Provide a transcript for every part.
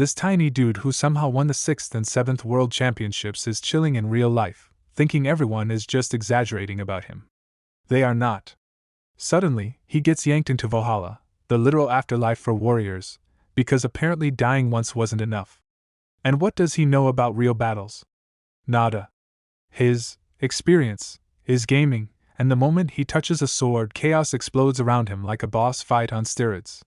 This tiny dude who somehow won the 6th and 7th World Championships is chilling in real life, thinking everyone is just exaggerating about him. They are not. Suddenly, he gets yanked into Valhalla, the literal afterlife for warriors, because apparently dying once wasn't enough. And what does he know about real battles? Nada. His experience is gaming, and the moment he touches a sword, chaos explodes around him like a boss fight on steroids.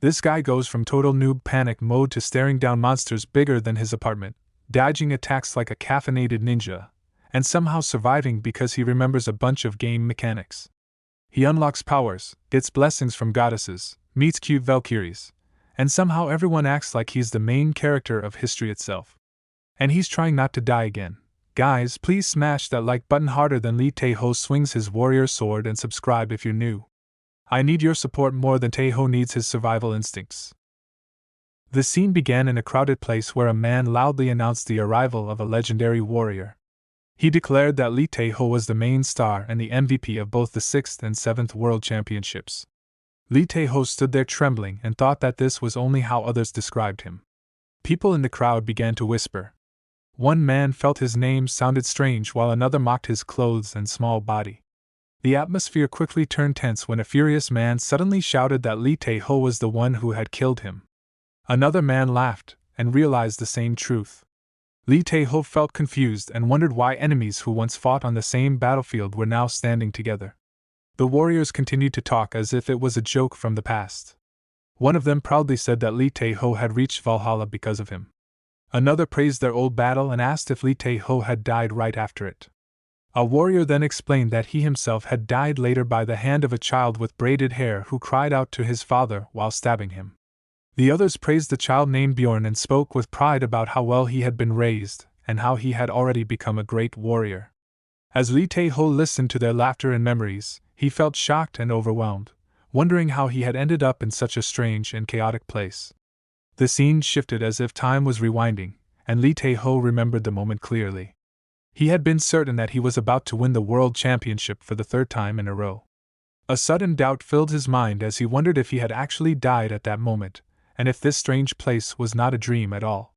This guy goes from total noob panic mode to staring down monsters bigger than his apartment, dodging attacks like a caffeinated ninja, and somehow surviving because he remembers a bunch of game mechanics. He unlocks powers, gets blessings from goddesses, meets cute Valkyries, and somehow everyone acts like he's the main character of history itself. And he's trying not to die again. Guys, please smash that like button harder than Lee Tae-ho swings his warrior sword and subscribe if you're new. I need your support more than Tae-ho needs his survival instincts. The scene began in a crowded place where a man loudly announced the arrival of a legendary warrior. He declared that Lee Tae-ho was the main star and the MVP of both the 6th and 7th World Championships. Lee Tae-ho stood there trembling and thought that this was only how others described him. People in the crowd began to whisper. One man felt his name sounded strange while another mocked his clothes and small body. The atmosphere quickly turned tense when a furious man suddenly shouted that Lee Tae-ho was the one who had killed him. Another man laughed and realized the same truth. Lee Tae-ho felt confused and wondered why enemies who once fought on the same battlefield were now standing together. The warriors continued to talk as if it was a joke from the past. One of them proudly said that Lee Tae-ho had reached Valhalla because of him. Another praised their old battle and asked if Lee Tae-ho had died right after it. A warrior then explained that he himself had died later by the hand of a child with braided hair who cried out to his father while stabbing him. The others praised the child named Bjorn and spoke with pride about how well he had been raised and how he had already become a great warrior. As Lee Tae-ho listened to their laughter and memories, he felt shocked and overwhelmed, wondering how he had ended up in such a strange and chaotic place. The scene shifted as if time was rewinding, and Lee Tae-ho remembered the moment clearly. He had been certain that he was about to win the World Championship for the 3rd time in a row. A sudden doubt filled his mind as he wondered if he had actually died at that moment, and if this strange place was not a dream at all.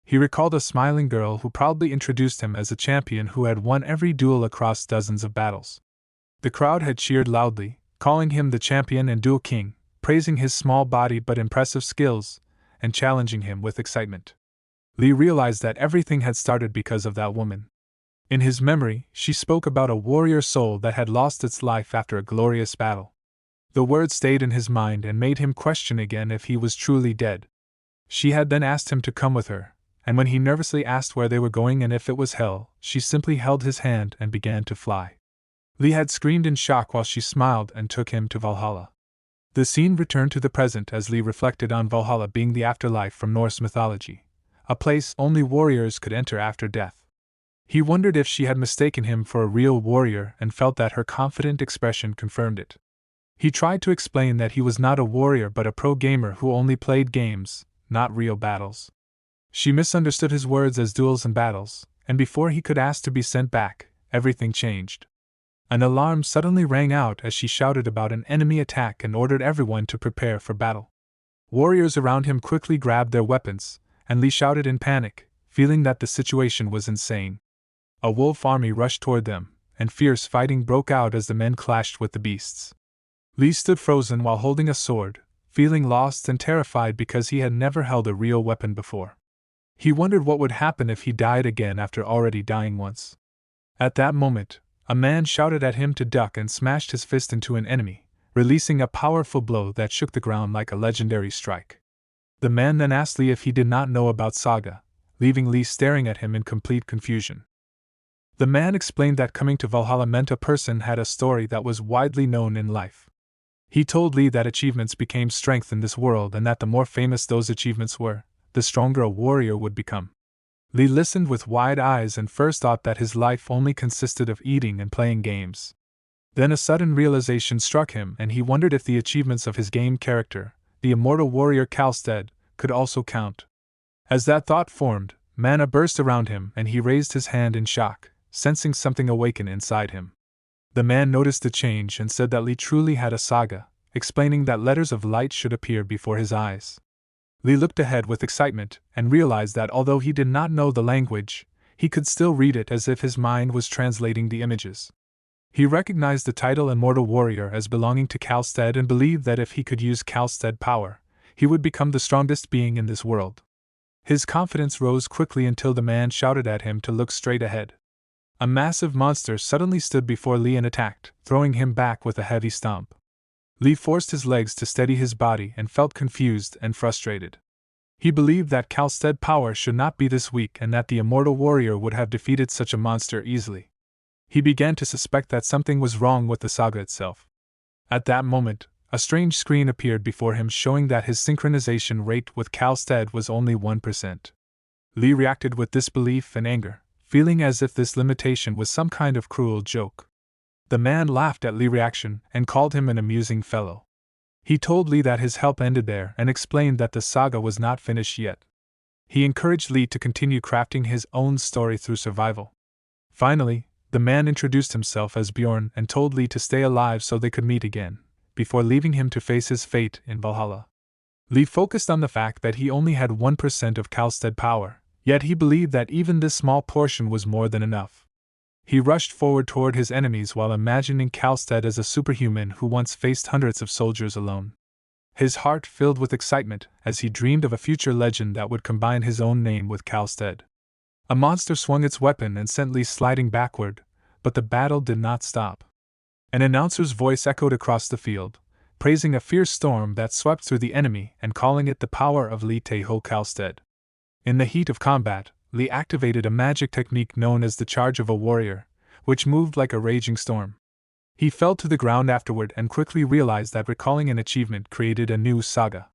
He recalled a smiling girl who proudly introduced him as a champion who had won every duel across dozens of battles. The crowd had cheered loudly, calling him the champion and duel king, praising his small body but impressive skills, and challenging him with excitement. Lee realized that everything had started because of that woman. In his memory, she spoke about a warrior soul that had lost its life after a glorious battle. The words stayed in his mind and made him question again if he was truly dead. She had then asked him to come with her, and when he nervously asked where they were going and if it was hell, she simply held his hand and began to fly. Lee had screamed in shock while she smiled and took him to Valhalla. The scene returned to the present as Lee reflected on Valhalla being the afterlife from Norse mythology, a place only warriors could enter after death. He wondered if she had mistaken him for a real warrior and felt that her confident expression confirmed it. He tried to explain that he was not a warrior but a pro gamer who only played games, not real battles. She misunderstood his words as duels and battles, and before he could ask to be sent back, everything changed. An alarm suddenly rang out as she shouted about an enemy attack and ordered everyone to prepare for battle. Warriors around him quickly grabbed their weapons, and Lee shouted in panic, feeling that the situation was insane. A wolf army rushed toward them, and fierce fighting broke out as the men clashed with the beasts. Lee stood frozen while holding a sword, feeling lost and terrified because he had never held a real weapon before. He wondered what would happen if he died again after already dying once. At that moment, a man shouted at him to duck and smashed his fist into an enemy, releasing a powerful blow that shook the ground like a legendary strike. The man then asked Lee if he did not know about Saga, leaving Lee staring at him in complete confusion. The man explained that coming to Valhalla meant a person had a story that was widely known in life. He told Lee that achievements became strength in this world and that the more famous those achievements were, the stronger a warrior would become. Lee listened with wide eyes and first thought that his life only consisted of eating and playing games. Then a sudden realization struck him and he wondered if the achievements of his game character, the immortal warrior Kalstead, could also count. As that thought formed, mana burst around him and he raised his hand in shock, sensing something awaken inside him. The man noticed the change and said that Lee truly had a saga, explaining that letters of light should appear before his eyes. Lee looked ahead with excitement and realized that although he did not know the language, he could still read it as if his mind was translating the images. He recognized the title Immortal Warrior as belonging to Kalstead and believed that if he could use Kalstead power, he would become the strongest being in this world. His confidence rose quickly until the man shouted at him to look straight ahead. A massive monster suddenly stood before Lee and attacked, throwing him back with a heavy stomp. Lee forced his legs to steady his body and felt confused and frustrated. He believed that Kalstead power should not be this weak and that the Immortal Warrior would have defeated such a monster easily. He began to suspect that something was wrong with the saga itself. At that moment, a strange screen appeared before him showing that his synchronization rate with Kalstead was only 1%. Lee reacted with disbelief and anger, feeling as if this limitation was some kind of cruel joke. The man laughed at Lee's reaction and called him an amusing fellow. He told Lee that his help ended there and explained that the saga was not finished yet. He encouraged Lee to continue crafting his own story through survival. Finally, the man introduced himself as Bjorn and told Lee to stay alive so they could meet again, before leaving him to face his fate in Valhalla. Lee focused on the fact that he only had 1% of Kalstead power, yet he believed that even this small portion was more than enough. He rushed forward toward his enemies while imagining Kalstead as a superhuman who once faced hundreds of soldiers alone. His heart filled with excitement as he dreamed of a future legend that would combine his own name with Kalstead. A monster swung its weapon and sent Lee sliding backward, but the battle did not stop. An announcer's voice echoed across the field, praising a fierce storm that swept through the enemy and calling it the power of Lee Taeho Kalstead. In the heat of combat, Lee activated a magic technique known as the Charge of a Warrior, which moved like a raging storm. He fell to the ground afterward and quickly realized that recalling an achievement created a new saga.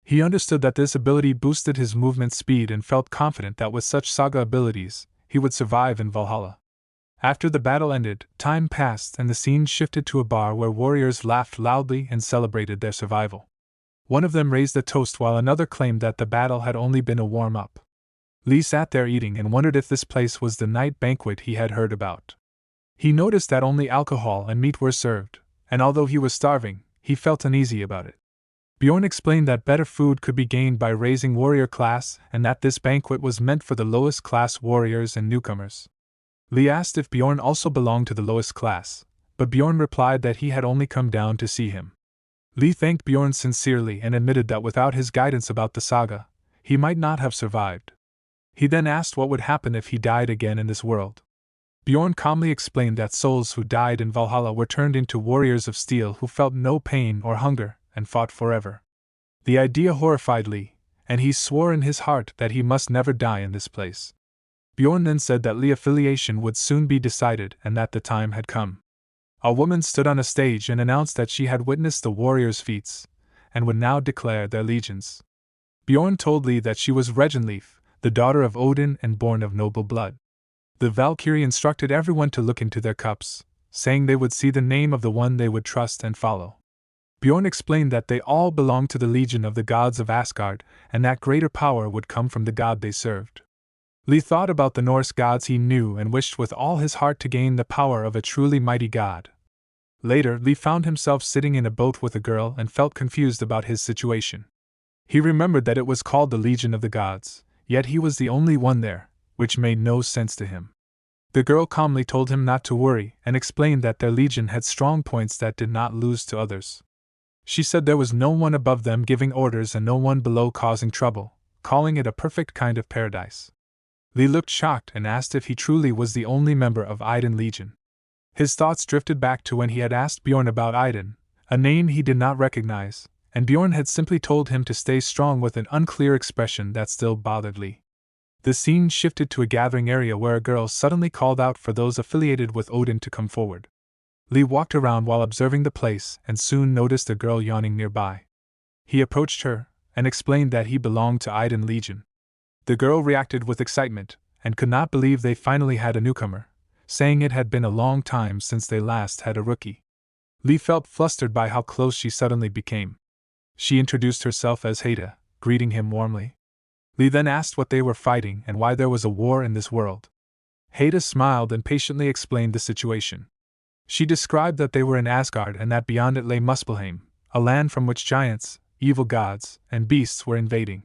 He understood that this ability boosted his movement speed and felt confident that with such saga abilities, he would survive in Valhalla. After the battle ended, time passed and the scene shifted to a bar where warriors laughed loudly and celebrated their survival. One of them raised a toast while another claimed that the battle had only been a warm-up. Lee sat there eating and wondered if this place was the night banquet he had heard about. He noticed that only alcohol and meat were served, and although he was starving, he felt uneasy about it. Bjorn explained that better food could be gained by raising warrior class and that this banquet was meant for the lowest class warriors and newcomers. Lee asked if Bjorn also belonged to the lowest class, but Bjorn replied that he had only come down to see him. Lee thanked Bjorn sincerely and admitted that without his guidance about the saga, he might not have survived. He then asked what would happen if he died again in this world. Bjorn calmly explained that souls who died in Valhalla were turned into warriors of steel who felt no pain or hunger and fought forever. The idea horrified Lee, and he swore in his heart that he must never die in this place. Bjorn then said that Lee affiliation would soon be decided and that the time had come. A woman stood on a stage and announced that she had witnessed the warriors' feats, and would now declare their allegiance. Bjorn told Lee that she was Reginleif, the daughter of Odin and born of noble blood. The Valkyrie instructed everyone to look into their cups, saying they would see the name of the one they would trust and follow. Bjorn explained that they all belonged to the legion of the gods of Asgard, and that greater power would come from the god they served. Lee thought about the Norse gods he knew and wished with all his heart to gain the power of a truly mighty god. Later, Lee found himself sitting in a boat with a girl and felt confused about his situation. He remembered that it was called the Legion of the Gods, yet he was the only one there, which made no sense to him. The girl calmly told him not to worry and explained that their legion had strong points that did not lose to others. She said there was no one above them giving orders and no one below causing trouble, calling it a perfect kind of paradise. Lee looked shocked and asked if he truly was the only member of Iden Legion. His thoughts drifted back to when he had asked Bjorn about Iden, a name he did not recognize, and Bjorn had simply told him to stay strong with an unclear expression that still bothered Lee. The scene shifted to a gathering area where a girl suddenly called out for those affiliated with Odin to come forward. Lee walked around while observing the place and soon noticed a girl yawning nearby. He approached her and explained that he belonged to Iden Legion. The girl reacted with excitement and could not believe they finally had a newcomer, saying it had been a long time since they last had a rookie. Lee felt flustered by how close she suddenly became. She introduced herself as Haida, greeting him warmly. Lee then asked what they were fighting and why there was a war in this world. Haida smiled and patiently explained the situation. She described that they were in Asgard and that beyond it lay Muspelheim, a land from which giants, evil gods, and beasts were invading.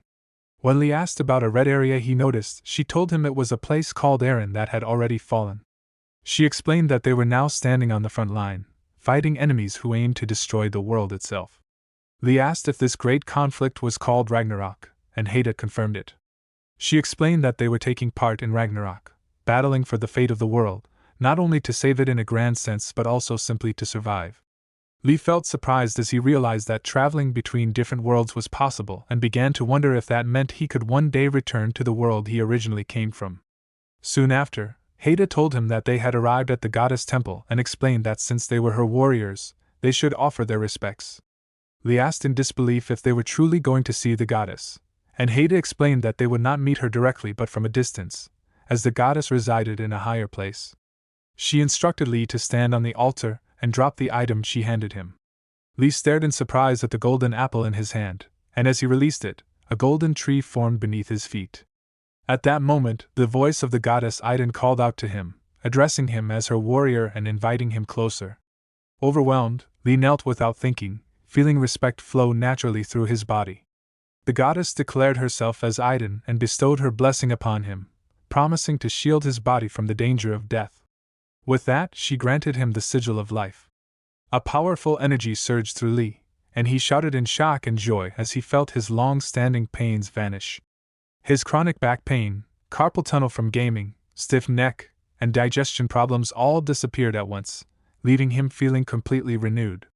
When Lee asked about a red area he noticed, she told him it was a place called Aaron that had already fallen. She explained that they were now standing on the front line, fighting enemies who aimed to destroy the world itself. Lee asked if this great conflict was called Ragnarok, and Haida confirmed it. She explained that they were taking part in Ragnarok, battling for the fate of the world, not only to save it in a grand sense but also simply to survive. Lee felt surprised as he realized that traveling between different worlds was possible and began to wonder if that meant he could one day return to the world he originally came from. Soon after, Haida told him that they had arrived at the goddess temple and explained that since they were her warriors, they should offer their respects. Lee asked in disbelief if they were truly going to see the goddess, and Haida explained that they would not meet her directly but from a distance, as the goddess resided in a higher place. She instructed Lee to stand on the altar and drop the item she handed him. Lee stared in surprise at the golden apple in his hand, and as he released it, a golden tree formed beneath his feet. At that moment, the voice of the goddess Idun called out to him, addressing him as her warrior and inviting him closer. Overwhelmed, Lee knelt without thinking, feeling respect flow naturally through his body. The goddess declared herself as Idun and bestowed her blessing upon him, promising to shield his body from the danger of death. With that, she granted him the sigil of life. A powerful energy surged through Lee, and he shouted in shock and joy as he felt his long-standing pains vanish. His chronic back pain, carpal tunnel from gaming, stiff neck, and digestion problems all disappeared at once, leaving him feeling completely renewed.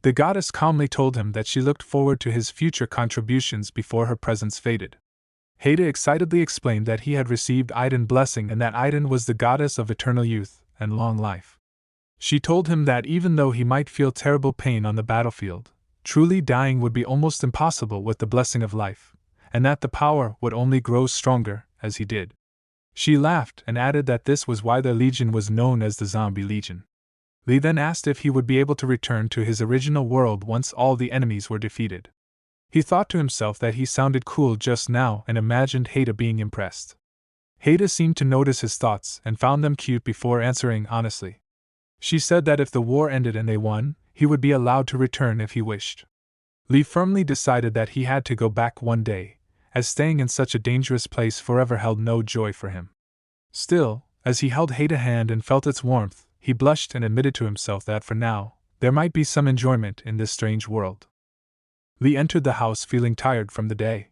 The goddess calmly told him that she looked forward to his future contributions before her presence faded. Haida excitedly explained that he had received Idun blessing and that Idun was the goddess of eternal youth and long life. She told him that even though he might feel terrible pain on the battlefield, truly dying would be almost impossible with the blessing of life, and that the power would only grow stronger as he did. She laughed and added that this was why the legion was known as the Zombie Legion. Lee then asked if he would be able to return to his original world once all the enemies were defeated. He thought to himself that he sounded cool just now and imagined Haida being impressed. Haida seemed to notice his thoughts and found them cute before answering honestly. She said that if the war ended and they won, he would be allowed to return if he wished. Lee firmly decided that he had to go back one day, as staying in such a dangerous place forever held no joy for him. Still, as he held Haida's hand and felt its warmth, he blushed and admitted to himself that for now, there might be some enjoyment in this strange world. Lee entered the house feeling tired from the day.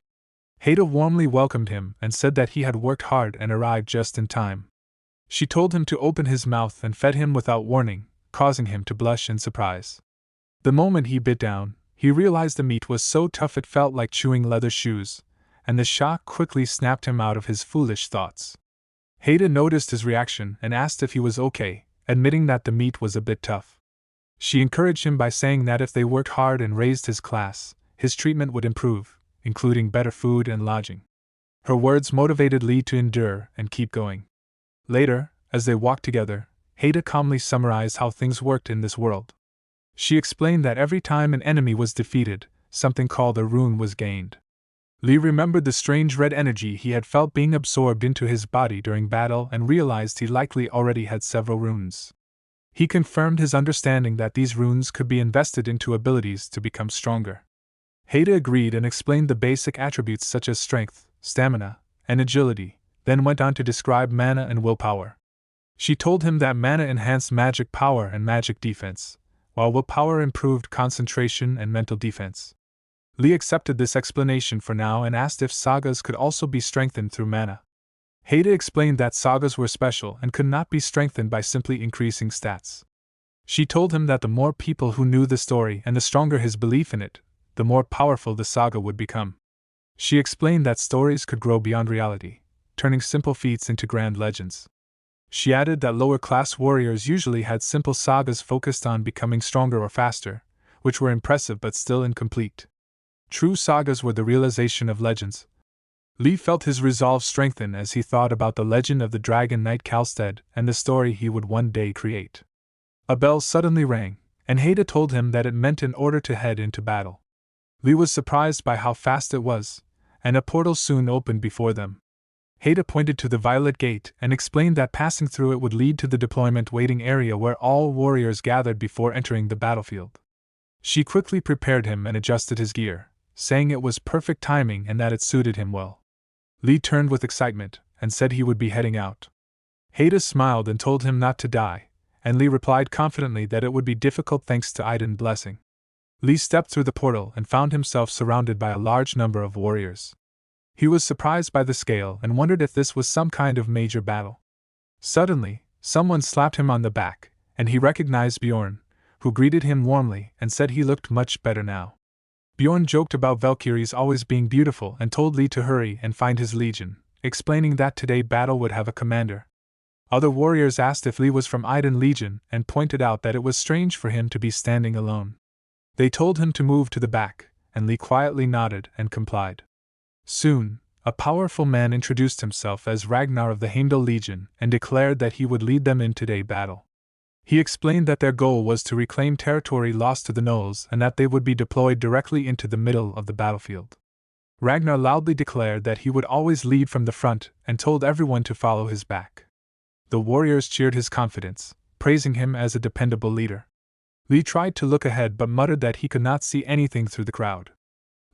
Haida warmly welcomed him and said that he had worked hard and arrived just in time. She told him to open his mouth and fed him without warning, causing him to blush in surprise. The moment he bit down, he realized the meat was so tough it felt like chewing leather shoes, and the shock quickly snapped him out of his foolish thoughts. Haida noticed his reaction and asked if he was okay, admitting that the meat was a bit tough. She encouraged him by saying that if they worked hard and raised his class, his treatment would improve, including better food and lodging. Her words motivated Lee to endure and keep going. Later, as they walked together, Haida calmly summarized how things worked in this world. She explained that every time an enemy was defeated, something called a rune was gained. Lee remembered the strange red energy he had felt being absorbed into his body during battle and realized he likely already had several runes. He confirmed his understanding that these runes could be invested into abilities to become stronger. Haida agreed and explained the basic attributes such as strength, stamina, and agility, then went on to describe mana and willpower. She told him that mana enhanced magic power and magic defense, while willpower improved concentration and mental defense. Lee accepted this explanation for now and asked if sagas could also be strengthened through mana. Haida explained that sagas were special and could not be strengthened by simply increasing stats. She told him that the more people who knew the story and the stronger his belief in it, the more powerful the saga would become. She explained that stories could grow beyond reality, turning simple feats into grand legends. She added that lower-class warriors usually had simple sagas focused on becoming stronger or faster, which were impressive but still incomplete. True sagas were the realization of legends. Lee felt his resolve strengthen as he thought about the legend of the dragon knight Kalstead and the story he would one day create. A bell suddenly rang, and Haida told him that it meant an order to head into battle. Lee was surprised by how fast it was, and a portal soon opened before them. Haida pointed to the Violet Gate and explained that passing through it would lead to the deployment waiting area where all warriors gathered before entering the battlefield. She quickly prepared him and adjusted his gear, saying it was perfect timing and that it suited him well. Lee turned with excitement and said he would be heading out. Haida smiled and told him not to die, and Lee replied confidently that it would be difficult thanks to Aiden's blessing. Lee stepped through the portal and found himself surrounded by a large number of warriors. He was surprised by the scale and wondered if this was some kind of major battle. Suddenly, someone slapped him on the back, and he recognized Bjorn, who greeted him warmly and said he looked much better now. Bjorn joked about Valkyries always being beautiful and told Lee to hurry and find his legion, explaining that today battle would have a commander. Other warriors asked if Lee was from Aiden Legion and pointed out that it was strange for him to be standing alone. They told him to move to the back, and Lee quietly nodded and complied. Soon, a powerful man introduced himself as Ragnar of the Heimdall Legion and declared that he would lead them in today's battle. He explained that their goal was to reclaim territory lost to the Gnolls and that they would be deployed directly into the middle of the battlefield. Ragnar loudly declared that he would always lead from the front and told everyone to follow his back. The warriors cheered his confidence, praising him as a dependable leader. Lee tried to look ahead but muttered that he could not see anything through the crowd.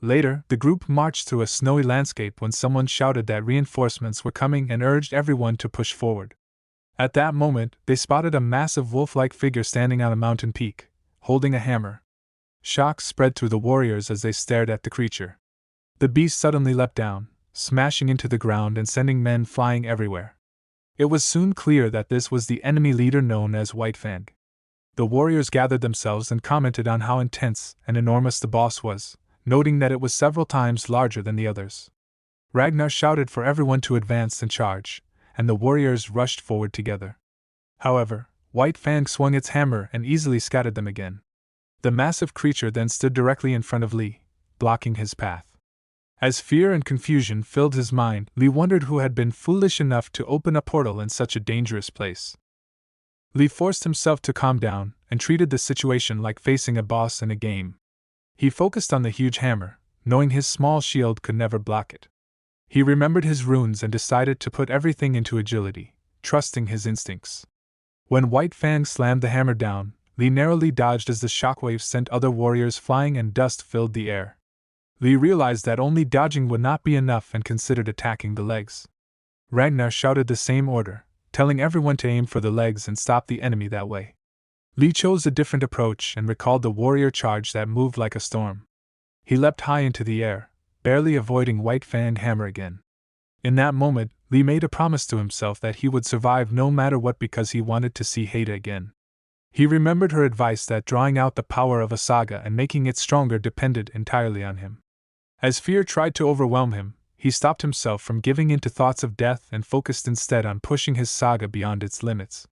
Later, the group marched through a snowy landscape when someone shouted that reinforcements were coming and urged everyone to push forward. At that moment, they spotted a massive wolf-like figure standing on a mountain peak, holding a hammer. Shock spread through the warriors as they stared at the creature. The beast suddenly leapt down, smashing into the ground and sending men flying everywhere. It was soon clear that this was the enemy leader known as White Fang. The warriors gathered themselves and commented on how intense and enormous the boss was, noting that it was several times larger than the others. Ragnar shouted for everyone to advance and charge, and the warriors rushed forward together. However, White Fang swung its hammer and easily scattered them again. The massive creature then stood directly in front of Lee, blocking his path. As fear and confusion filled his mind, Lee wondered who had been foolish enough to open a portal in such a dangerous place. Lee forced himself to calm down and treated the situation like facing a boss in a game. He focused on the huge hammer, knowing his small shield could never block it. He remembered his runes and decided to put everything into agility, trusting his instincts. When White Fang slammed the hammer down, Lee narrowly dodged as the shockwaves sent other warriors flying and dust filled the air. Lee realized that only dodging would not be enough and considered attacking the legs. Ragnar shouted the same order, telling everyone to aim for the legs and stop the enemy that way. Lee chose a different approach and recalled the warrior charge that moved like a storm. He leapt high into the air, barely avoiding White Fang hammer again. In that moment, Lee made a promise to himself that he would survive no matter what because he wanted to see Haida again. He remembered her advice that drawing out the power of a saga and making it stronger depended entirely on him. As fear tried to overwhelm him, he stopped himself from giving in to thoughts of death and focused instead on pushing his saga beyond its limits.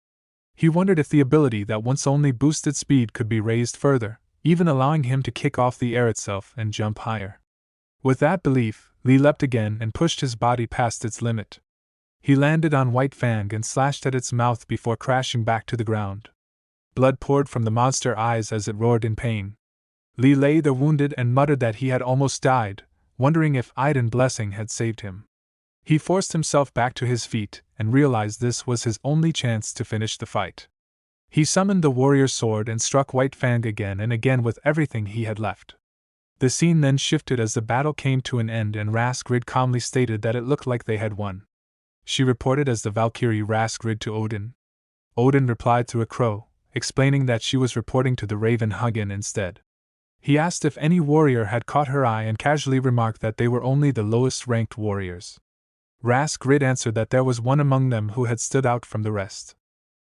He wondered if the ability that once only boosted speed could be raised further, even allowing him to kick off the air itself and jump higher. With that belief, Lee leapt again and pushed his body past its limit. He landed on White Fang and slashed at its mouth before crashing back to the ground. Blood poured from the monster's eyes as it roared in pain. Lee lay there wounded and muttered that he had almost died, wondering if Aiden's blessing had saved him. He forced himself back to his feet and realized this was his only chance to finish the fight. He summoned the warrior's sword and struck White Fang again and again with everything he had left. The scene then shifted as the battle came to an end and Raskrid calmly stated that it looked like they had won. She reported as the Valkyrie Raskrid to Odin. Odin replied through a crow, explaining that she was reporting to the raven Hugin instead. He asked if any warrior had caught her eye and casually remarked that they were only the lowest-ranked warriors. Raskrid answered that there was one among them who had stood out from the rest.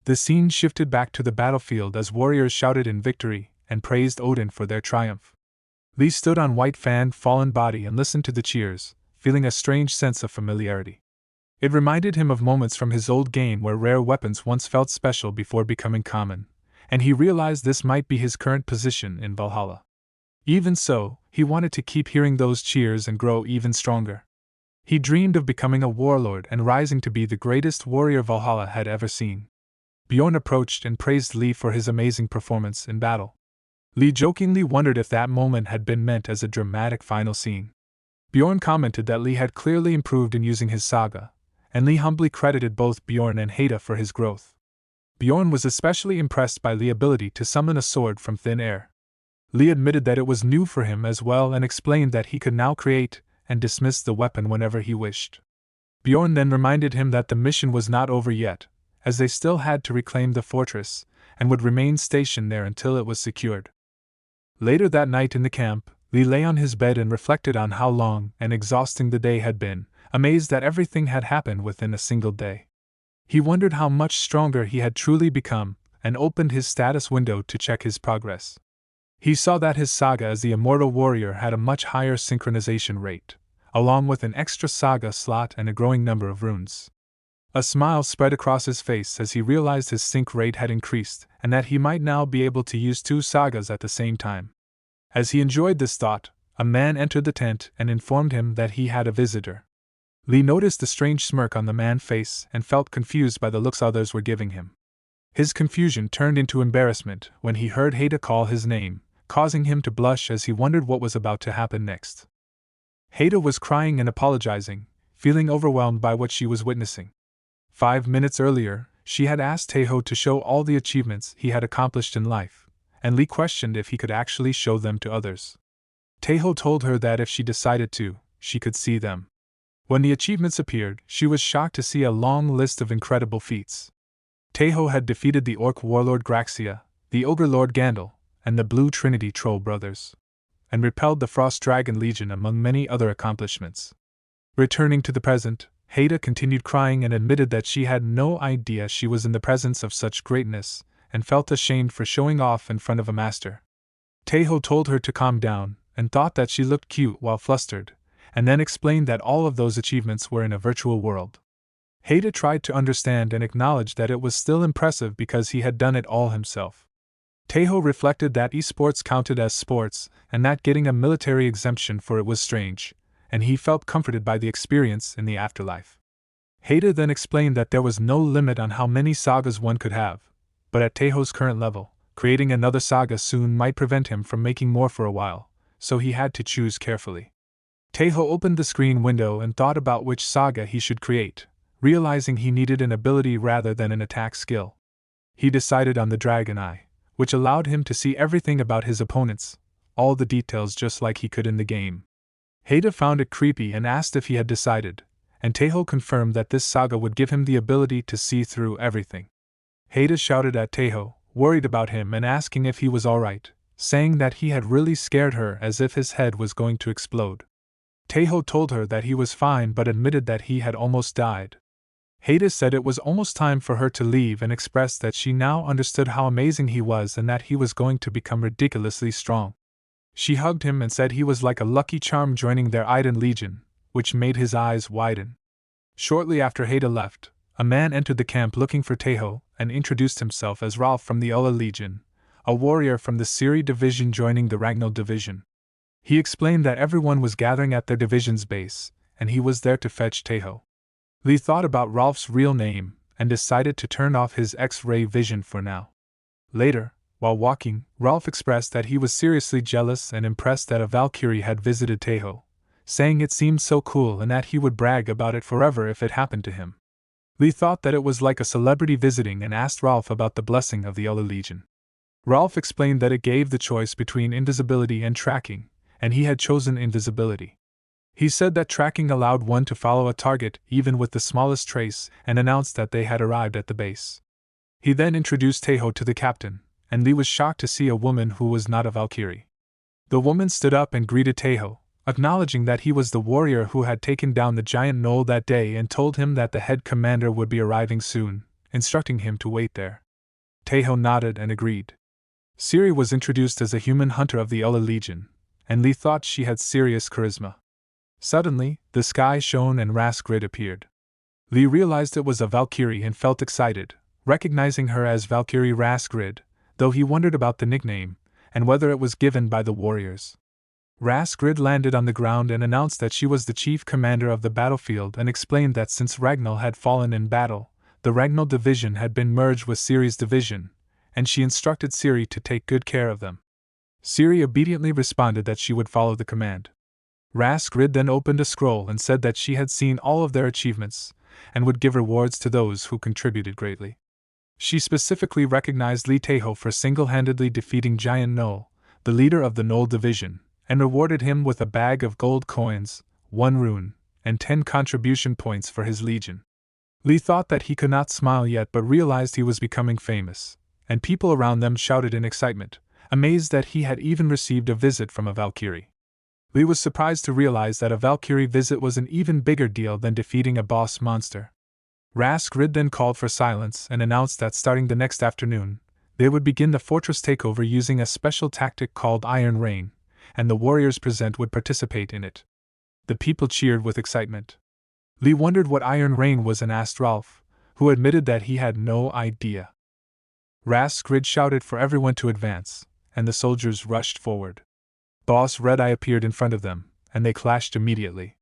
The scene shifted back to the battlefield as warriors shouted in victory and praised Odin for their triumph. Lee stood on White Fang's fallen body and listened to the cheers, feeling a strange sense of familiarity. It reminded him of moments from his old game where rare weapons once felt special before becoming common, and he realized this might be his current position in Valhalla. Even so, he wanted to keep hearing those cheers and grow even stronger. He dreamed of becoming a warlord and rising to be the greatest warrior Valhalla had ever seen. Bjorn approached and praised Lee for his amazing performance in battle. Lee jokingly wondered if that moment had been meant as a dramatic final scene. Bjorn commented that Lee had clearly improved in using his saga, and Lee humbly credited both Bjorn and Haida for his growth. Bjorn was especially impressed by Lee's ability to summon a sword from thin air. Lee admitted that it was new for him as well and explained that he could now create and dismiss the weapon whenever he wished. Bjorn then reminded him that the mission was not over yet, as they still had to reclaim the fortress, and would remain stationed there until it was secured. Later that night in the camp, Lee lay on his bed and reflected on how long and exhausting the day had been, amazed that everything had happened within a single day. He wondered how much stronger he had truly become, and opened his status window to check his progress. He saw that his saga as the immortal warrior had a much higher synchronization rate, along with an extra saga slot and a growing number of runes. A smile spread across his face as he realized his sync rate had increased and that he might now be able to use 2 sagas at the same time. As he enjoyed this thought, a man entered the tent and informed him that he had a visitor. Lee noticed the strange smirk on the man's face and felt confused by the looks others were giving him. His confusion turned into embarrassment when he heard Haida call his name, causing him to blush as he wondered what was about to happen next. Haida was crying and apologizing, feeling overwhelmed by what she was witnessing. 5 minutes earlier, she had asked Taeho to show all the achievements he had accomplished in life, and Lee questioned if he could actually show them to others. Taeho told her that if she decided to, she could see them. When the achievements appeared, she was shocked to see a long list of incredible feats. Taeho had defeated the Orc Warlord Graxia, the Ogre Lord Gandalf, and the Blue Trinity Troll Brothers, and repelled the Frost Dragon Legion among many other accomplishments. Returning to the present, Haida continued crying and admitted that she had no idea she was in the presence of such greatness, and felt ashamed for showing off in front of a master. Taeho told her to calm down, and thought that she looked cute while flustered, and then explained that all of those achievements were in a virtual world. Haida tried to understand and acknowledged that it was still impressive because he had done it all himself. Taeho reflected that esports counted as sports, and that getting a military exemption for it was strange, and he felt comforted by the experience in the afterlife. Haida then explained that there was no limit on how many sagas one could have, but at Taeho's current level, creating another saga soon might prevent him from making more for a while, so he had to choose carefully. Taeho opened the screen window and thought about which saga he should create, realizing he needed an ability rather than an attack skill. He decided on the Dragon Eye, which allowed him to see everything about his opponents, all the details just like he could in the game. Haida found it creepy and asked if he had decided, and Taeho confirmed that this saga would give him the ability to see through everything. Haida shouted at Taeho, worried about him and asking if he was alright, saying that he had really scared her as if his head was going to explode. Taeho told her that he was fine but admitted that he had almost died. Haida said it was almost time for her to leave and expressed that she now understood how amazing he was and that he was going to become ridiculously strong. She hugged him and said he was like a lucky charm joining their Iden Legion, which made his eyes widen. Shortly after Haida left, a man entered the camp looking for Taeho and introduced himself as Ralph from the Ulla Legion, a warrior from the Siri division joining the Ragnall division. He explained that everyone was gathering at their division's base, and he was there to fetch Taeho. Lee thought about Ralph's real name and decided to turn off his X-ray vision for now. Later, while walking, Ralph expressed that he was seriously jealous and impressed that a Valkyrie had visited Taeho, saying it seemed so cool and that he would brag about it forever if it happened to him. Lee thought that it was like a celebrity visiting and asked Ralph about the blessing of the Ulla Legion. Ralph explained that it gave the choice between invisibility and tracking, and he had chosen invisibility. He said that tracking allowed one to follow a target even with the smallest trace and announced that they had arrived at the base. He then introduced Taeho to the captain, and Lee was shocked to see a woman who was not a Valkyrie. The woman stood up and greeted Taeho, acknowledging that he was the warrior who had taken down the giant knoll that day and told him that the head commander would be arriving soon, instructing him to wait there. Taeho nodded and agreed. Siri was introduced as a human hunter of the Ulla Legion, and Lee thought she had serious charisma. Suddenly, the sky shone and Raskrid appeared. Lee realized it was a Valkyrie and felt excited, recognizing her as Valkyrie Raskrid, though he wondered about the nickname, and whether it was given by the warriors. Raskrid landed on the ground and announced that she was the chief commander of the battlefield and explained that since Ragnall had fallen in battle, the Ragnall division had been merged with Siri's division, and she instructed Siri to take good care of them. Siri obediently responded that she would follow the command. Raskrid then opened a scroll and said that she had seen all of their achievements, and would give rewards to those who contributed greatly. She specifically recognized Lee Taeho for single-handedly defeating Giant Knoll, the leader of the NOOB division, and rewarded him with a bag of gold coins, 1 rune, and 10 contribution points for his legion. Lee thought that he could not smile yet but realized he was becoming famous, and people around them shouted in excitement, amazed that he had even received a visit from a Valkyrie. Lee was surprised to realize that a Valkyrie visit was an even bigger deal than defeating a boss monster. Raskrid then called for silence and announced that starting the next afternoon, they would begin the fortress takeover using a special tactic called Iron Rain, and the warriors present would participate in it. The people cheered with excitement. Lee wondered what Iron Rain was and asked Rolf, who admitted that he had no idea. Raskrid shouted for everyone to advance, and the soldiers rushed forward. Boss Red Eye appeared in front of them, and they clashed immediately.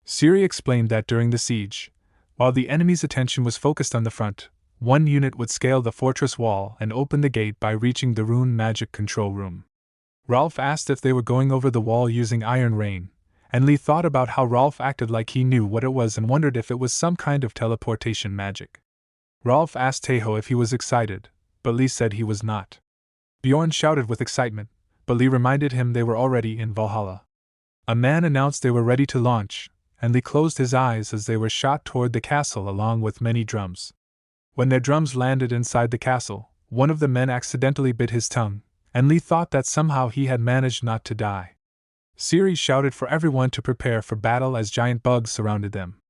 Siri explained that during the siege, while the enemy's attention was focused on the front, one unit would scale the fortress wall and open the gate by reaching the rune magic control room. Rolf asked if they were going over the wall using Iron Rain, and Lee thought about how Rolf acted like he knew what it was and wondered if it was some kind of teleportation magic. Rolf asked Taeho if he was excited, but Lee said he was not. Bjorn shouted with excitement, but Lee reminded him they were already in Valhalla. A man announced they were ready to launch, and Lee closed his eyes as they were shot toward the castle along with many drums. When their drums landed inside the castle, one of the men accidentally bit his tongue, and Lee thought that somehow he had managed not to die. Siri shouted for everyone to prepare for battle as giant bugs surrounded them.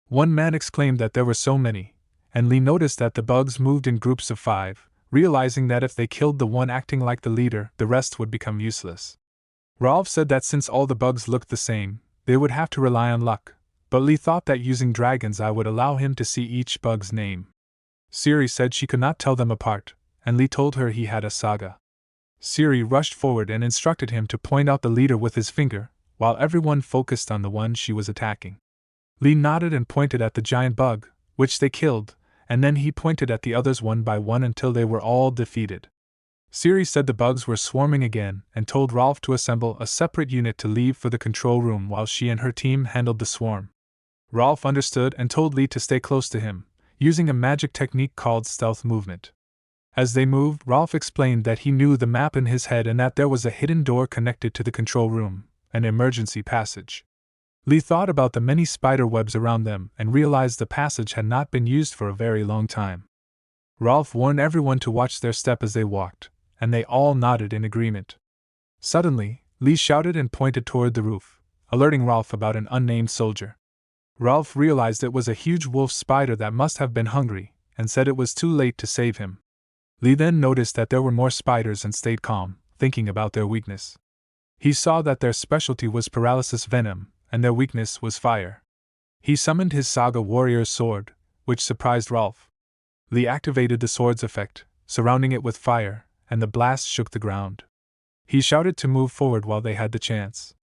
One man exclaimed that there were so many, and Lee noticed that the bugs moved in groups of 5, realizing that if they killed the one acting like the leader, the rest would become useless. Rolf said that since all the bugs looked the same, they would have to rely on luck, but Lee thought that using Dragon's Eye would allow him to see each bug's name. Siri said she could not tell them apart, and Lee told her he had a saga. Siri rushed forward and instructed him to point out the leader with his finger, while everyone focused on the one she was attacking. Lee nodded and pointed at the giant bug, which they killed, and then he pointed at the others one by one until they were all defeated. Siri said the bugs were swarming again and told Rolf to assemble a separate unit to leave for the control room while she and her team handled the swarm. Rolf understood and told Lee to stay close to him, using a magic technique called stealth movement. As they moved, Rolf explained that he knew the map in his head and that there was a hidden door connected to the control room, an emergency passage. Lee thought about the many spider webs around them and realized the passage had not been used for a very long time. Rolf warned everyone to watch their step as they walked, and they all nodded in agreement. Suddenly, Lee shouted and pointed toward the roof, alerting Rolf about an unnamed soldier. Rolf realized it was a huge wolf spider that must have been hungry, and said it was too late to save him. Lee then noticed that there were more spiders and stayed calm, thinking about their weakness. He saw that their specialty was paralysis venom, and their weakness was fire. He summoned his Saga Warrior's sword, which surprised Rolf. Lee activated the sword's effect, surrounding it with fire, and the blast shook the ground. He shouted to move forward while they had the chance.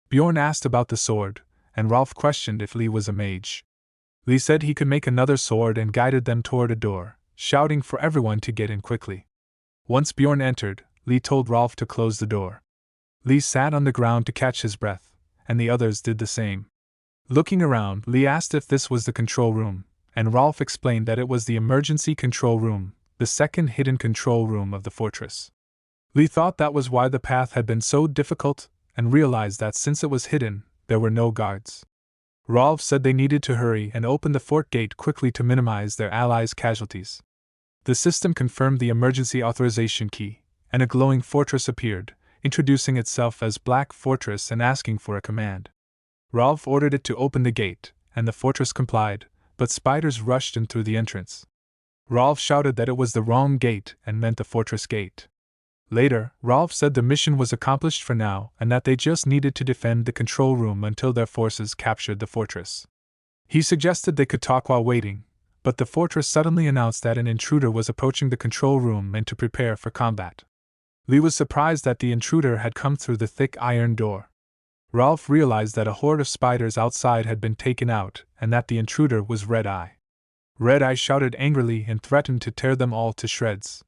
Bjorn asked about the sword, and Rolf questioned if Lee was a mage. Lee said he could make another sword and guided them toward a door, shouting for everyone to get in quickly. Once Bjorn entered, Lee told Rolf to close the door. Lee sat on the ground to catch his breath, and the others did the same. Looking around, Lee asked if this was the control room, and Rolf explained that it was the emergency control room, the second hidden control room of the fortress. Lee thought that was why the path had been so difficult, and realized that since it was hidden, there were no guards. Rolf said they needed to hurry and open the fort gate quickly to minimize their allies' casualties. The system confirmed the emergency authorization key, and a glowing fortress appeared, introducing itself as Black Fortress and asking for a command. Rolf ordered it to open the gate, and the fortress complied, but spiders rushed in through the entrance. Rolf shouted that it was the wrong gate and meant the fortress gate. Later, Rolf said the mission was accomplished for now and that they just needed to defend the control room until their forces captured the fortress. He suggested they could talk while waiting, but the fortress suddenly announced that an intruder was approaching the control room and to prepare for combat. Lee was surprised that the intruder had come through the thick iron door. Rolf realized that a horde of spiders outside had been taken out and that the intruder was Red Eye. Red Eye shouted angrily and threatened to tear them all to shreds.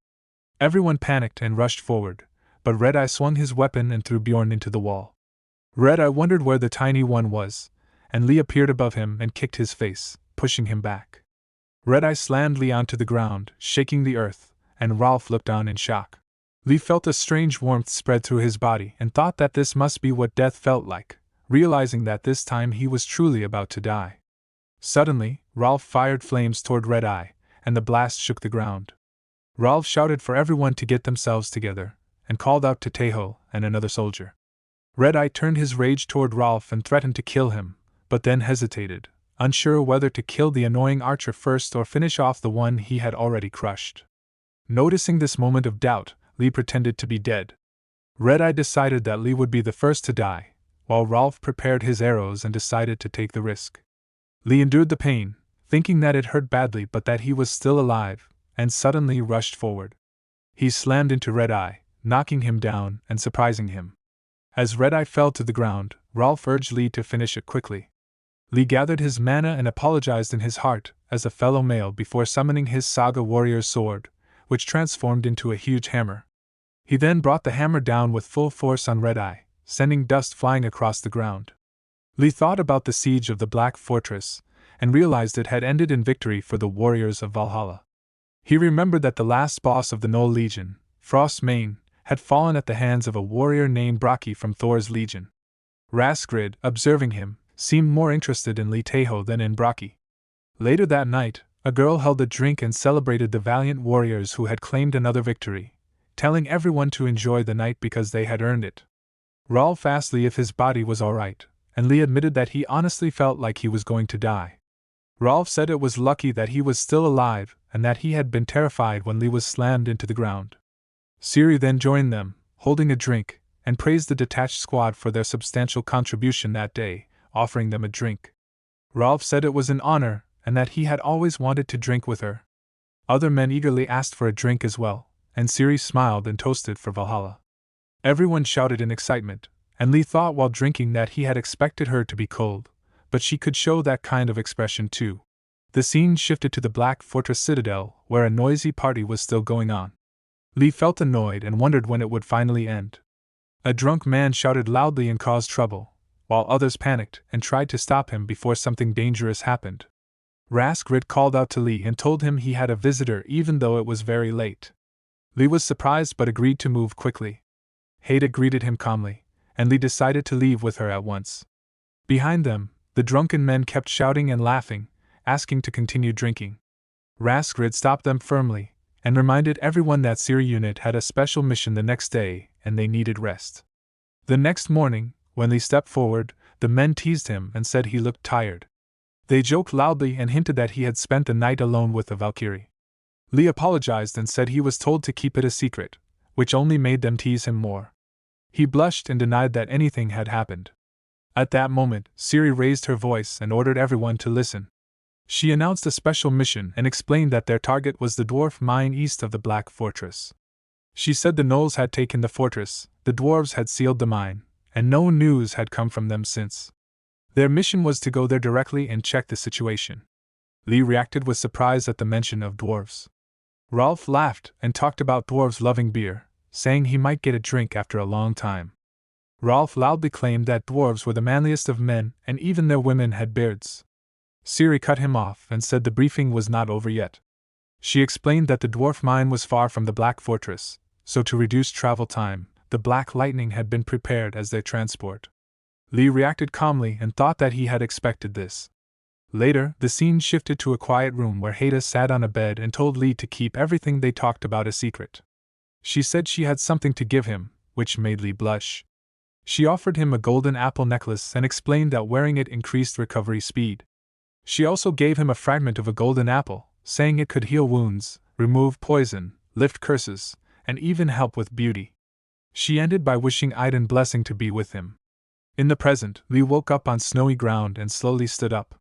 Everyone panicked and rushed forward, but Red Eye swung his weapon and threw Bjorn into the wall. Red Eye wondered where the tiny one was, and Lee appeared above him and kicked his face, pushing him back. Red Eye slammed Lee onto the ground, shaking the earth, and Rolf looked on in shock. Li felt a strange warmth spread through his body and thought that this must be what death felt like, realizing that this time he was truly about to die. Suddenly, Rolf fired flames toward Red Eye, and the blast shook the ground. Rolf shouted for everyone to get themselves together, and called out to Taeho and another soldier. Red Eye turned his rage toward Rolf and threatened to kill him, but then hesitated, unsure whether to kill the annoying archer first or finish off the one he had already crushed. Noticing this moment of doubt, Li pretended to be dead. Red Eye decided that Li would be the first to die, while Rolf prepared his arrows and decided to take the risk. Li endured the pain, thinking that it hurt badly but that he was still alive, and suddenly rushed forward. He slammed into Red Eye, knocking him down and surprising him. As Red Eye fell to the ground, Rolf urged Li to finish it quickly. Li gathered his mana and apologized in his heart as a fellow male before summoning his Saga Warrior's sword, which transformed into a huge hammer. He then brought the hammer down with full force on Red Eye, sending dust flying across the ground. Li thought about the siege of the Black Fortress, and realized it had ended in victory for the warriors of Valhalla. He remembered that the last boss of the Knoll Legion, Frostmane, had fallen at the hands of a warrior named Braki from Thor's Legion. Raskrid, observing him, seemed more interested in Li Taeho than in Braki. Later that night, a girl held a drink and celebrated the valiant warriors who had claimed another victory, telling everyone to enjoy the night because they had earned it. Rolf asked Li if his body was alright, and Li admitted that he honestly felt like he was going to die. Rolf said it was lucky that he was still alive and that he had been terrified when Li was slammed into the ground. Siri then joined them, holding a drink, and praised the detached squad for their substantial contribution that day, offering them a drink. Rolf said it was an honor and that he had always wanted to drink with her. Other men eagerly asked for a drink as well, and Siri smiled and toasted for Valhalla. Everyone shouted in excitement, and Li thought while drinking that he had expected her to be cold, but she could show that kind of expression too. The scene shifted to the Black Fortress Citadel, where a noisy party was still going on. Li felt annoyed and wondered when it would finally end. A drunk man shouted loudly and caused trouble, while others panicked and tried to stop him before something dangerous happened. Raskrid called out to Li and told him he had a visitor even though it was very late. Li was surprised but agreed to move quickly. Haida greeted him calmly, and Li decided to leave with her at once. Behind them, the drunken men kept shouting and laughing, asking to continue drinking. Raskrid stopped them firmly, and reminded everyone that Siri unit had a special mission the next day and they needed rest. The next morning, when Li stepped forward, the men teased him and said he looked tired. They joked loudly and hinted that he had spent the night alone with the Valkyrie. Li apologized and said he was told to keep it a secret, which only made them tease him more. He blushed and denied that anything had happened. At that moment, Siri raised her voice and ordered everyone to listen. She announced a special mission and explained that their target was the dwarf mine east of the Black Fortress. She said the gnolls had taken the fortress, the dwarves had sealed the mine, and no news had come from them since. Their mission was to go there directly and check the situation. Li reacted with surprise at the mention of dwarves. Rolf laughed and talked about dwarves loving beer, saying he might get a drink after a long time. Rolf loudly claimed that dwarves were the manliest of men and even their women had beards. Siri cut him off and said the briefing was not over yet. She explained that the dwarf mine was far from the Black Fortress, so to reduce travel time, the Black Lightning had been prepared as their transport. Li reacted calmly and thought that he had expected this. Later, the scene shifted to a quiet room where Haida sat on a bed and told Li to keep everything they talked about a secret. She said she had something to give him, which made Li blush. She offered him a golden apple necklace and explained that wearing it increased recovery speed. She also gave him a fragment of a golden apple, saying it could heal wounds, remove poison, lift curses, and even help with beauty. She ended by wishing Aiden blessing to be with him. In the present, Li woke up on snowy ground and slowly stood up.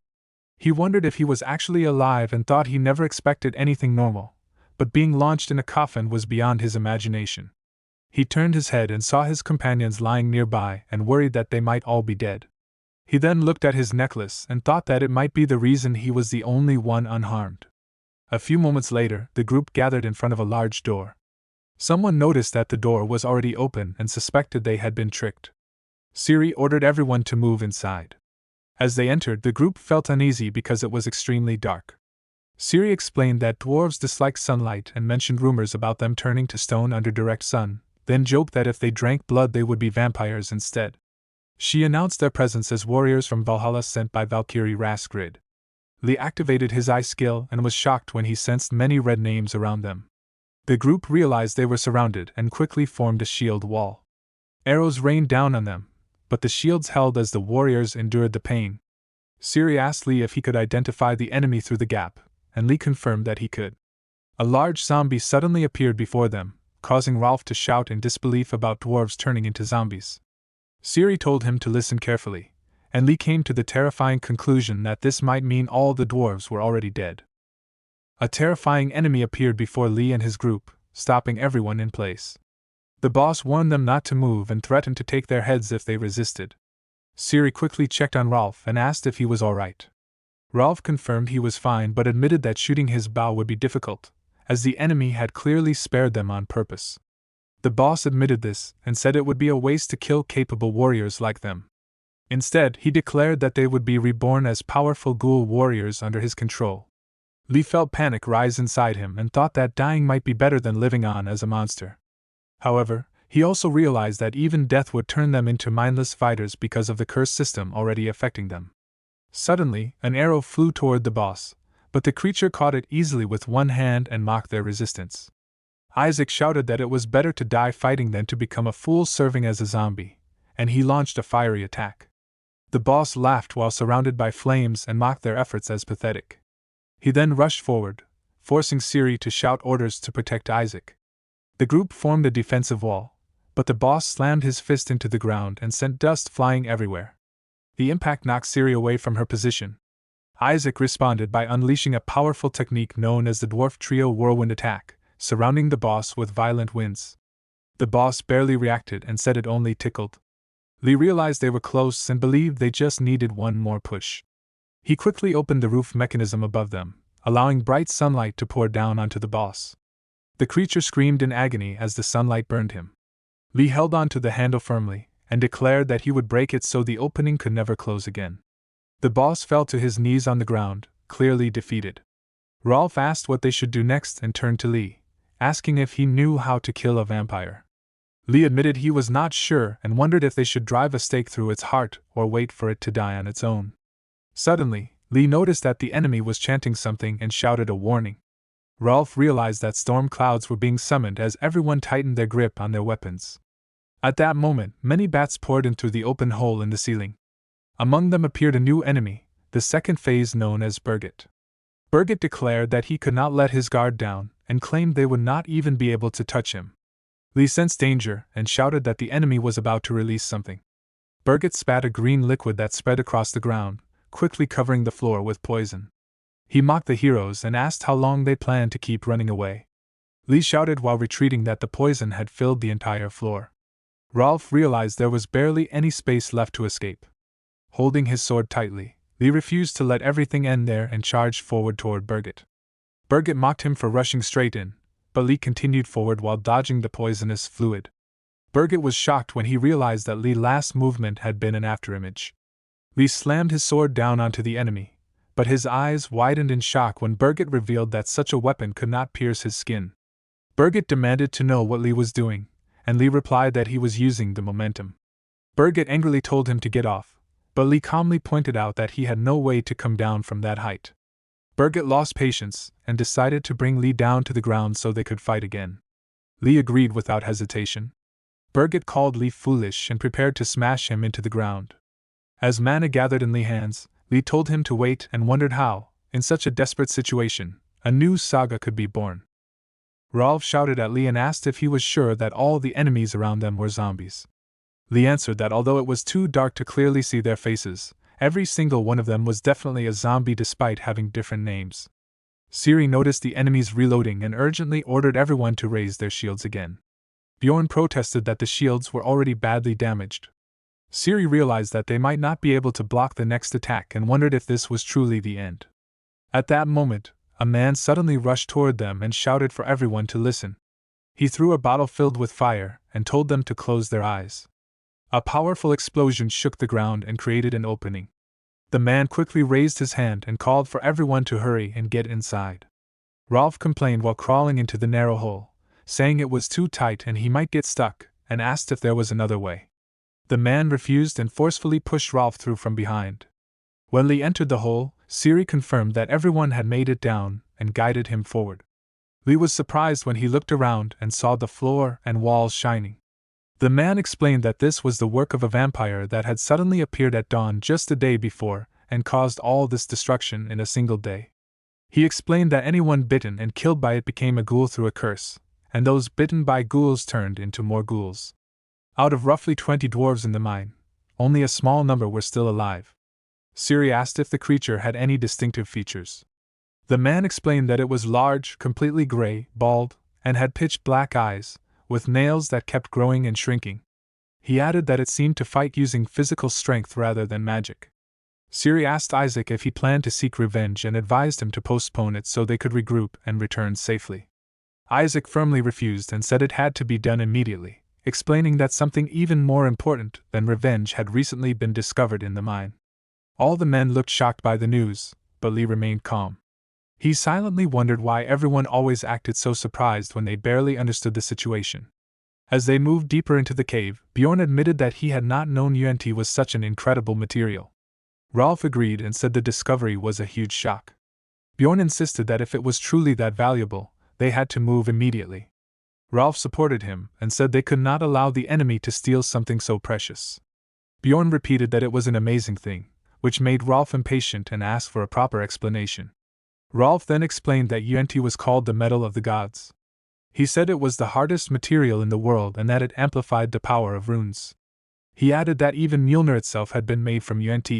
He wondered if he was actually alive and thought he never expected anything normal, but being launched in a coffin was beyond his imagination. He turned his head and saw his companions lying nearby and worried that they might all be dead. He then looked at his necklace and thought that it might be the reason he was the only one unharmed. A few moments later, the group gathered in front of a large door. Someone noticed that the door was already open and suspected they had been tricked. Siri ordered everyone to move inside. As they entered, the group felt uneasy because it was extremely dark. Siri explained that dwarves dislike sunlight and mentioned rumors about them turning to stone under direct sun, then joked that if they drank blood they would be vampires instead. She announced their presence as warriors from Valhalla sent by Valkyrie Raskrid. Lee activated his eye skill and was shocked when he sensed many red names around them. The group realized they were surrounded and quickly formed a shield wall. Arrows rained down on them, but the shields held as the warriors endured the pain. Siri asked Lee if he could identify the enemy through the gap, and Lee confirmed that he could. A large zombie suddenly appeared before them, causing Rolf to shout in disbelief about dwarves turning into zombies. Siri told him to listen carefully, and Lee came to the terrifying conclusion that this might mean all the dwarves were already dead. A terrifying enemy appeared before Lee and his group, stopping everyone in place. The boss warned them not to move and threatened to take their heads if they resisted. Siri quickly checked on Rolf and asked if he was alright. Rolf confirmed he was fine but admitted that shooting his bow would be difficult, as the enemy had clearly spared them on purpose. The boss admitted this and said it would be a waste to kill capable warriors like them. Instead, he declared that they would be reborn as powerful ghoul warriors under his control. Lee felt panic rise inside him and thought that dying might be better than living on as a monster. However, he also realized that even death would turn them into mindless fighters because of the curse system already affecting them. Suddenly, an arrow flew toward the boss, but the creature caught it easily with one hand and mocked their resistance. Isaac shouted that it was better to die fighting than to become a fool serving as a zombie, and he launched a fiery attack. The boss laughed while surrounded by flames and mocked their efforts as pathetic. He then rushed forward, forcing Siri to shout orders to protect Isaac. The group formed a defensive wall, but the boss slammed his fist into the ground and sent dust flying everywhere. The impact knocked Siri away from her position. Isaac responded by unleashing a powerful technique known as the Dwarf Trio Whirlwind Attack, surrounding the boss with violent winds. The boss barely reacted and said it only tickled. Lee realized they were close and believed they just needed one more push. He quickly opened the roof mechanism above them, allowing bright sunlight to pour down onto the boss. The creature screamed in agony as the sunlight burned him. Lee held on to the handle firmly and declared that he would break it so the opening could never close again. The boss fell to his knees on the ground, clearly defeated. Rolf asked what they should do next and turned to Lee, asking if he knew how to kill a vampire. Lee admitted he was not sure and wondered if they should drive a stake through its heart or wait for it to die on its own. Suddenly, Lee noticed that the enemy was chanting something and shouted a warning. Rolf realized that storm clouds were being summoned as everyone tightened their grip on their weapons. At that moment, many bats poured in through the open hole in the ceiling. Among them appeared a new enemy, the second phase known as Birgit. Birgit declared that he could not let his guard down and claimed they would not even be able to touch him. Lee sensed danger and shouted that the enemy was about to release something. Birgit spat a green liquid that spread across the ground, quickly covering the floor with poison. He mocked the heroes and asked how long they planned to keep running away. Lee shouted while retreating that the poison had filled the entire floor. Rolf realized there was barely any space left to escape. Holding his sword tightly, Lee refused to let everything end there and charged forward toward Birgit. Birgit mocked him for rushing straight in, but Lee continued forward while dodging the poisonous fluid. Birgit was shocked when he realized that Lee's last movement had been an afterimage. Lee slammed his sword down onto the enemy, but his eyes widened in shock when Birgit revealed that such a weapon could not pierce his skin. Birgit demanded to know what Lee was doing, and Lee replied that he was using the momentum. Birgit angrily told him to get off, but Lee calmly pointed out that he had no way to come down from that height. Birgit lost patience and decided to bring Lee down to the ground so they could fight again. Lee agreed without hesitation. Birgit called Lee foolish and prepared to smash him into the ground. As mana gathered in Lee's hands, Lee told him to wait and wondered how, in such a desperate situation, a new saga could be born. Rolf shouted at Lee and asked if he was sure that all the enemies around them were zombies. Lee answered that although it was too dark to clearly see their faces, every single one of them was definitely a zombie despite having different names. Siri noticed the enemies reloading and urgently ordered everyone to raise their shields again. Bjorn protested that the shields were already badly damaged. Siri realized that they might not be able to block the next attack and wondered if this was truly the end. At that moment, a man suddenly rushed toward them and shouted for everyone to listen. He threw a bottle filled with fire and told them to close their eyes. A powerful explosion shook the ground and created an opening. The man quickly raised his hand and called for everyone to hurry and get inside. Rolf complained while crawling into the narrow hole, saying it was too tight and he might get stuck, and asked if there was another way. The man refused and forcefully pushed Rolf through from behind. When Lee entered the hole, Siri confirmed that everyone had made it down and guided him forward. Lee was surprised when he looked around and saw the floor and walls shining. The man explained that this was the work of a vampire that had suddenly appeared at dawn just a day before and caused all this destruction in a single day. He explained that anyone bitten and killed by it became a ghoul through a curse, and those bitten by ghouls turned into more ghouls. Out of roughly 20 dwarves in the mine, only a small number were still alive. Siri asked if the creature had any distinctive features. The man explained that it was large, completely gray, bald, and had pitch black eyes, with nails that kept growing and shrinking. He added that it seemed to fight using physical strength rather than magic. Siri asked Isaac if he planned to seek revenge and advised him to postpone it so they could regroup and return safely. Isaac firmly refused and said it had to be done immediately, explaining that something even more important than revenge had recently been discovered in the mine. All the men looked shocked by the news, but Lee remained calm. He silently wondered why everyone always acted so surprised when they barely understood the situation. As they moved deeper into the cave, Bjorn admitted that he had not known UNT was such an incredible material. Rolf agreed and said the discovery was a huge shock. Bjorn insisted that if it was truly that valuable, they had to move immediately. Rolf supported him and said they could not allow the enemy to steal something so precious. Bjorn repeated that it was an amazing thing, which made Rolf impatient and asked for a proper explanation. Rolf then explained that UNT was called the Metal of the Gods. He said it was the hardest material in the world and that it amplified the power of runes. He added that even Mjolnir itself had been made from UNT.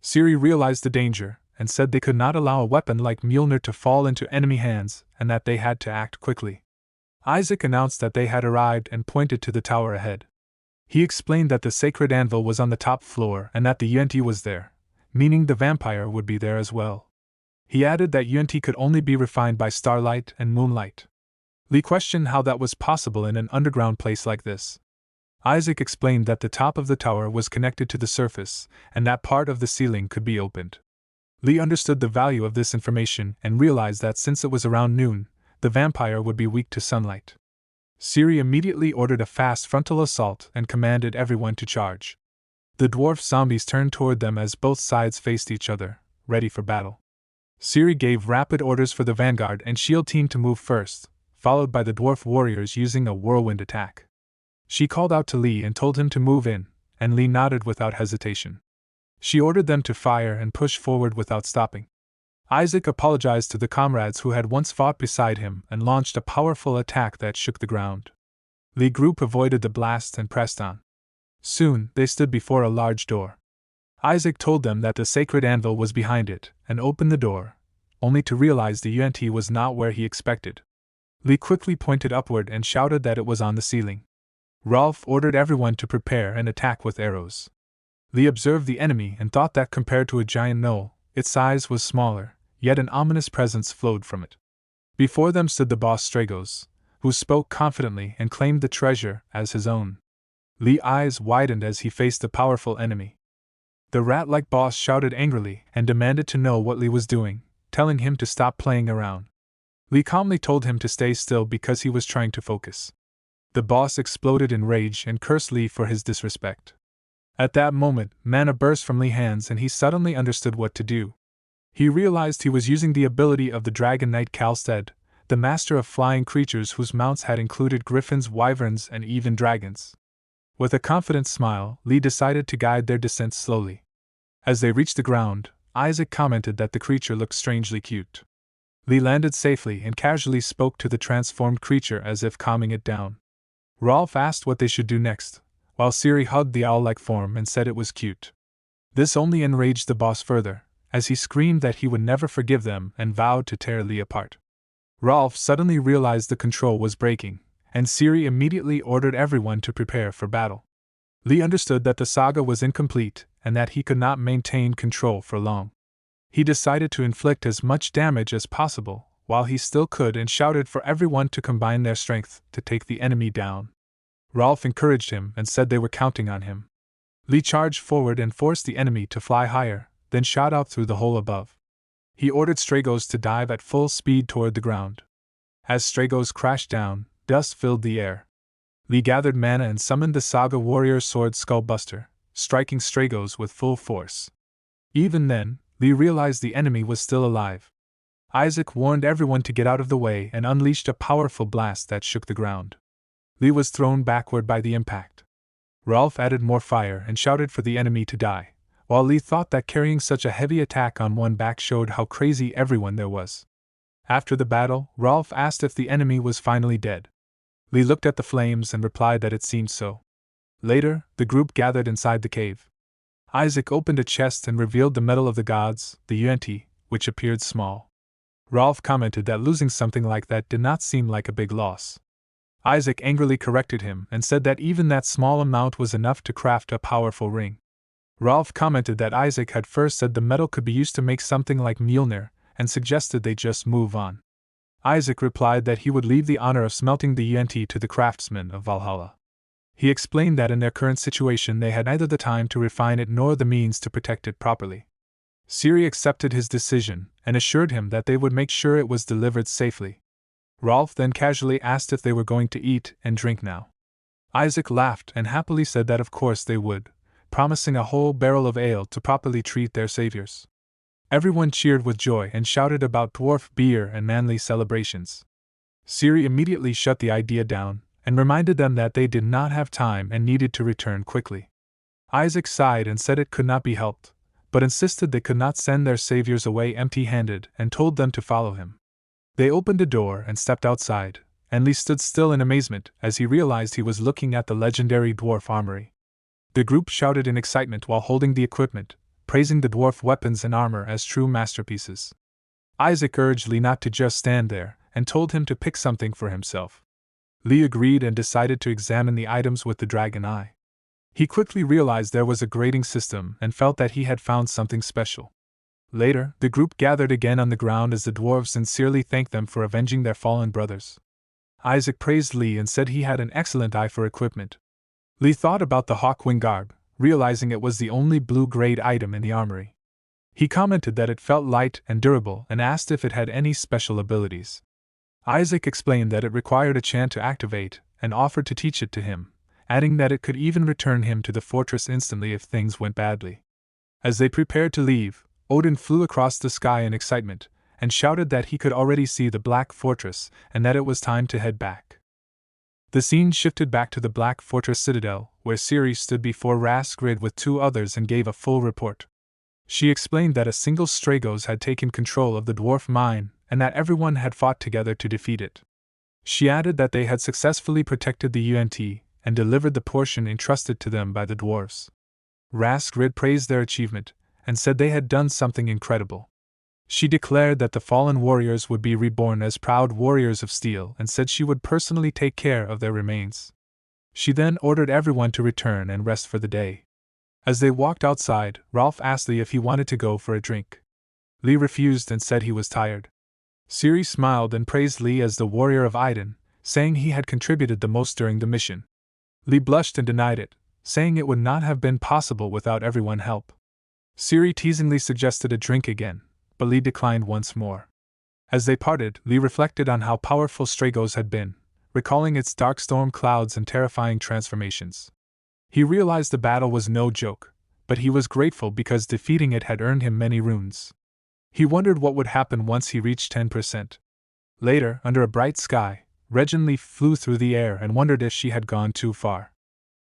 Siri realized the danger and said they could not allow a weapon like Mjolnir to fall into enemy hands and that they had to act quickly. Isaac announced that they had arrived and pointed to the tower ahead. He explained that the sacred anvil was on the top floor and that the UNT was there, meaning the vampire would be there as well. He added that UNT could only be refined by starlight and moonlight. Lee questioned how that was possible in an underground place like this. Isaac explained that the top of the tower was connected to the surface, and that part of the ceiling could be opened. Lee understood the value of this information and realized that since it was around noon, the vampire would be weak to sunlight. Siri immediately ordered a fast frontal assault and commanded everyone to charge. The dwarf zombies turned toward them as both sides faced each other, ready for battle. Siri gave rapid orders for the vanguard and shield team to move first, followed by the dwarf warriors using a whirlwind attack. She called out to Lee and told him to move in, and Lee nodded without hesitation. She ordered them to fire and push forward without stopping. Isaac apologized to the comrades who had once fought beside him and launched a powerful attack that shook the ground. Lee group avoided the blast and pressed on. Soon, they stood before a large door. Isaac told them that the sacred anvil was behind it, and opened the door, only to realize the UNT was not where he expected. Lee quickly pointed upward and shouted that it was on the ceiling. Rolf ordered everyone to prepare and attack with arrows. Lee observed the enemy and thought that compared to a giant gnoll, its size was smaller, yet an ominous presence flowed from it. Before them stood the boss Stragos, who spoke confidently and claimed the treasure as his own. Lee's eyes widened as he faced the powerful enemy. The rat-like boss shouted angrily and demanded to know what Lee was doing, telling him to stop playing around. Lee calmly told him to stay still because he was trying to focus. The boss exploded in rage and cursed Lee for his disrespect. At that moment, mana burst from Lee's hands and he suddenly understood what to do. He realized he was using the ability of the Dragon Knight Kalstead, the master of flying creatures whose mounts had included griffins, wyverns, and even dragons. With a confident smile, Lee decided to guide their descent slowly. As they reached the ground, Isaac commented that the creature looked strangely cute. Lee landed safely and casually spoke to the transformed creature as if calming it down. Rolf asked what they should do next, while Siri hugged the owl-like form and said it was cute. This only enraged the boss further, as he screamed that he would never forgive them and vowed to tear Lee apart. Rolf suddenly realized the control was breaking, and Siri immediately ordered everyone to prepare for battle. Lee understood that the saga was incomplete and that he could not maintain control for long. He decided to inflict as much damage as possible while he still could and shouted for everyone to combine their strength to take the enemy down. Rolf encouraged him and said they were counting on him. Lee charged forward and forced the enemy to fly higher, then shot out through the hole above. He ordered Stragos to dive at full speed toward the ground. As Stragos crashed down, dust filled the air. Lee gathered mana and summoned the Saga warrior sword Skullbuster, striking Stragos with full force. Even then, Lee realized the enemy was still alive. Isaac warned everyone to get out of the way and unleashed a powerful blast that shook the ground. Lee was thrown backward by the impact. Ralph added more fire and shouted for the enemy to die, while Lee thought that carrying such a heavy attack on one back showed how crazy everyone there was. After the battle, Ralph asked if the enemy was finally dead. Lee looked at the flames and replied that it seemed so. Later, the group gathered inside the cave. Isaac opened a chest and revealed the medal of the gods, the Yuan-ti, which appeared small. Ralph commented that losing something like that did not seem like a big loss. Isaac angrily corrected him and said that even that small amount was enough to craft a powerful ring. Ralph commented that Isaac had first said the metal could be used to make something like Mjolnir, and suggested they just move on. Isaac replied that he would leave the honor of smelting the Yuan-ti to the craftsmen of Valhalla. He explained that in their current situation they had neither the time to refine it nor the means to protect it properly. Ciri accepted his decision and assured him that they would make sure it was delivered safely. Ralph then casually asked if they were going to eat and drink now. Isaac laughed and happily said that of course they would, promising a whole barrel of ale to properly treat their saviors. Everyone cheered with joy and shouted about dwarf beer and manly celebrations. Ciri immediately shut the idea down and reminded them that they did not have time and needed to return quickly. Isaac sighed and said it could not be helped, but insisted they could not send their saviors away empty-handed and told them to follow him. They opened a door and stepped outside, and Lee stood still in amazement as he realized he was looking at the legendary dwarf armory. The group shouted in excitement while holding the equipment, praising the dwarf weapons and armor as true masterpieces. Isaac urged Lee not to just stand there, and told him to pick something for himself. Lee agreed and decided to examine the items with the dragon eye. He quickly realized there was a grading system and felt that he had found something special. Later, the group gathered again on the ground as the dwarves sincerely thanked them for avenging their fallen brothers. Isaac praised Lee and said he had an excellent eye for equipment. Lee thought about the Hawkwing garb, realizing it was the only blue-grade item in the armory. He commented that it felt light and durable and asked if it had any special abilities. Isaac explained that it required a chant to activate and offered to teach it to him, adding that it could even return him to the fortress instantly if things went badly. As they prepared to leave, Odin flew across the sky in excitement and shouted that he could already see the Black Fortress and that it was time to head back. The scene shifted back to the Black Fortress Citadel, where Ciri stood before Rasgrid with two others and gave a full report. She explained that a single Stragos had taken control of the dwarf mine and that everyone had fought together to defeat it. She added that they had successfully protected the Yuan-ti and delivered the portion entrusted to them by the dwarves. Rasgrid praised their achievement and said they had done something incredible. She declared that the fallen warriors would be reborn as proud warriors of steel and said she would personally take care of their remains. She then ordered everyone to return and rest for the day. As they walked outside, Ralph asked Lee if he wanted to go for a drink. Lee refused and said he was tired. Ciri smiled and praised Lee as the warrior of Iden, saying he had contributed the most during the mission. Lee blushed and denied it, saying it would not have been possible without everyone's help. Ciri teasingly suggested a drink again, but Lee declined once more. As they parted, Lee reflected on how powerful Stragos had been, recalling its dark storm clouds and terrifying transformations. He realized the battle was no joke, but he was grateful because defeating it had earned him many runes. He wondered what would happen once he reached 10%. Later, under a bright sky, Reginleaf flew through the air and wondered if she had gone too far.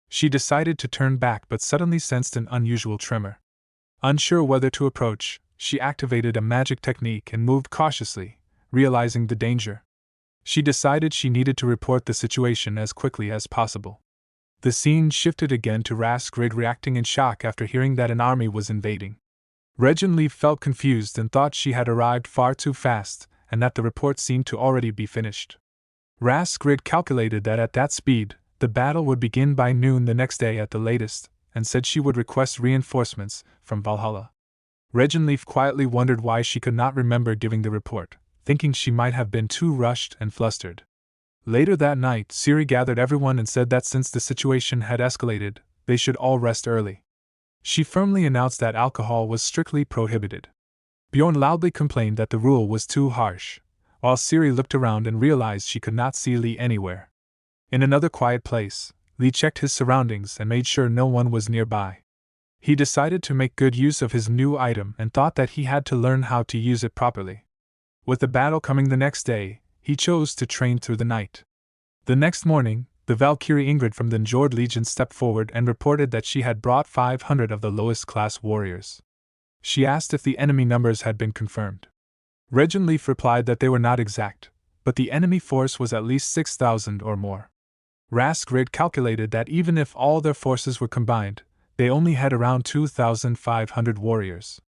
She decided to turn back but suddenly sensed an unusual tremor. Unsure whether to approach, she activated a magic technique and moved cautiously, realizing the danger. She decided she needed to report the situation as quickly as possible. The scene shifted again to Rasgrid reacting in shock after hearing that an army was invading. Reginleaf felt confused and thought she had arrived far too fast and that the report seemed to already be finished. Rasgrid calculated that at that speed, the battle would begin by noon the next day at the latest, and said she would request reinforcements from Valhalla. Reginleaf quietly wondered why she could not remember giving the report, thinking she might have been too rushed and flustered. Later that night, Ciri gathered everyone and said that since the situation had escalated, they should all rest early. She firmly announced that alcohol was strictly prohibited. Bjorn loudly complained that the rule was too harsh, while Siri looked around and realized she could not see Lee anywhere. In another quiet place, Lee checked his surroundings and made sure no one was nearby. He decided to make good use of his new item and thought that he had to learn how to use it properly. With the battle coming the next day, he chose to train through the night. The next morning, the Valkyrie Ingrid from the Njord Legion stepped forward and reported that she had brought 500 of the lowest class warriors. She asked if the enemy numbers had been confirmed. Regenleaf replied that they were not exact, but the enemy force was at least 6,000 or more. Raskrid calculated that even if all their forces were combined, they only had around 2,500 warriors.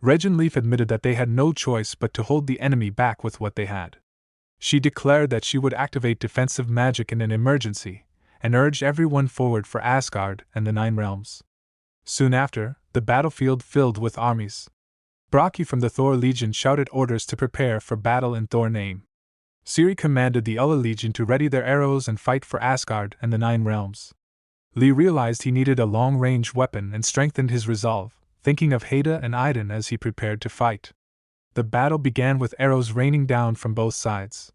Regenleaf admitted that they had no choice but to hold the enemy back with what they had. She declared that she would activate defensive magic in an emergency, and urged everyone forward for Asgard and the Nine Realms. Soon after, the battlefield filled with armies. Bragi from the Thor Legion shouted orders to prepare for battle in Thor name. Siri commanded the Ulla Legion to ready their arrows and fight for Asgard and the Nine Realms. Lee realized he needed a long-range weapon and strengthened his resolve, thinking of Haida and Iden as he prepared to fight. The battle began with arrows raining down from both sides.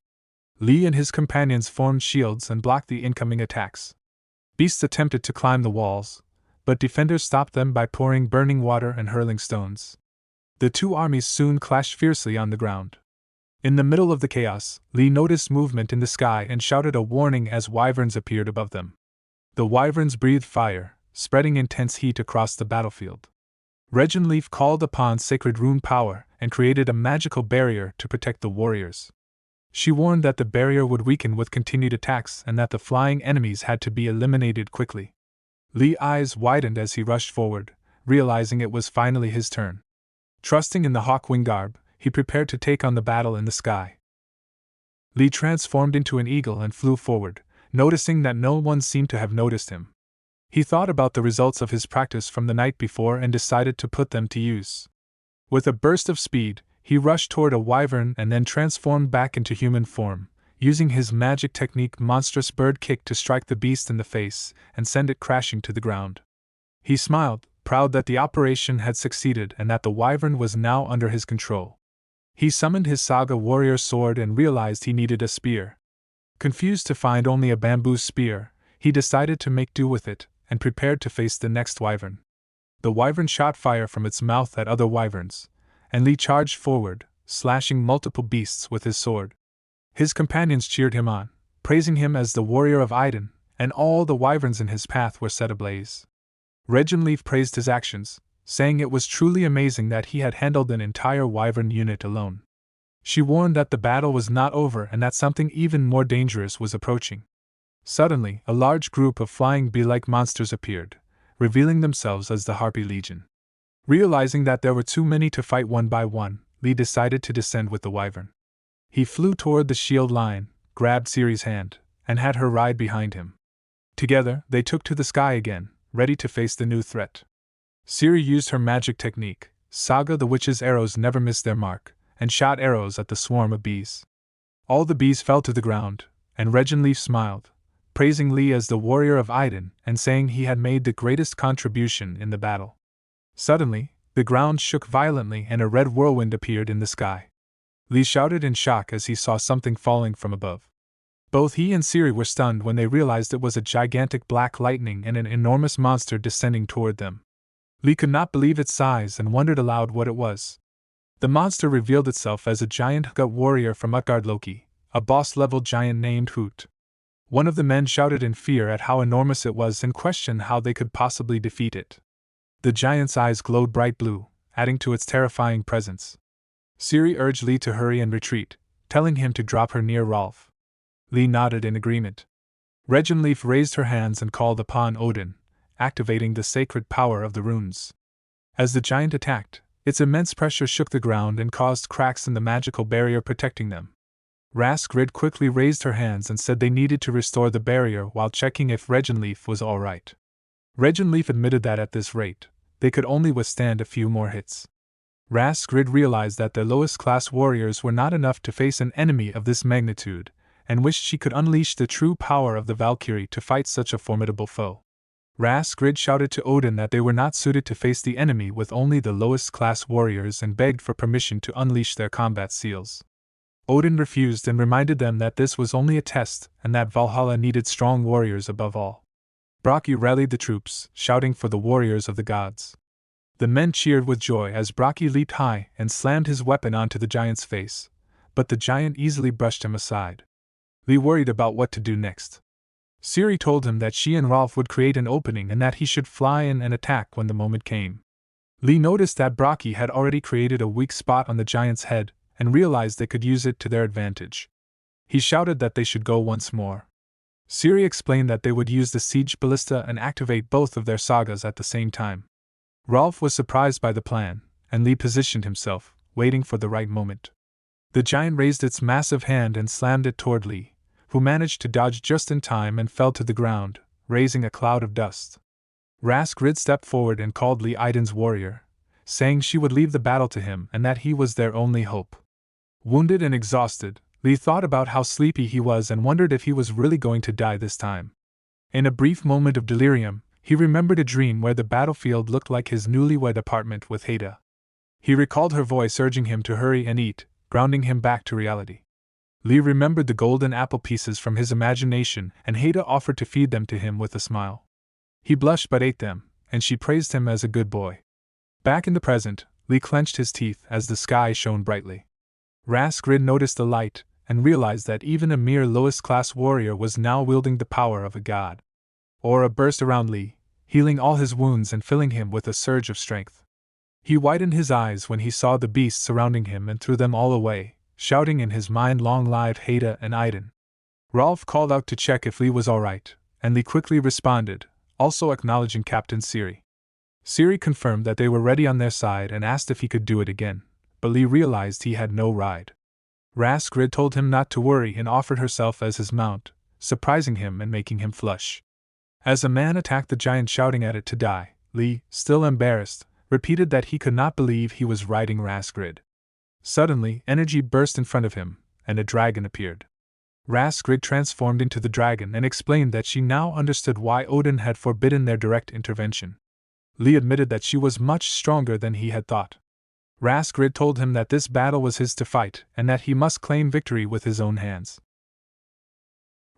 Lee and his companions formed shields and blocked the incoming attacks. Beasts attempted to climb the walls, but defenders stopped them by pouring burning water and hurling stones. The two armies soon clashed fiercely on the ground. In the middle of the chaos, Lee noticed movement in the sky and shouted a warning as wyverns appeared above them. The wyverns breathed fire, spreading intense heat across the battlefield. Regenleaf called upon sacred rune power and created a magical barrier to protect the warriors. She warned that the barrier would weaken with continued attacks and that the flying enemies had to be eliminated quickly. Lee's eyes widened as he rushed forward, realizing it was finally his turn. Trusting in the Hawkwing garb, he prepared to take on the battle in the sky. Lee transformed into an eagle and flew forward, noticing that no one seemed to have noticed him. He thought about the results of his practice from the night before and decided to put them to use. With a burst of speed, he rushed toward a wyvern and then transformed back into human form, using his magic technique monstrous bird kick to strike the beast in the face and send it crashing to the ground. He smiled, proud that the operation had succeeded and that the wyvern was now under his control. He summoned his saga warrior sword and realized he needed a spear. Confused to find only a bamboo spear, he decided to make do with it and prepared to face the next wyvern. The wyvern shot fire from its mouth at other wyverns, and Lee charged forward, slashing multiple beasts with his sword. His companions cheered him on, praising him as the warrior of Iden, and all the wyverns in his path were set ablaze. Regenleaf praised his actions, saying it was truly amazing that he had handled an entire wyvern unit alone. She warned that the battle was not over and that something even more dangerous was approaching. Suddenly, a large group of flying bee-like monsters appeared, revealing themselves as the Harpy Legion. Realizing that there were too many to fight one by one, Lee decided to descend with the wyvern. He flew toward the shield line, grabbed Siri's hand, and had her ride behind him. Together, they took to the sky again, ready to face the new threat. Siri used her magic technique, Saga the Witch's arrows never missed their mark, and shot arrows at the swarm of bees. All the bees fell to the ground, and Regenleaf smiled, praising Lee as the warrior of Iden and saying he had made the greatest contribution in the battle. Suddenly, the ground shook violently and a red whirlwind appeared in the sky. Lee shouted in shock as he saw something falling from above. Both he and Siri were stunned when they realized it was a gigantic black lightning and an enormous monster descending toward them. Lee could not believe its size and wondered aloud what it was. The monster revealed itself as a giant gut warrior from Utgard Loki, a boss-level giant named Hoot. One of the men shouted in fear at how enormous it was and questioned how they could possibly defeat it. The giant's eyes glowed bright blue, adding to its terrifying presence. Siri urged Lee to hurry and retreat, telling him to drop her near Rolf. Lee nodded in agreement. Regenleaf raised her hands and called upon Odin, activating the sacred power of the runes. As the giant attacked, its immense pressure shook the ground and caused cracks in the magical barrier protecting them. Raskrid quickly raised her hands and said they needed to restore the barrier while checking if Regenleaf was all right. Regenleaf admitted that at this rate, they could only withstand a few more hits. Raskrid realized that their lowest-class warriors were not enough to face an enemy of this magnitude, and wished she could unleash the true power of the Valkyrie to fight such a formidable foe. Grid shouted to Odin that they were not suited to face the enemy with only the lowest class warriors and begged for permission to unleash their combat seals. Odin refused and reminded them that this was only a test and that Valhalla needed strong warriors above all. Bragi rallied the troops, shouting for the warriors of the gods. The men cheered with joy as Bragi leaped high and slammed his weapon onto the giant's face, but the giant easily brushed him aside. Lee worried about what to do next. Ciri told him that she and Rolf would create an opening and that he should fly in and attack when the moment came. Lee noticed that Bragi had already created a weak spot on the giant's head and realized they could use it to their advantage. He shouted that they should go once more. Ciri explained that they would use the siege ballista and activate both of their sagas at the same time. Rolf was surprised by the plan, and Lee positioned himself, waiting for the right moment. The giant raised its massive hand and slammed it toward Lee, who managed to dodge just in time and fell to the ground, raising a cloud of dust. Grid stepped forward and called Lee Idun's warrior, saying she would leave the battle to him and that he was their only hope. Wounded and exhausted, Lee thought about how sleepy he was and wondered if he was really going to die this time. In a brief moment of delirium, he remembered a dream where the battlefield looked like his newlywed apartment with Haida. He recalled her voice urging him to hurry and eat, grounding him back to reality. Lee remembered the golden apple pieces from his imagination, and Haida offered to feed them to him with a smile. He blushed but ate them, and she praised him as a good boy. Back in the present, Lee clenched his teeth as the sky shone brightly. Grid noticed the light, and realized that even a mere lowest-class warrior was now wielding the power of a god. Aura burst around Lee, healing all his wounds and filling him with a surge of strength. He widened his eyes when he saw the beasts surrounding him and threw them all away, shouting in his mind, "Long live Haida and Idun." Rolf called out to check if Lee was alright, and Lee quickly responded, also acknowledging Captain Ciri. Ciri confirmed that they were ready on their side and asked if he could do it again, but Lee realized he had no ride. Grid told him not to worry and offered herself as his mount, surprising him and making him flush. As a man attacked the giant shouting at it to die, Lee, still embarrassed, repeated that he could not believe he was riding Grid. Suddenly, energy burst in front of him, and a dragon appeared. Grid transformed into the dragon and explained that she now understood why Odin had forbidden their direct intervention. Lee admitted that she was much stronger than he had thought. Grid told him that this battle was his to fight and that he must claim victory with his own hands.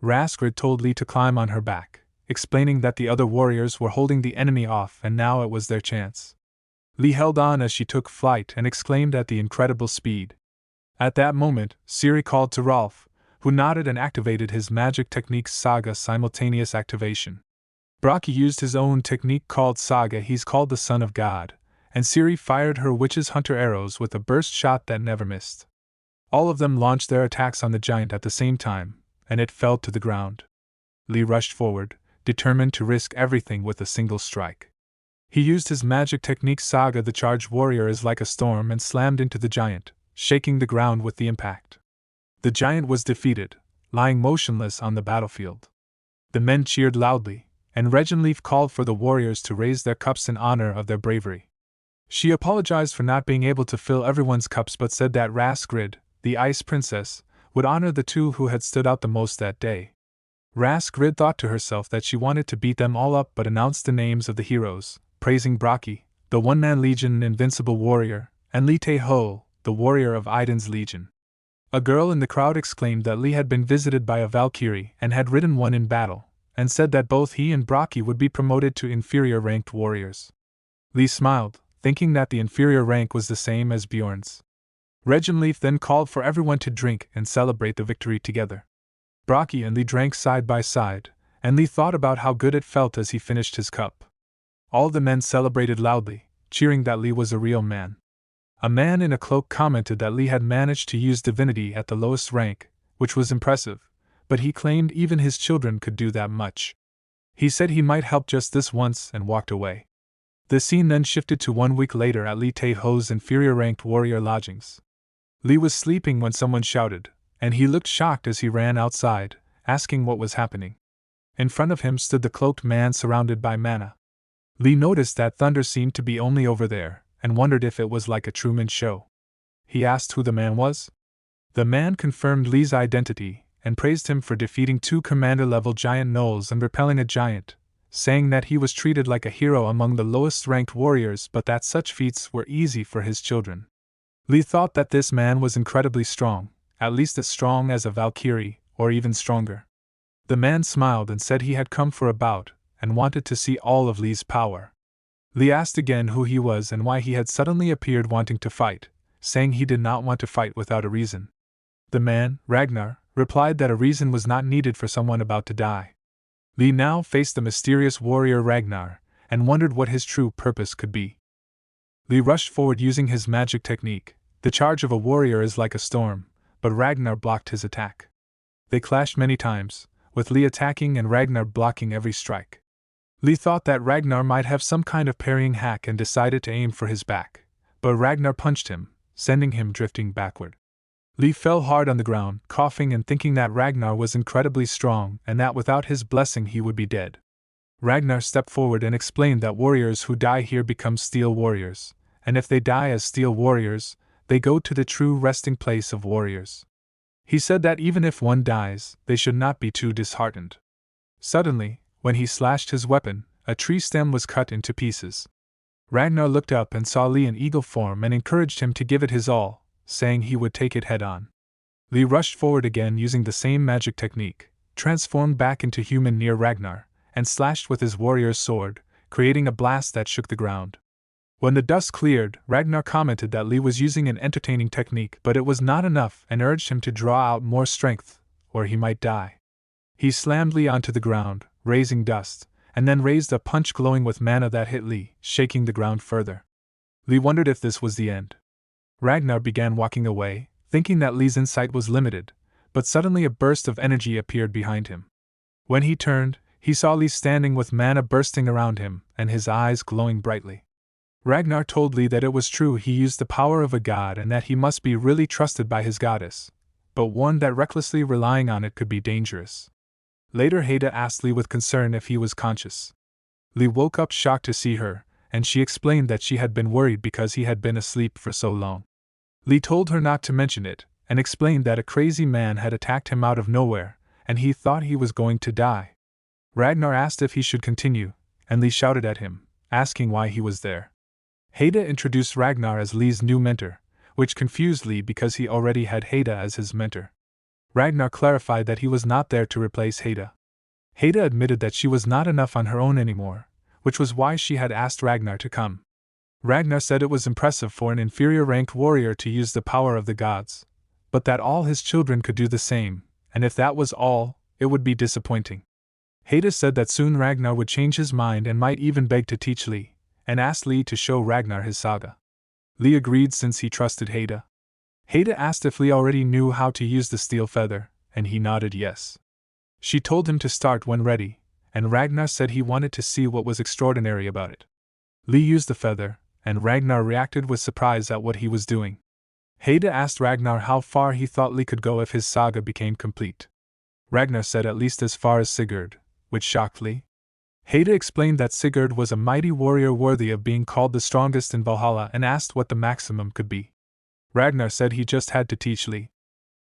Grid told Lee to climb on her back, explaining that the other warriors were holding the enemy off and now it was their chance. Lee held on as she took flight and exclaimed at the incredible speed. At that moment, Ciri called to Rolf, who nodded and activated his magic technique's Saga simultaneous activation. Bragi used his own technique called Saga, he's called the Son of God, and Ciri fired her Witch's Hunter arrows with a burst shot that never missed. All of them launched their attacks on the giant at the same time, and it fell to the ground. Lee rushed forward, determined to risk everything with a single strike. He used his magic technique Saga, the charged warrior is like a storm, and slammed into the giant, shaking the ground with the impact. The giant was defeated, lying motionless on the battlefield. The men cheered loudly, and Regenleaf called for the warriors to raise their cups in honor of their bravery. She apologized for not being able to fill everyone's cups but said that Grid, the Ice Princess, would honor the two who had stood out the most that day. Grid thought to herself that she wanted to beat them all up but announced the names of the heroes, praising Bragi, the one-man legion invincible warrior, and Lee Tae-ho, the warrior of Idun's legion. A girl in the crowd exclaimed that Lee had been visited by a Valkyrie and had ridden one in battle, and said that both he and Bragi would be promoted to inferior-ranked warriors. Lee smiled, thinking that the inferior rank was the same as Bjorn's. Regenleaf then called for everyone to drink and celebrate the victory together. Bragi and Lee drank side by side, and Lee thought about how good it felt as he finished his cup. All the men celebrated loudly, cheering that Lee was a real man. A man in a cloak commented that Lee had managed to use divinity at the lowest rank, which was impressive, but he claimed even his children could do that much. He said he might help just this once and walked away. The scene then shifted to 1 week later at Lee Tae-ho's inferior-ranked warrior lodgings. Lee was sleeping when someone shouted, and he looked shocked as he ran outside, asking what was happening. In front of him stood the cloaked man surrounded by mana. Lee noticed that thunder seemed to be only over there, and wondered if it was like a Truman show. He asked who the man was. The man confirmed Lee's identity, and praised him for defeating 2 commander-level giant gnolls and repelling a giant, saying that he was treated like a hero among the lowest-ranked warriors but that such feats were easy for his children. Lee thought that this man was incredibly strong, at least as strong as a Valkyrie, or even stronger. The man smiled and said he had come for a bout, and wanted to see all of Lee's power. Lee asked again who he was and why he had suddenly appeared wanting to fight, saying he did not want to fight without a reason. The man, Ragnar, replied that a reason was not needed for someone about to die. Lee now faced the mysterious warrior Ragnar, and wondered what his true purpose could be. Lee rushed forward using his magic technique. The charge of a warrior is like a storm, but Ragnar blocked his attack. They clashed many times, with Lee attacking and Ragnar blocking every strike. Lee thought that Ragnar might have some kind of parrying hack and decided to aim for his back, but Ragnar punched him, sending him drifting backward. Lee fell hard on the ground, coughing and thinking that Ragnar was incredibly strong and that without his blessing he would be dead. Ragnar stepped forward and explained that warriors who die here become steel warriors, and if they die as steel warriors, they go to the true resting place of warriors. He said that even if one dies, they should not be too disheartened. Suddenly, when he slashed his weapon, a tree stem was cut into pieces. Ragnar looked up and saw Lee in eagle form and encouraged him to give it his all, saying he would take it head on. Lee rushed forward again using the same magic technique, transformed back into human near Ragnar, and slashed with his warrior's sword, creating a blast that shook the ground. When the dust cleared, Ragnar commented that Lee was using an entertaining technique, but it was not enough and urged him to draw out more strength, or he might die. He slammed Lee onto the ground, raising dust, and then raised a punch glowing with mana that hit Lee, shaking the ground further. Lee wondered if this was the end. Ragnar began walking away, thinking that Lee's insight was limited, but suddenly a burst of energy appeared behind him. When he turned, he saw Lee standing with mana bursting around him, and his eyes glowing brightly. Ragnar told Lee that it was true he used the power of a god and that he must be really trusted by his goddess, but warned that recklessly relying on it could be dangerous. Later Haida asked Lee with concern if he was conscious. Lee woke up shocked to see her, and she explained that she had been worried because he had been asleep for so long. Lee told her not to mention it, and explained that a crazy man had attacked him out of nowhere, and he thought he was going to die. Ragnar asked if he should continue, and Lee shouted at him, asking why he was there. Haida introduced Ragnar as Lee's new mentor, which confused Lee because he already had Haida as his mentor. Ragnar clarified that he was not there to replace Haida. Haida admitted that she was not enough on her own anymore, which was why she had asked Ragnar to come. Ragnar said it was impressive for an inferior-ranked warrior to use the power of the gods, but that all his children could do the same, and if that was all, it would be disappointing. Haida said that soon Ragnar would change his mind and might even beg to teach Lee, and asked Lee to show Ragnar his saga. Lee agreed since he trusted Haida. Haida asked if Lee already knew how to use the steel feather, and he nodded yes. She told him to start when ready, and Ragnar said he wanted to see what was extraordinary about it. Lee used the feather, and Ragnar reacted with surprise at what he was doing. Haida asked Ragnar how far he thought Lee could go if his saga became complete. Ragnar said at least as far as Sigurd, which shocked Lee. Haida explained that Sigurd was a mighty warrior worthy of being called the strongest in Valhalla and asked what the maximum could be. Ragnar said he just had to teach Lee.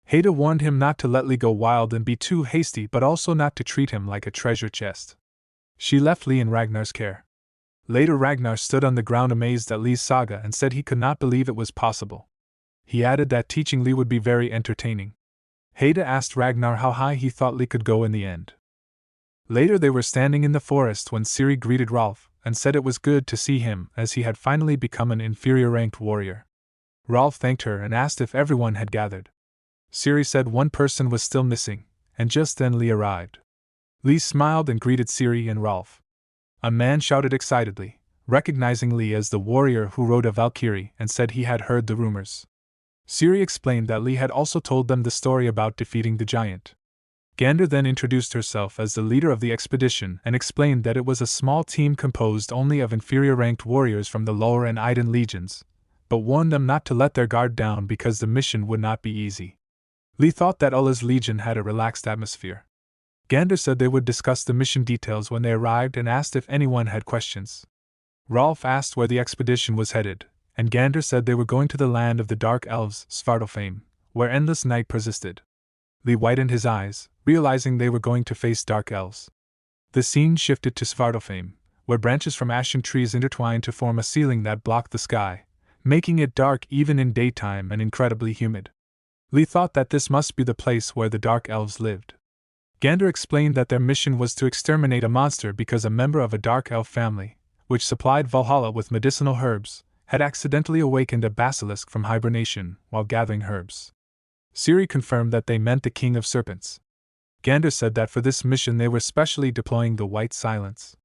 Haida warned him not to let Lee go wild and be too hasty but also not to treat him like a treasure chest. She left Lee in Ragnar's care. Later Ragnar stood on the ground amazed at Lee's saga and said he could not believe it was possible. He added that teaching Lee would be very entertaining. Haida asked Ragnar how high he thought Lee could go in the end. Later they were standing in the forest when Ciri greeted Rolf and said it was good to see him as he had finally become an inferior-ranked warrior. Rolf thanked her and asked if everyone had gathered. Ciri said one person was still missing, and just then Lee arrived. Lee smiled and greeted Ciri and Rolf. A man shouted excitedly, recognizing Lee as the warrior who rode a Valkyrie, and said he had heard the rumors. Ciri explained that Lee had also told them the story about defeating the giant. Gander then introduced herself as the leader of the expedition and explained that it was a small team composed only of inferior-ranked warriors from the Lower and Iden legions, but warned them not to let their guard down because the mission would not be easy. Lee thought that Ulla's legion had a relaxed atmosphere. Gander said they would discuss the mission details when they arrived and asked if anyone had questions. Rolf asked where the expedition was headed, and Gander said they were going to the land of the Dark Elves, Svartalfheim, where endless night persisted. Lee widened his eyes, realizing they were going to face Dark Elves. The scene shifted to Svartalfheim, where branches from ashen trees intertwined to form a ceiling that blocked the sky, making it dark even in daytime and incredibly humid. Lee thought that this must be the place where the Dark Elves lived. Gander explained that their mission was to exterminate a monster because a member of a Dark Elf family, which supplied Valhalla with medicinal herbs, had accidentally awakened a basilisk from hibernation while gathering herbs. Ciri confirmed that they meant the King of Serpents. Gander said that for this mission they were specially deploying the White Silence.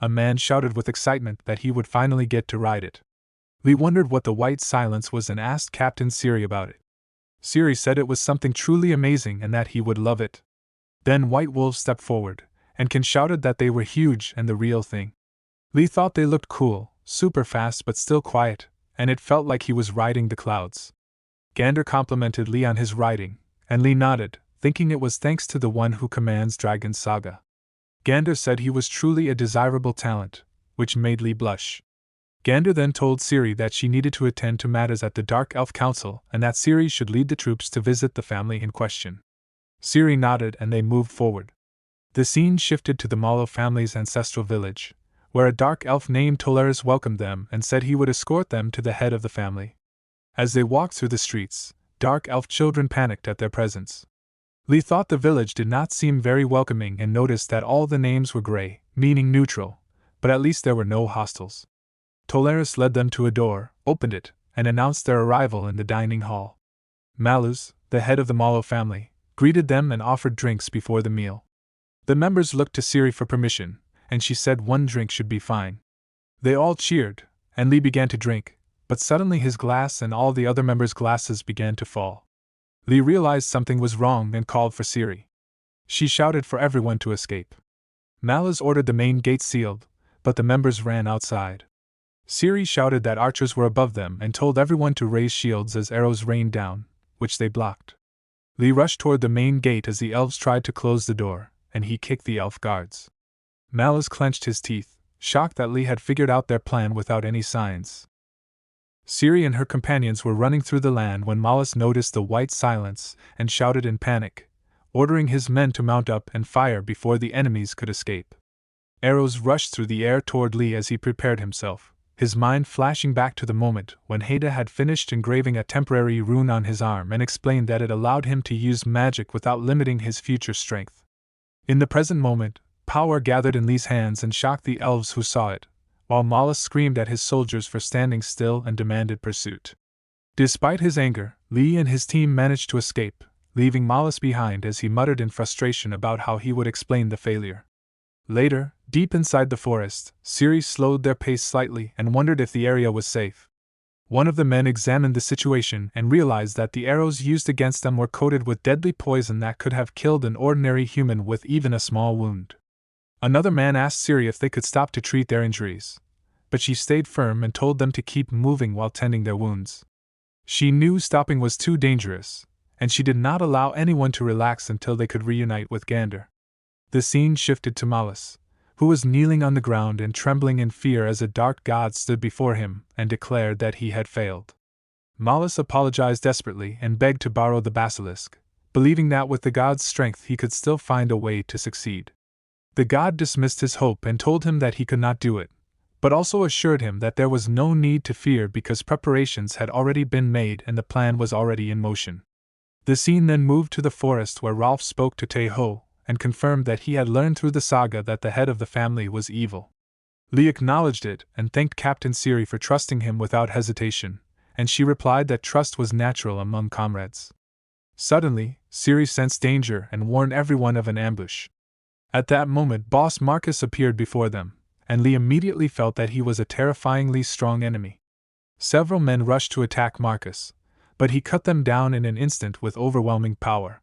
A man shouted with excitement that he would finally get to ride it. Lee wondered what the White Silence was and asked Captain Ciri about it. Ciri said it was something truly amazing and that he would love it. Then White Wolves stepped forward, and Ken shouted that they were huge and the real thing. Lee thought they looked cool, super fast but still quiet, and it felt like he was riding the clouds. Gander complimented Lee on his riding, and Lee nodded, thinking it was thanks to the one who commands Dragon Saga. Gander said he was truly a desirable talent, which made Lee blush. Gander then told Ciri that she needed to attend to matters at the Dark Elf Council and that Ciri should lead the troops to visit the family in question. Ciri nodded and they moved forward. The scene shifted to the Mallow family's ancestral village, where a dark elf named Toleris welcomed them and said he would escort them to the head of the family. As they walked through the streets, dark elf children panicked at their presence. Lee thought the village did not seem very welcoming and noticed that all the names were gray, meaning neutral, but at least there were no hostiles. Toleris led them to a door, opened it, and announced their arrival in the dining hall. Malus, the head of the Mallow family, greeted them and offered drinks before the meal. The members looked to Ciri for permission, and she said one drink should be fine. They all cheered, and Lee began to drink, but suddenly his glass and all the other members' glasses began to fall. Lee realized something was wrong and called for Ciri. She shouted for everyone to escape. Malus ordered the main gate sealed, but the members ran outside. Ciri shouted that archers were above them and told everyone to raise shields as arrows rained down, which they blocked. Lee rushed toward the main gate as the elves tried to close the door, and he kicked the elf guards. Malus clenched his teeth, shocked that Lee had figured out their plan without any signs. Ciri and her companions were running through the land when Malus noticed the White Silence and shouted in panic, ordering his men to mount up and fire before the enemies could escape. Arrows rushed through the air toward Lee as he prepared himself, his mind flashing back to the moment when Haida had finished engraving a temporary rune on his arm and explained that it allowed him to use magic without limiting his future strength. In the present moment, power gathered in Lee's hands and shocked the elves who saw it, while Malus screamed at his soldiers for standing still and demanded pursuit. Despite his anger, Lee and his team managed to escape, leaving Malus behind as he muttered in frustration about how he would explain the failure. Later, deep inside the forest, Ciri slowed their pace slightly and wondered if the area was safe. One of the men examined the situation and realized that the arrows used against them were coated with deadly poison that could have killed an ordinary human with even a small wound. Another man asked Ciri if they could stop to treat their injuries, but she stayed firm and told them to keep moving while tending their wounds. She knew stopping was too dangerous, and she did not allow anyone to relax until they could reunite with Gander. The scene shifted to Malus, who was kneeling on the ground and trembling in fear as a dark god stood before him and declared that he had failed. Malus apologized desperately and begged to borrow the basilisk, believing that with the god's strength he could still find a way to succeed. The god dismissed his hope and told him that he could not do it, but also assured him that there was no need to fear because preparations had already been made and the plan was already in motion. The scene then moved to the forest where Rolf spoke to Taeho and confirmed that he had learned through the saga that the head of the family was evil. Lee acknowledged it and thanked Captain Ciri for trusting him without hesitation, and she replied that trust was natural among comrades. Suddenly, Ciri sensed danger and warned everyone of an ambush. At that moment, Boss Marcus appeared before them, and Lee immediately felt that he was a terrifyingly strong enemy. Several men rushed to attack Marcus, but he cut them down in an instant with overwhelming power.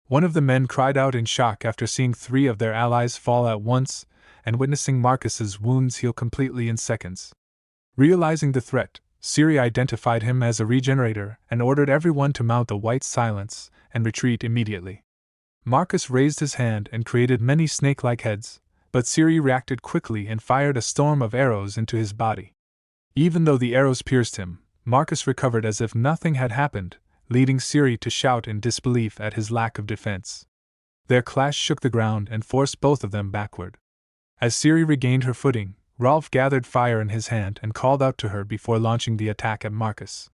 One of the men cried out in shock after seeing 3 of their allies fall at once and witnessing Marcus's wounds heal completely in seconds. Realizing the threat, Ciri identified him as a regenerator and ordered everyone to mount the White Silence and retreat immediately. Marcus raised his hand and created many snake-like heads, but Ciri reacted quickly and fired a storm of arrows into his body. Even though the arrows pierced him, Marcus recovered as if nothing had happened, leading Ciri to shout in disbelief at his lack of defense. Their clash shook the ground and forced both of them backward. As Ciri regained her footing, Rolf gathered fire in his hand and called out to her before launching the attack at Marcus.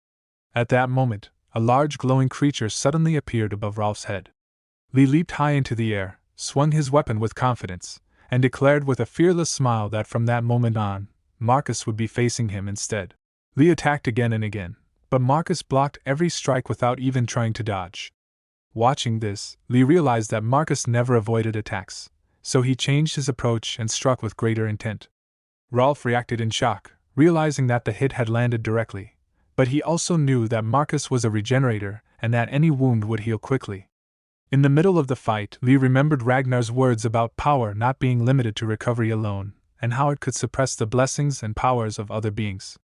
At that moment, a large glowing creature suddenly appeared above Rolf's head. Lee leaped high into the air, swung his weapon with confidence, and declared with a fearless smile that from that moment on, Marcus would be facing him instead. Lee attacked again and again, but Marcus blocked every strike without even trying to dodge. Watching this, Lee realized that Marcus never avoided attacks, so he changed his approach and struck with greater intent. Rolf reacted in shock, realizing that the hit had landed directly, but he also knew that Marcus was a regenerator and that any wound would heal quickly. In the middle of the fight, Lee remembered Ragnar's words about power not being limited to recovery alone, and how it could suppress the blessings and powers of other beings.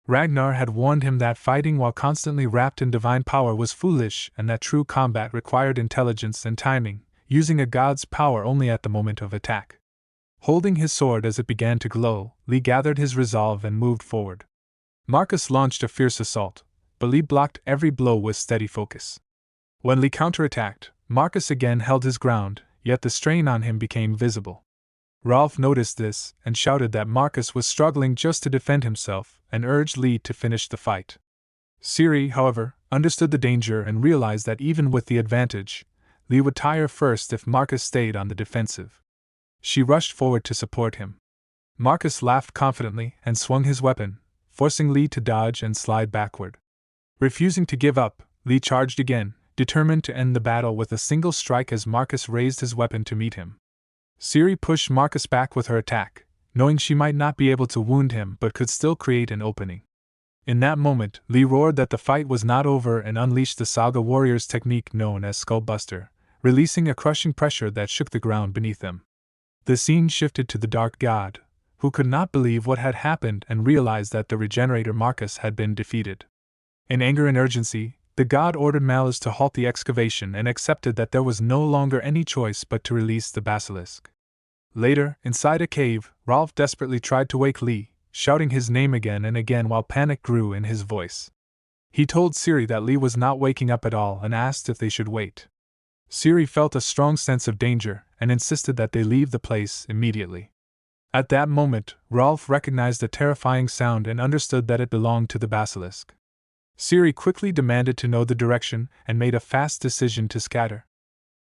Ragnar had warned him that fighting while constantly wrapped in divine power was foolish and that true combat required intelligence and timing, using a god's power only at the moment of attack. Holding his sword as it began to glow, Lee gathered his resolve and moved forward. Marcus launched a fierce assault, but Lee blocked every blow with steady focus. When Lee counterattacked, Marcus again held his ground, yet the strain on him became visible. Rolf noticed this and shouted that Marcus was struggling just to defend himself and urged Lee to finish the fight. Ciri, however, understood the danger and realized that even with the advantage, Lee would tire first if Marcus stayed on the defensive. She rushed forward to support him. Marcus laughed confidently and swung his weapon, forcing Lee to dodge and slide backward. Refusing to give up, Lee charged again, determined to end the battle with a single strike as Marcus raised his weapon to meet him. Ciri pushed Marcus back with her attack, knowing she might not be able to wound him but could still create an opening. In that moment, Lee roared that the fight was not over and unleashed the Saga warrior's technique known as Skullbuster, releasing a crushing pressure that shook the ground beneath them. The scene shifted to the Dark God, who could not believe what had happened and realized that the regenerator Marcus had been defeated. In anger and urgency, the god ordered Malice to halt the excavation and accepted that there was no longer any choice but to release the basilisk. Later, inside a cave, Rolf desperately tried to wake Lee, shouting his name again and again while panic grew in his voice. He told Ciri that Lee was not waking up at all and asked if they should wait. Ciri felt a strong sense of danger and insisted that they leave the place immediately. At that moment, Rolf recognized a terrifying sound and understood that it belonged to the basilisk. Ciri quickly demanded to know the direction and made a fast decision to scatter.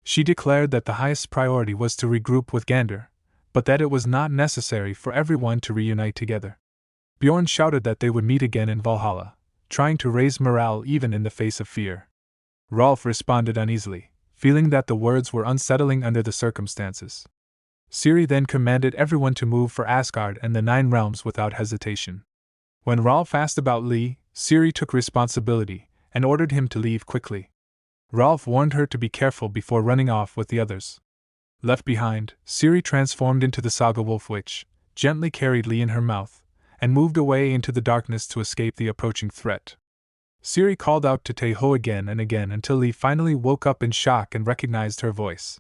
She declared that the highest priority was to regroup with Gander, but that it was not necessary for everyone to reunite together. Bjorn shouted that they would meet again in Valhalla, trying to raise morale even in the face of fear. Rolf responded uneasily, feeling that the words were unsettling under the circumstances. Ciri then commanded everyone to move for Asgard and the Nine Realms without hesitation. When Rolf asked about Lee, Ciri took responsibility and ordered him to leave quickly. Rolf warned her to be careful before running off with the others. Left behind, Ciri transformed into the Saga Wolf Witch, gently carried Lee in her mouth, and moved away into the darkness to escape the approaching threat. Ciri called out to Taeho again and again until Lee finally woke up in shock and recognized her voice.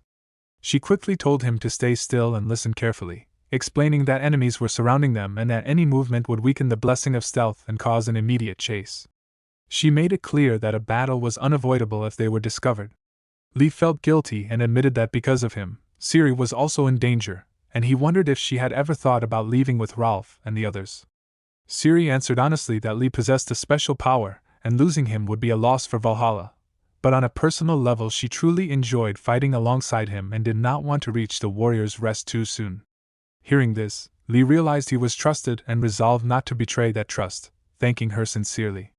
She quickly told him to stay still and listen carefully, explaining that enemies were surrounding them and that any movement would weaken the blessing of stealth and cause an immediate chase. She made it clear that a battle was unavoidable if they were discovered. Lee felt guilty and admitted that because of him, Ciri was also in danger, and he wondered if she had ever thought about leaving with Rolf and the others. Ciri answered honestly that Lee possessed a special power, and losing him would be a loss for Valhalla, but on a personal level she truly enjoyed fighting alongside him and did not want to reach the warrior's rest too soon. Hearing this, Lee realized he was trusted and resolved not to betray that trust, thanking her sincerely.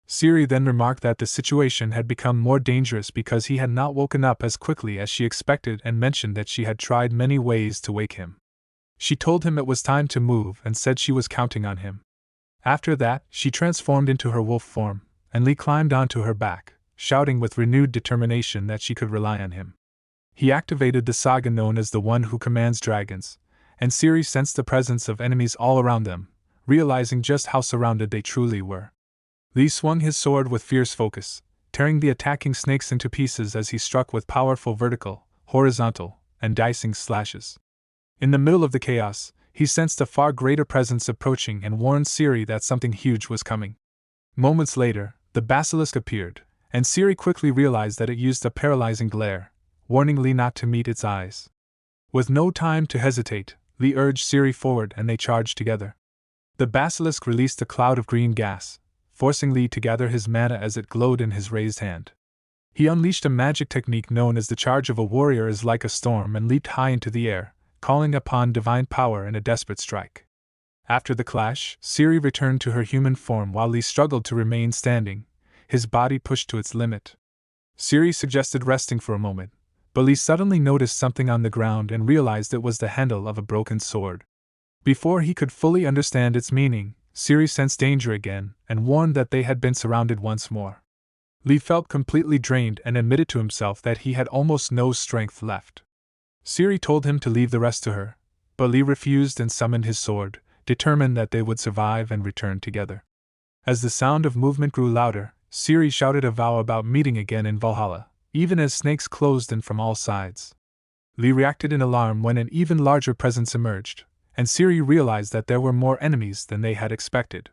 Ciri then remarked that the situation had become more dangerous because he had not woken up as quickly as she expected and mentioned that she had tried many ways to wake him. She told him it was time to move and said she was counting on him. After that, she transformed into her wolf form, and Lee climbed onto her back, shouting with renewed determination that she could rely on him. He activated the saga known as the One Who Commands Dragons, and Ciri sensed the presence of enemies all around them, realizing just how surrounded they truly were. Lee swung his sword with fierce focus, tearing the attacking snakes into pieces as he struck with powerful vertical, horizontal, and dicing slashes. In the middle of the chaos, he sensed a far greater presence approaching and warned Ciri that something huge was coming. Moments later, the basilisk appeared, and Ciri quickly realized that it used a paralyzing glare, warning Lee not to meet its eyes. With no time to hesitate, Lee urged Siri forward and they charged together. The basilisk released a cloud of green gas, forcing Lee to gather his mana as it glowed in his raised hand. He unleashed a magic technique known as the charge of a warrior is like a storm and leaped high into the air, calling upon divine power in a desperate strike. After the clash, Siri returned to her human form while Lee struggled to remain standing, his body pushed to its limit. Siri suggested resting for a moment, but Lee suddenly noticed something on the ground and realized it was the handle of a broken sword. Before he could fully understand its meaning, Siri sensed danger again and warned that they had been surrounded once more. Lee felt completely drained and admitted to himself that he had almost no strength left. Siri told him to leave the rest to her, but Lee refused and summoned his sword, determined that they would survive and return together. As the sound of movement grew louder, Siri shouted a vow about meeting again in Valhalla, even as snakes closed in from all sides. Lee reacted in alarm when an even larger presence emerged, and Siri realized that there were more enemies than they had expected.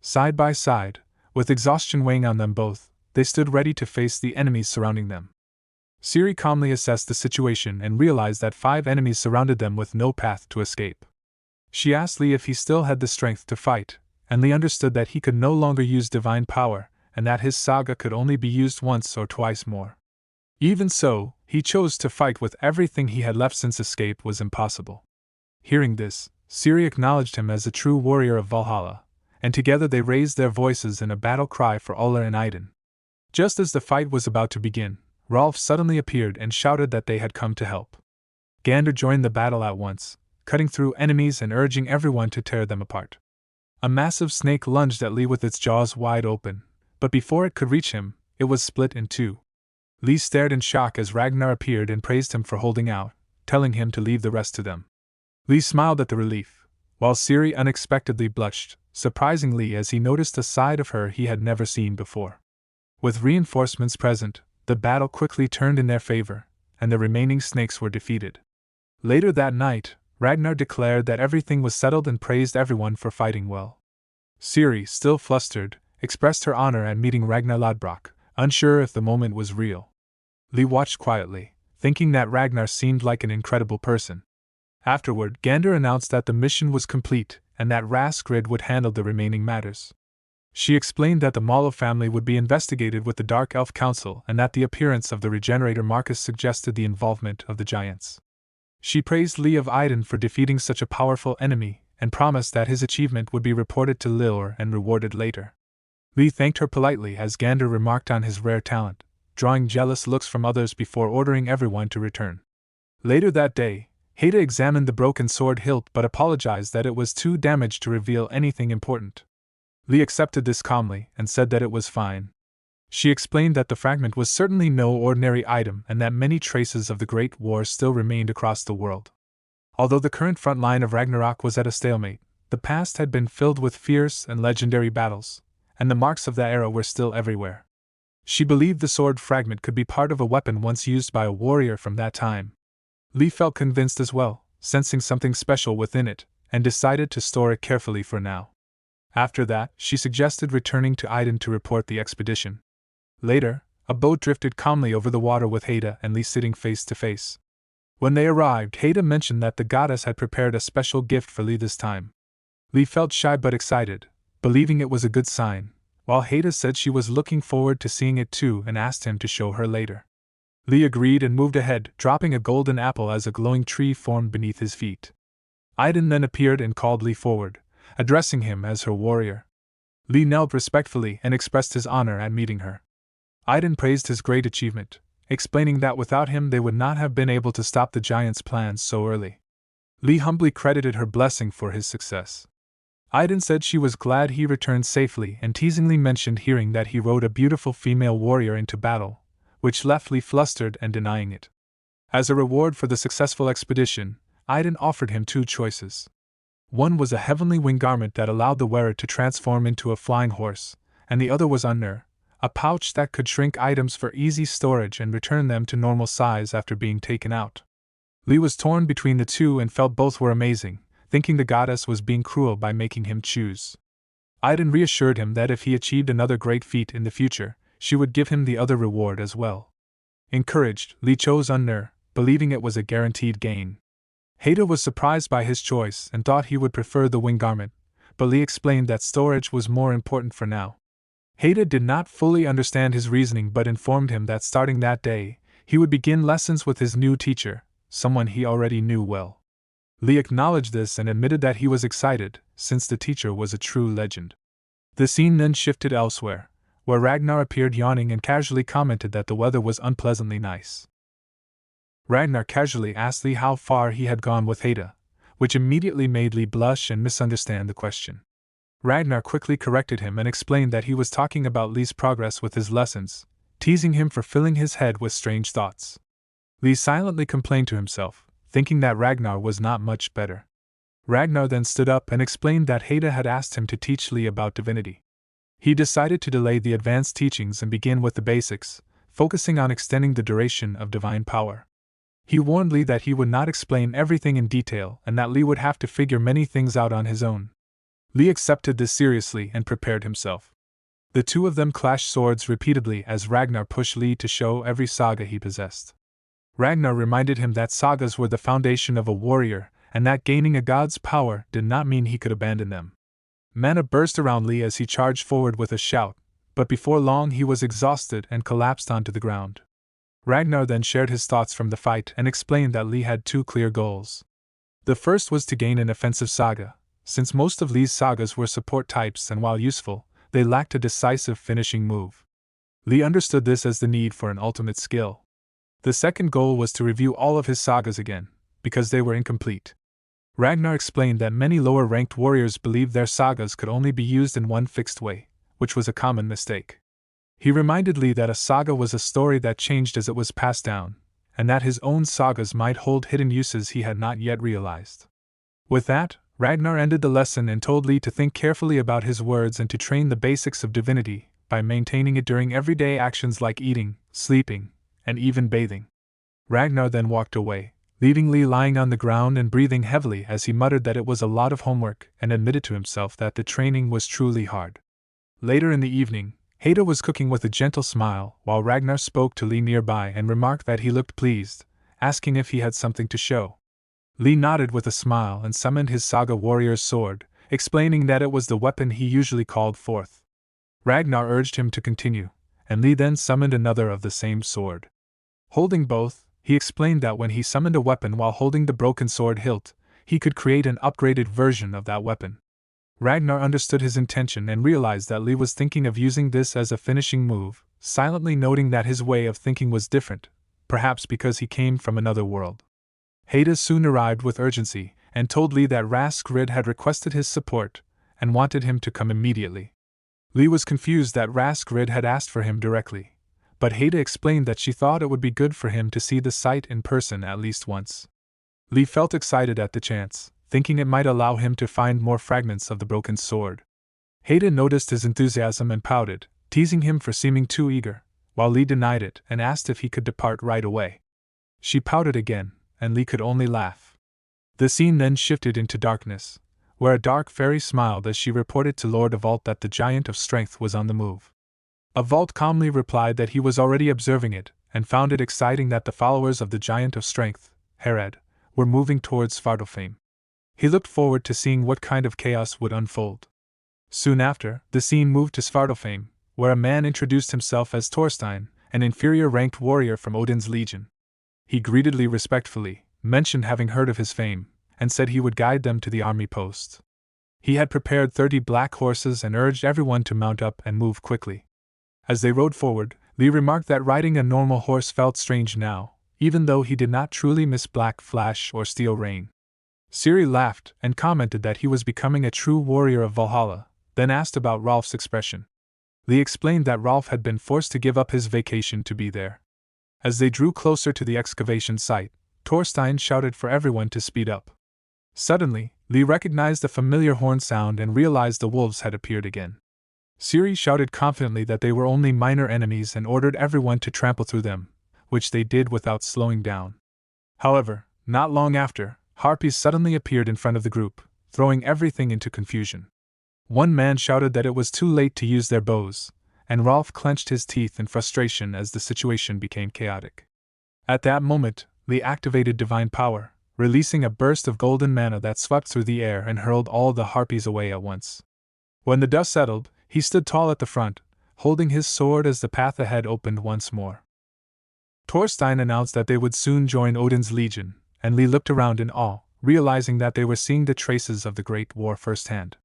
Side by side, with exhaustion weighing on them both, they stood ready to face the enemies surrounding them. Siri calmly assessed the situation and realized that 5 enemies surrounded them with no path to escape. She asked Lee if he still had the strength to fight, and Lee understood that he could no longer use divine power, and that his saga could only be used once or twice more. Even so, he chose to fight with everything he had left since escape was impossible. Hearing this, Siri acknowledged him as a true warrior of Valhalla, and together they raised their voices in a battle cry for Uller and Idun. Just as the fight was about to begin, Rolf suddenly appeared and shouted that they had come to help. Gander joined the battle at once, cutting through enemies and urging everyone to tear them apart. A massive snake lunged at Lee with its jaws wide open, but before it could reach him, it was split in two. Lee stared in shock as Ragnar appeared and praised him for holding out, telling him to leave the rest to them. Lee smiled at the relief, while Siri unexpectedly blushed, surprising Lee as he noticed a side of her he had never seen before. With reinforcements present, the battle quickly turned in their favor, and the remaining snakes were defeated. Later that night, Ragnar declared that everything was settled and praised everyone for fighting well. Siri, still flustered, expressed her honor at meeting Ragnar Lodbrok, unsure if the moment was real. Lee watched quietly, thinking that Ragnar seemed like an incredible person. Afterward, Gander announced that the mission was complete and that Raskrid would handle the remaining matters. She explained that the Mallow family would be investigated with the Dark Elf Council and that the appearance of the regenerator Marcus suggested the involvement of the giants. She praised Lee of Idun for defeating such a powerful enemy and promised that his achievement would be reported to Lilor and rewarded later. Lee thanked her politely as Gander remarked on his rare talent, drawing jealous looks from others before ordering everyone to return. Later that day, Haida examined the broken sword hilt but apologized that it was too damaged to reveal anything important. Lee accepted this calmly and said that it was fine. She explained that the fragment was certainly no ordinary item and that many traces of the Great War still remained across the world. Although the current front line of Ragnarok was at a stalemate, the past had been filled with fierce and legendary battles, and the marks of that era were still everywhere. She believed the sword fragment could be part of a weapon once used by a warrior from that time. Lee felt convinced as well, sensing something special within it, and decided to store it carefully for now. After that, she suggested returning to Idun to report the expedition. Later, a boat drifted calmly over the water with Haida and Lee sitting face to face. When they arrived, Haida mentioned that the goddess had prepared a special gift for Lee this time. Lee felt shy but excited, believing it was a good sign, while Haida said she was looking forward to seeing it too and asked him to show her later. Lee agreed and moved ahead, dropping a golden apple as a glowing tree formed beneath his feet. Idun then appeared and called Lee forward, addressing him as her warrior. Lee knelt respectfully and expressed his honor at meeting her. Idun praised his great achievement, explaining that without him they would not have been able to stop the giants' plans so early. Lee humbly credited her blessing for his success. Idun said she was glad he returned safely and teasingly mentioned hearing that he rode a beautiful female warrior into battle, which left Lee flustered and denying it. As a reward for the successful expedition, Idun offered him 2 choices. One was a heavenly wing garment that allowed the wearer to transform into a flying horse, and the other was Unner, a pouch that could shrink items for easy storage and return them to normal size after being taken out. Lee was torn between the two and felt both were amazing, thinking the goddess was being cruel by making him choose. Idun reassured him that if he achieved another great feat in the future, she would give him the other reward as well. Encouraged, Lee chose Unner, believing it was a guaranteed gain. Haida was surprised by his choice and thought he would prefer the wing garment, but Lee explained that storage was more important for now. Haida did not fully understand his reasoning but informed him that starting that day, he would begin lessons with his new teacher, someone he already knew well. Lee acknowledged this and admitted that he was excited, since the teacher was a true legend. The scene then shifted elsewhere, where Ragnar appeared yawning and casually commented that the weather was unpleasantly nice. Ragnar casually asked Lee how far he had gone with Haida, which immediately made Lee blush and misunderstand the question. Ragnar quickly corrected him and explained that he was talking about Lee's progress with his lessons, teasing him for filling his head with strange thoughts. Lee silently complained to himself, thinking that Ragnar was not much better. Ragnar then stood up and explained that Haida had asked him to teach Lee about divinity. He decided to delay the advanced teachings and begin with the basics, focusing on extending the duration of divine power. He warned Lee that he would not explain everything in detail and that Lee would have to figure many things out on his own. Lee accepted this seriously and prepared himself. The two of them clashed swords repeatedly as Ragnar pushed Lee to show every saga he possessed. Ragnar reminded him that sagas were the foundation of a warrior, and that gaining a god's power did not mean he could abandon them. Mana burst around Lee as he charged forward with a shout, but before long he was exhausted and collapsed onto the ground. Ragnar then shared his thoughts from the fight and explained that Lee had two clear goals. The first was to gain an offensive saga, since most of Lee's sagas were support types and while useful, they lacked a decisive finishing move. Lee understood this as the need for an ultimate skill. The second goal was to review all of his sagas again, because they were incomplete. Ragnar explained that many lower-ranked warriors believed their sagas could only be used in one fixed way, which was a common mistake. He reminded Lee that a saga was a story that changed as it was passed down, and that his own sagas might hold hidden uses he had not yet realized. With that, Ragnar ended the lesson and told Lee to think carefully about his words and to train the basics of divinity by maintaining it during everyday actions like eating, sleeping, and even bathing. Ragnar then walked away, leaving Lee lying on the ground and breathing heavily as he muttered that it was a lot of homework and admitted to himself that the training was truly hard. Later in the evening, Haida was cooking with a gentle smile while Ragnar spoke to Lee nearby and remarked that he looked pleased, asking if he had something to show. Lee nodded with a smile and summoned his saga warrior's sword, explaining that it was the weapon he usually called forth. Ragnar urged him to continue, and Lee then summoned another of the same sword. Holding both, he explained that when he summoned a weapon while holding the broken sword hilt, he could create an upgraded version of that weapon. Ragnar understood his intention and realized that Lee was thinking of using this as a finishing move, silently noting that his way of thinking was different, perhaps because he came from another world. Haida soon arrived with urgency and told Lee that Raskrid had requested his support and wanted him to come immediately. Lee was confused that Raskrid had asked for him directly, but Haida explained that she thought it would be good for him to see the site in person at least once. Lee felt excited at the chance, thinking it might allow him to find more fragments of the broken sword. Haida noticed his enthusiasm and pouted, teasing him for seeming too eager, while Lee denied it and asked if he could depart right away. She pouted again, and Lee could only laugh. The scene then shifted into darkness, where a dark fairy smiled as she reported to Lord Avalt that the Giant of Strength was on the move. Avalt calmly replied that he was already observing it, and found it exciting that the followers of the Giant of Strength, Herod, were moving towards Svartalfheim. He looked forward to seeing what kind of chaos would unfold. Soon after, the scene moved to Svartalfheim, where a man introduced himself as Thorstein, an inferior-ranked warrior from Odin's legion. He greeted Lee respectfully, mentioned having heard of his fame, and said he would guide them to the army post. He had prepared 30 black horses and urged everyone to mount up and move quickly. As they rode forward, Lee remarked that riding a normal horse felt strange now, even though he did not truly miss Black Flash or Steel Rain. Ciri laughed and commented that he was becoming a true warrior of Valhalla, then asked about Rolf's expression. Lee explained that Rolf had been forced to give up his vacation to be there. As they drew closer to the excavation site, Thorstein shouted for everyone to speed up. Suddenly, Lee recognized the familiar horn sound and realized the wolves had appeared again. Ciri shouted confidently that they were only minor enemies and ordered everyone to trample through them, which they did without slowing down. However, not long after, harpies suddenly appeared in front of the group, throwing everything into confusion. One man shouted that it was too late to use their bows, and Rolf clenched his teeth in frustration as the situation became chaotic. At that moment, Lee activated divine power, releasing a burst of golden mana that swept through the air and hurled all the harpies away at once. When the dust settled, he stood tall at the front, holding his sword as the path ahead opened once more. Thorstein announced that they would soon join Odin's legion, and Lee looked around in awe, realizing that they were seeing the traces of the Great War firsthand.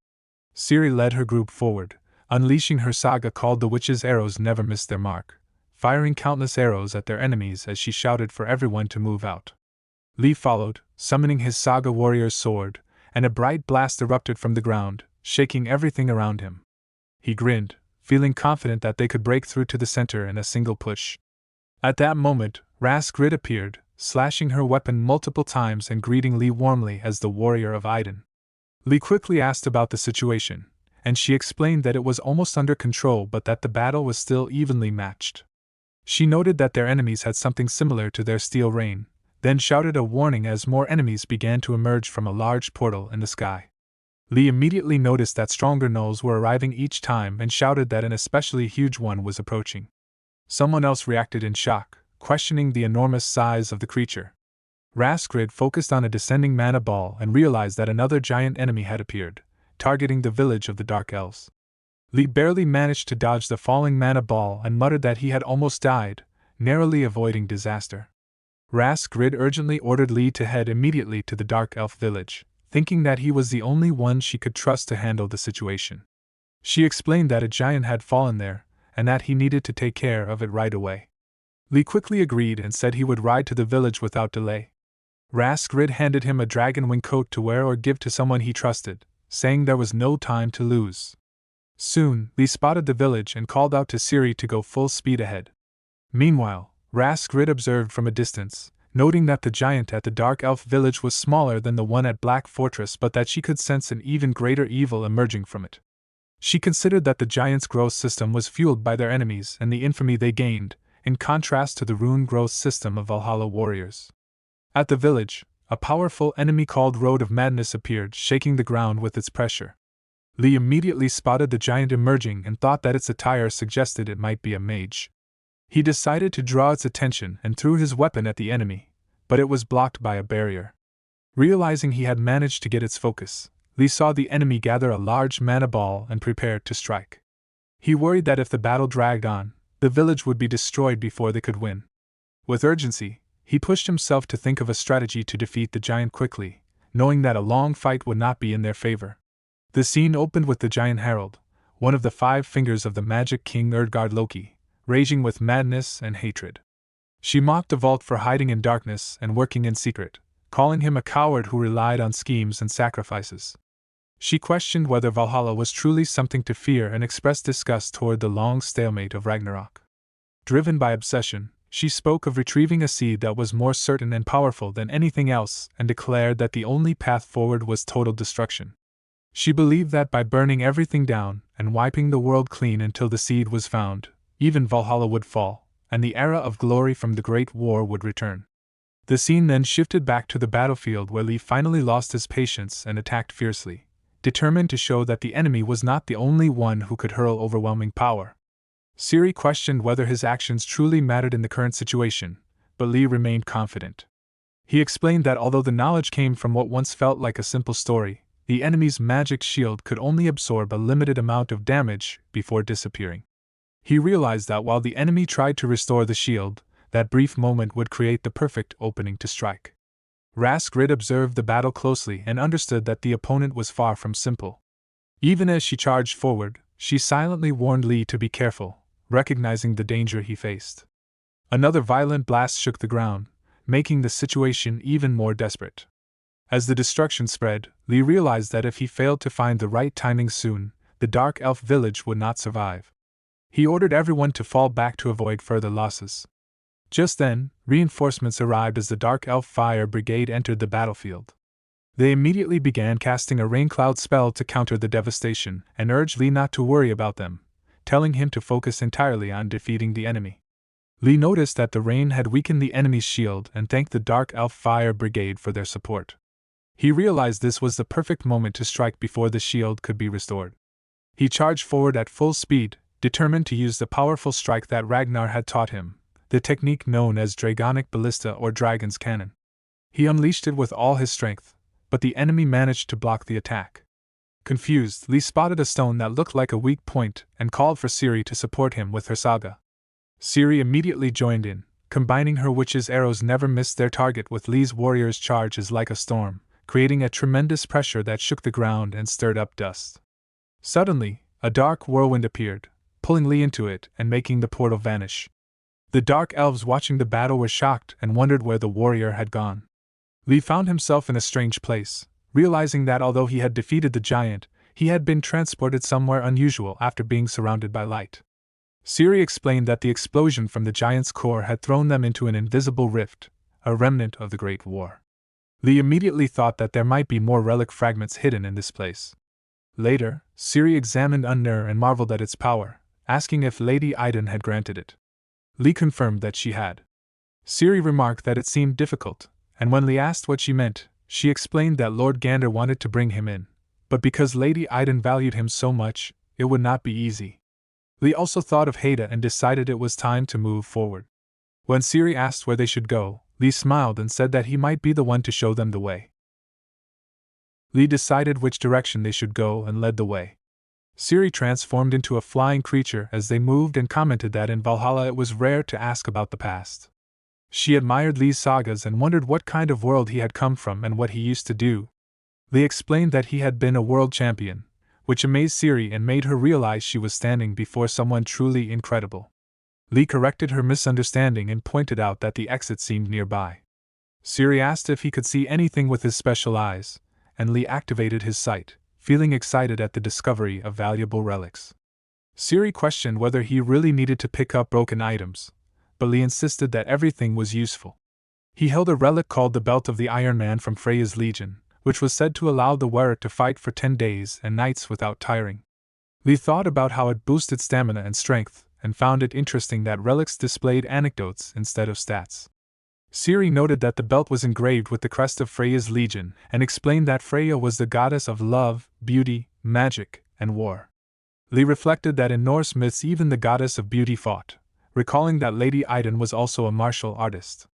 Ciri led her group forward, unleashing her saga called The Witch's Arrows Never Missed Their Mark, firing countless arrows at their enemies as she shouted for everyone to move out. Lee followed, summoning his saga warrior's sword, and a bright blast erupted from the ground, shaking everything around him. He grinned, feeling confident that they could break through to the center in a single push. At that moment, Raskrid appeared, slashing her weapon multiple times and greeting Lee warmly as the warrior of Iden. Lee quickly asked about the situation, and she explained that it was almost under control but that the battle was still evenly matched. She noted that their enemies had something similar to their steel rain, then shouted a warning as more enemies began to emerge from a large portal in the sky. Lee immediately noticed that stronger gnolls were arriving each time and shouted that an especially huge one was approaching. Someone else reacted in shock, questioning the enormous size of the creature. Raskrid focused on a descending mana ball and realized that another giant enemy had appeared, targeting the village of the Dark Elves. Lee barely managed to dodge the falling mana ball and muttered that he had almost died, narrowly avoiding disaster. Raskrid urgently ordered Lee to head immediately to the Dark Elf village, thinking that he was the only one she could trust to handle the situation. She explained that a giant had fallen there, and that he needed to take care of it right away. Lee quickly agreed and said he would ride to the village without delay. Raskrid handed him a dragon wing coat to wear or give to someone he trusted, saying there was no time to lose. Soon, Lee spotted the village and called out to Ciri to go full speed ahead. Meanwhile, Raskrid observed from a distance, noting that the giant at the Dark Elf village was smaller than the one at Black Fortress but that she could sense an even greater evil emerging from it. She considered that the giant's growth system was fueled by their enemies and the infamy they gained, in contrast to the rune growth system of Valhalla warriors. At the village, a powerful enemy called Road of Madness appeared, shaking the ground with its pressure. Lee immediately spotted the giant emerging and thought that its attire suggested it might be a mage. He decided to draw its attention and threw his weapon at the enemy, but it was blocked by a barrier. Realizing he had managed to get its focus, Lee saw the enemy gather a large mana ball and prepare to strike. He worried that if the battle dragged on, the village would be destroyed before they could win. With urgency, he pushed himself to think of a strategy to defeat the giant quickly, knowing that a long fight would not be in their favor. The scene opened with the giant herald, one of the 5 fingers of the magic king Urdgard Loki, raging with madness and hatred. She mocked the vault for hiding in darkness and working in secret, calling him a coward who relied on schemes and sacrifices. She questioned whether Valhalla was truly something to fear and expressed disgust toward the long stalemate of Ragnarok. Driven by obsession, she spoke of retrieving a seed that was more certain and powerful than anything else and declared that the only path forward was total destruction. She believed that by burning everything down and wiping the world clean until the seed was found, even Valhalla would fall, and the era of glory from the Great War would return. The scene then shifted back to the battlefield where Lee finally lost his patience and attacked fiercely, determined to show that the enemy was not the only one who could hurl overwhelming power. Ciri questioned whether his actions truly mattered in the current situation, but Lee remained confident. He explained that although the knowledge came from what once felt like a simple story, the enemy's magic shield could only absorb a limited amount of damage before disappearing. He realized that while the enemy tried to restore the shield, that brief moment would create the perfect opening to strike. Raskrid observed the battle closely and understood that the opponent was far from simple. Even as she charged forward, she silently warned Lee to be careful, recognizing the danger he faced. Another violent blast shook the ground, making the situation even more desperate. As the destruction spread, Lee realized that if he failed to find the right timing soon, the Dark Elf village would not survive. He ordered everyone to fall back to avoid further losses. Just then, reinforcements arrived as the Dark Elf Fire Brigade entered the battlefield. They immediately began casting a rain cloud spell to counter the devastation and urged Lee not to worry about them, telling him to focus entirely on defeating the enemy. Lee noticed that the rain had weakened the enemy's shield and thanked the Dark Elf Fire Brigade for their support. He realized this was the perfect moment to strike before the shield could be restored. He charged forward at full speed, determined to use the powerful strike that Ragnar had taught him, the technique known as Dragonic Ballista or Dragon's Cannon. He unleashed it with all his strength, but the enemy managed to block the attack. Confused, Lee spotted a stone that looked like a weak point and called for Siri to support him with her saga. Siri immediately joined in, combining her witch's arrows never missed their target with Lee's warrior's charges like a storm, creating a tremendous pressure that shook the ground and stirred up dust. Suddenly, a dark whirlwind appeared, pulling Lee into it and making the portal vanish. The dark elves watching the battle were shocked and wondered where the warrior had gone. Lee found himself in a strange place, realizing that although he had defeated the giant, he had been transported somewhere unusual after being surrounded by light. Siri explained that the explosion from the giant's core had thrown them into an invisible rift, a remnant of the Great War. Lee immediately thought that there might be more relic fragments hidden in this place. Later, Siri examined Unnur and marveled at its power, asking if Lady Iden had granted it. Lee confirmed that she had. Siri remarked that it seemed difficult, and when Lee asked what she meant, she explained that Lord Gander wanted to bring him in, but because Lady Iden valued him so much, it would not be easy. Lee also thought of Haida and decided it was time to move forward. When Siri asked where they should go, Lee smiled and said that he might be the one to show them the way. Lee decided which direction they should go and led the way. Siri transformed into a flying creature as they moved and commented that in Valhalla it was rare to ask about the past. She admired Lee's sagas and wondered what kind of world he had come from and what he used to do. Lee explained that he had been a world champion, which amazed Siri and made her realize she was standing before someone truly incredible. Lee corrected her misunderstanding and pointed out that the exit seemed nearby. Siri asked if he could see anything with his special eyes, and Lee activated his sight, feeling excited at the discovery of valuable relics. Siri questioned whether he really needed to pick up broken items, but Lee insisted that everything was useful. He held a relic called the Belt of the Iron Man from Freya's Legion, which was said to allow the wearer to fight for 10 days and nights without tiring. Lee thought about how it boosted stamina and strength, and found it interesting that relics displayed anecdotes instead of stats. Siri noted that the belt was engraved with the crest of Freya's Legion and explained that Freya was the goddess of love, beauty, magic, and war. Lee reflected that in Norse myths even the goddess of beauty fought, recalling that Lady Iden was also a martial artist.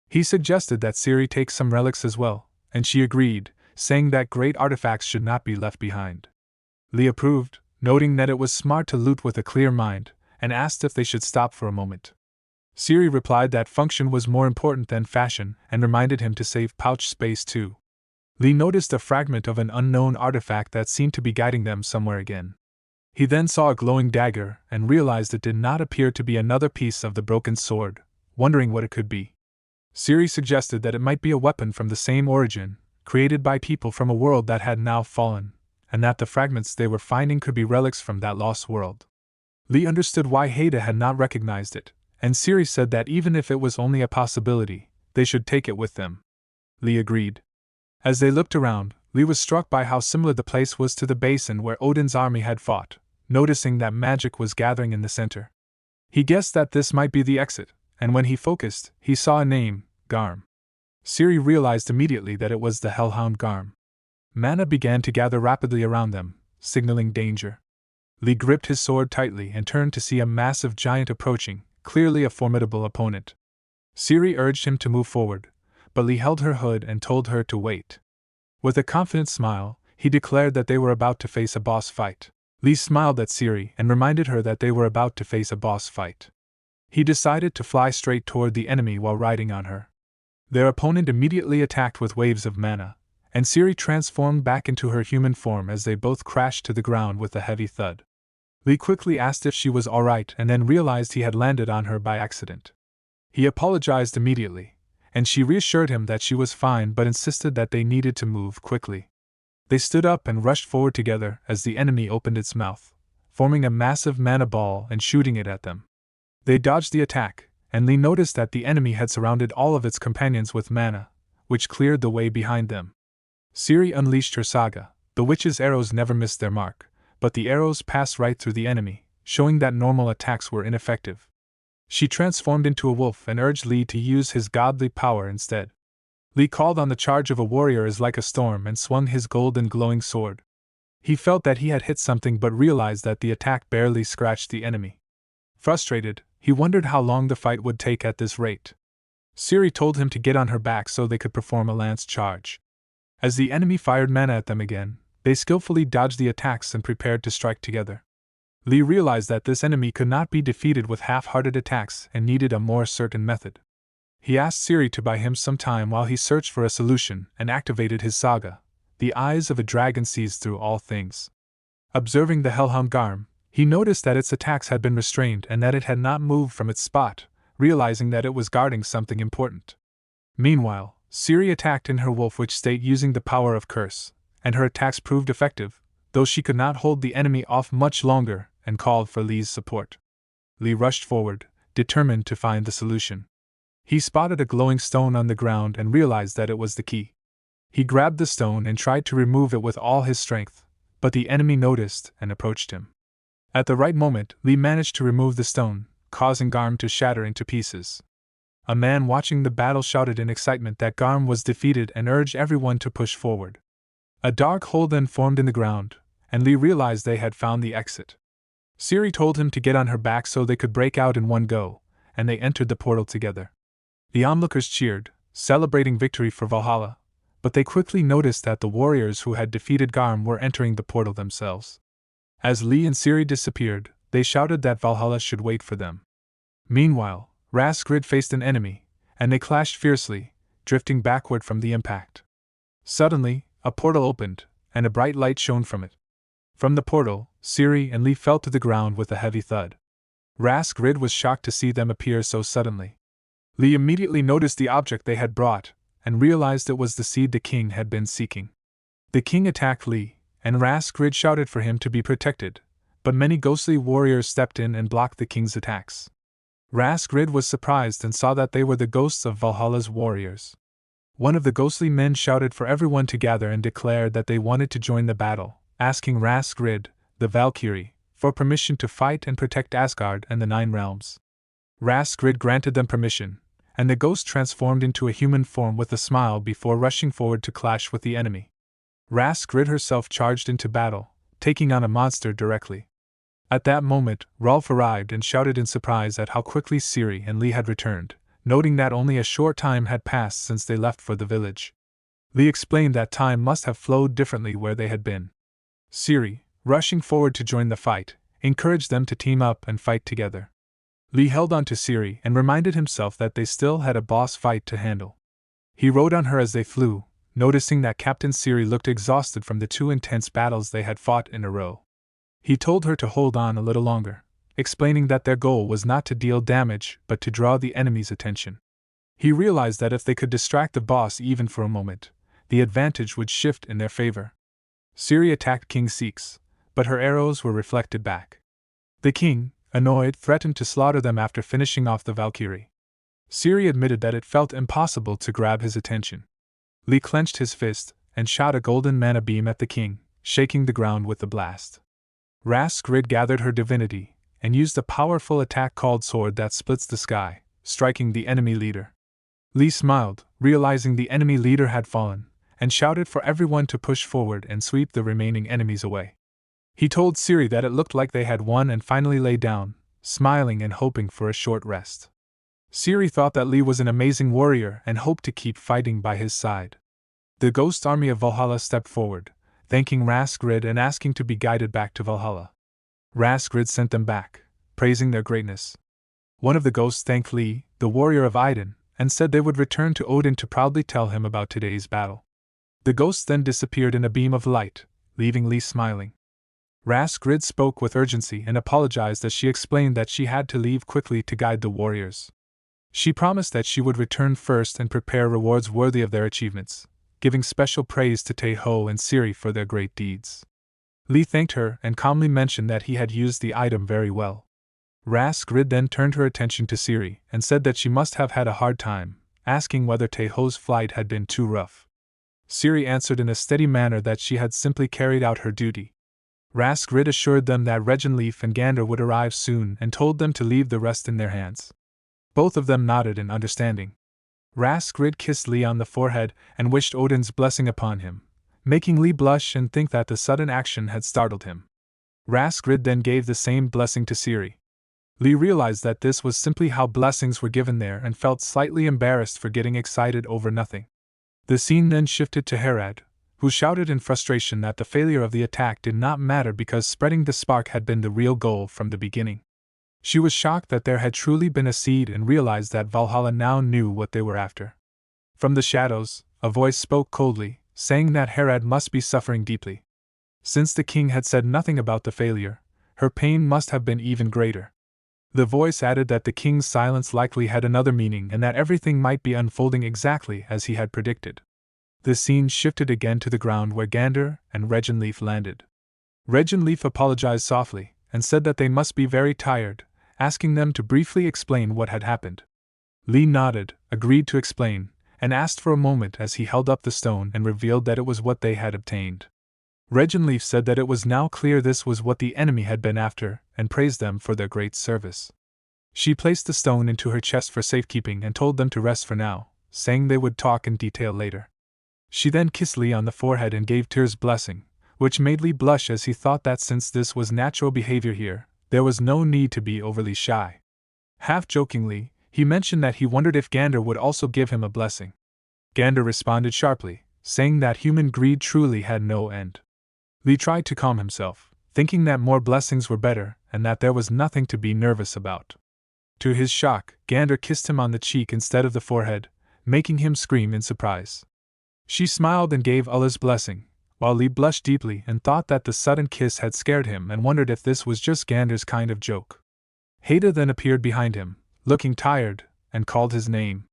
He suggested that Siri take some relics as well, and she agreed, saying that great artifacts should not be left behind. Lee approved, noting that it was smart to loot with a clear mind, and asked if they should stop for a moment. Siri replied that function was more important than fashion and reminded him to save pouch space too. Lee noticed a fragment of an unknown artifact that seemed to be guiding them somewhere again. He then saw a glowing dagger and realized it did not appear to be another piece of the broken sword, wondering what it could be. Siri suggested that it might be a weapon from the same origin, created by people from a world that had now fallen, and that the fragments they were finding could be relics from that lost world. Lee understood why Haida had not recognized it, and Siri said that even if it was only a possibility, they should take it with them. Lee agreed. As they looked around, Lee was struck by how similar the place was to the basin where Odin's army had fought, noticing that magic was gathering in the center. He guessed that this might be the exit, and when he focused, he saw a name, Garm. Siri realized immediately that it was the hellhound Garm. Mana began to gather rapidly around them, signaling danger. Lee gripped his sword tightly and turned to see a massive giant approaching, clearly a formidable opponent. Siri urged him to move forward, but Lee held her hood and told her to wait. With a confident smile, he declared that they were about to face a boss fight. Lee smiled at Siri and reminded her that they were about to face a boss fight. He decided to fly straight toward the enemy while riding on her. Their opponent immediately attacked with waves of mana, and Siri transformed back into her human form as they both crashed to the ground with a heavy thud. Lee quickly asked if she was alright and then realized he had landed on her by accident. He apologized immediately, and she reassured him that she was fine but insisted that they needed to move quickly. They stood up and rushed forward together as the enemy opened its mouth, forming a massive mana ball and shooting it at them. They dodged the attack, and Lee noticed that the enemy had surrounded all of its companions with mana, which cleared the way behind them. Siri unleashed her saga. The witch's arrows never missed their mark, but the arrows passed right through the enemy, showing that normal attacks were ineffective. She transformed into a wolf and urged Lee to use his godly power instead. Lee called on the charge of a warrior as like a storm and swung his golden glowing sword. He felt that he had hit something but realized that the attack barely scratched the enemy. Frustrated, he wondered how long the fight would take at this rate. Siri told him to get on her back so they could perform a lance charge. As the enemy fired mana at them again, they skillfully dodged the attacks and prepared to strike together. Lee realized that this enemy could not be defeated with half-hearted attacks and needed a more certain method. He asked Siri to buy him some time while he searched for a solution and activated his saga. The eyes of a dragon sees through all things. Observing the hellhound Garm, he noticed that its attacks had been restrained and that it had not moved from its spot, realizing that it was guarding something important. Meanwhile, Siri attacked in her wolf-witch state using the power of curse, and her attacks proved effective, though she could not hold the enemy off much longer, and called for Lee's support. Lee rushed forward, determined to find the solution. He spotted a glowing stone on the ground and realized that it was the key. He grabbed the stone and tried to remove it with all his strength, but the enemy noticed and approached him. At the right moment, Lee managed to remove the stone, causing Garm to shatter into pieces. A man watching the battle shouted in excitement that Garm was defeated and urged everyone to push forward. A dark hole then formed in the ground, and Lee realized they had found the exit. Siri told him to get on her back so they could break out in one go, and they entered the portal together. The onlookers cheered, celebrating victory for Valhalla, but they quickly noticed that the warriors who had defeated Garm were entering the portal themselves. As Lee and Siri disappeared, they shouted that Valhalla should wait for them. Meanwhile, Raskrid faced an enemy, and they clashed fiercely, drifting backward from the impact. Suddenly, a portal opened, and a bright light shone from it. From the portal, Siri and Lee fell to the ground with a heavy thud. Raskrid was shocked to see them appear so suddenly. Lee immediately noticed the object they had brought, and realized it was the seed the king had been seeking. The king attacked Lee, and Raskrid shouted for him to be protected, but many ghostly warriors stepped in and blocked the king's attacks. Raskrid was surprised and saw that they were the ghosts of Valhalla's warriors. One of the ghostly men shouted for everyone to gather and declared that they wanted to join the battle, asking Raskrid, the Valkyrie, for permission to fight and protect Asgard and the Nine Realms. Raskrid granted them permission, and the ghost transformed into a human form with a smile before rushing forward to clash with the enemy. Raskrid herself charged into battle, taking on a monster directly. At that moment, Rolf arrived and shouted in surprise at how quickly Siri and Lee had returned, noting that only a short time had passed since they left for the village. Lee explained that time must have flowed differently where they had been. Siri, rushing forward to join the fight, encouraged them to team up and fight together. Lee held on to Siri and reminded himself that they still had a boss fight to handle. He rode on her as they flew, noticing that Captain Siri looked exhausted from the 2 intense battles they had fought in a row. He told her to hold on a little longer, explaining that their goal was not to deal damage but to draw the enemy's attention. He realized that if they could distract the boss even for a moment, the advantage would shift in their favor. Siri attacked King Seeks, but her arrows were reflected back. The king, annoyed, threatened to slaughter them after finishing off the Valkyrie. Siri admitted that it felt impossible to grab his attention. Lee clenched his fist and shot a golden mana beam at the king, shaking the ground with the blast. Raskrid gathered her divinity and used a powerful attack called Sword that splits the sky, striking the enemy leader. Lee smiled, realizing the enemy leader had fallen, and shouted for everyone to push forward and sweep the remaining enemies away. He told Siri that it looked like they had won and finally lay down, smiling and hoping for a short rest. Siri thought that Lee was an amazing warrior and hoped to keep fighting by his side. The ghost army of Valhalla stepped forward, thanking Raskrid and asking to be guided back to Valhalla. Raskrid sent them back, praising their greatness. One of the ghosts thanked Lee, the warrior of Idun, and said they would return to Odin to proudly tell him about today's battle. The ghosts then disappeared in a beam of light, leaving Lee smiling. Raskrid spoke with urgency and apologized as she explained that she had to leave quickly to guide the warriors. She promised that she would return first and prepare rewards worthy of their achievements, giving special praise to Taeho and Siri for their great deeds. Lee thanked her and calmly mentioned that he had used the item very well. Raskrid then turned her attention to Siri and said that she must have had a hard time, asking whether Taeho's flight had been too rough. Siri answered in a steady manner that she had simply carried out her duty. Raskrid assured them that Regenleaf and Gander would arrive soon and told them to leave the rest in their hands. Both of them nodded in understanding. Raskrid kissed Lee on the forehead and wished Odin's blessing upon him, making Lee blush and think that the sudden action had startled him. Raskrid then gave the same blessing to Siri. Lee realized that this was simply how blessings were given there and felt slightly embarrassed for getting excited over nothing. The scene then shifted to Herad, who shouted in frustration that the failure of the attack did not matter because spreading the spark had been the real goal from the beginning. She was shocked that there had truly been a seed and realized that Valhalla now knew what they were after. From the shadows, a voice spoke coldly, saying that Herad must be suffering deeply. Since the king had said nothing about the failure, her pain must have been even greater. The voice added that the king's silence likely had another meaning and that everything might be unfolding exactly as he had predicted. The scene shifted again to the ground where Gander and Regenleaf landed. Regenleaf apologized softly and said that they must be very tired, asking them to briefly explain what had happened. Lee nodded, agreed to explain, and asked for a moment as he held up the stone and revealed that it was what they had obtained. Regenleaf said that it was now clear this was what the enemy had been after, and praised them for their great service. She placed the stone into her chest for safekeeping and told them to rest for now, saying they would talk in detail later. She then kissed Lee on the forehead and gave Tyr's blessing, which made Lee blush as he thought that since this was natural behavior here, there was no need to be overly shy. Half-jokingly, he mentioned that he wondered if Gander would also give him a blessing. Gander responded sharply, saying that human greed truly had no end. Lee tried to calm himself, thinking that more blessings were better and that there was nothing to be nervous about. To his shock, Gander kissed him on the cheek instead of the forehead, making him scream in surprise. She smiled and gave Allah's blessing, while Lee blushed deeply and thought that the sudden kiss had scared him and wondered if this was just Gander's kind of joke. Haida then appeared behind him, looking tired, and called his name.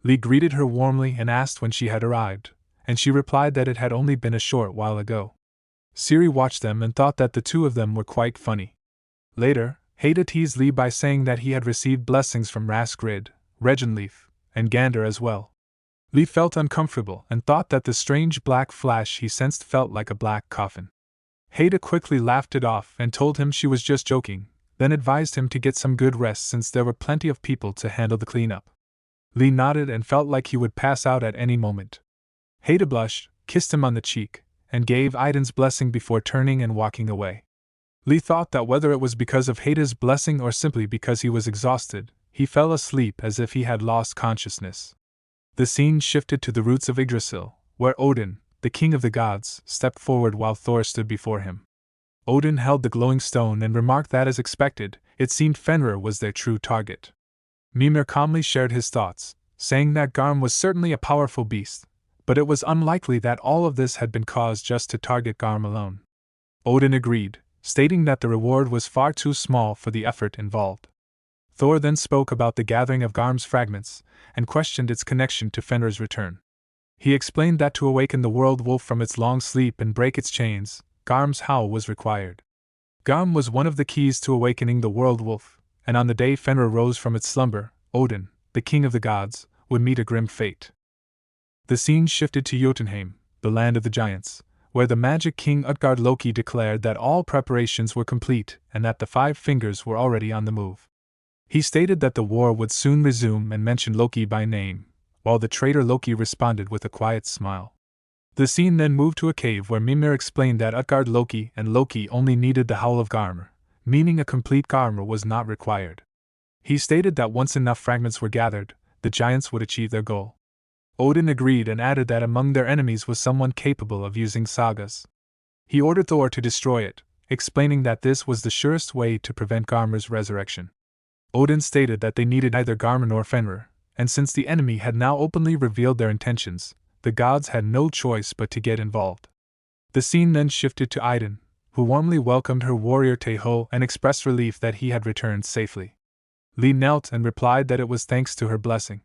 Lee greeted her warmly and asked when she had arrived, and she replied that it had only been a short while ago. Siri watched them and thought that the two of them were quite funny. Later, Haida teased Lee by saying that he had received blessings from Raskrid, Regenleaf, and Gander as well. Lee felt uncomfortable and thought that the strange black flash he sensed felt like a black coffin. Haida quickly laughed it off and told him she was just joking, then advised him to get some good rest since there were plenty of people to handle the cleanup. Lee nodded and felt like he would pass out at any moment. Haida blushed, kissed him on the cheek, and gave Aiden's blessing before turning and walking away. Lee thought that whether it was because of Haida's blessing or simply because he was exhausted, he fell asleep as if he had lost consciousness. The scene shifted to the roots of Yggdrasil, where Odin, the king of the gods, stepped forward while Thor stood before him. Odin held the glowing stone and remarked that as expected, it seemed Fenrir was their true target. Mimir calmly shared his thoughts, saying that Garm was certainly a powerful beast, but it was unlikely that all of this had been caused just to target Garm alone. Odin agreed, stating that the reward was far too small for the effort involved. Thor then spoke about the gathering of Garm's fragments, and questioned its connection to Fenrir's return. He explained that to awaken the world wolf from its long sleep and break its chains, Garm's howl was required. Garm was one of the keys to awakening the world wolf, and on the day Fenrir rose from its slumber, Odin, the king of the gods, would meet a grim fate. The scene shifted to Jotunheim, the land of the giants, where the magic king Utgard Loki declared that all preparations were complete and that the Five Fingers were already on the move. He stated that the war would soon resume and mentioned Loki by name, while the traitor Loki responded with a quiet smile. The scene then moved to a cave where Mimir explained that Utgard Loki and Loki only needed the howl of Garmr, meaning a complete Garmr was not required. He stated that once enough fragments were gathered, the giants would achieve their goal. Odin agreed and added that among their enemies was someone capable of using sagas. He ordered Thor to destroy it, explaining that this was the surest way to prevent Garmr's resurrection. Odin stated that they needed neither Garmr nor Fenrir, and since the enemy had now openly revealed their intentions, the gods had no choice but to get involved. The scene then shifted to Aiden, who warmly welcomed her warrior Taeho and expressed relief that he had returned safely. Lee knelt and replied that it was thanks to her blessing.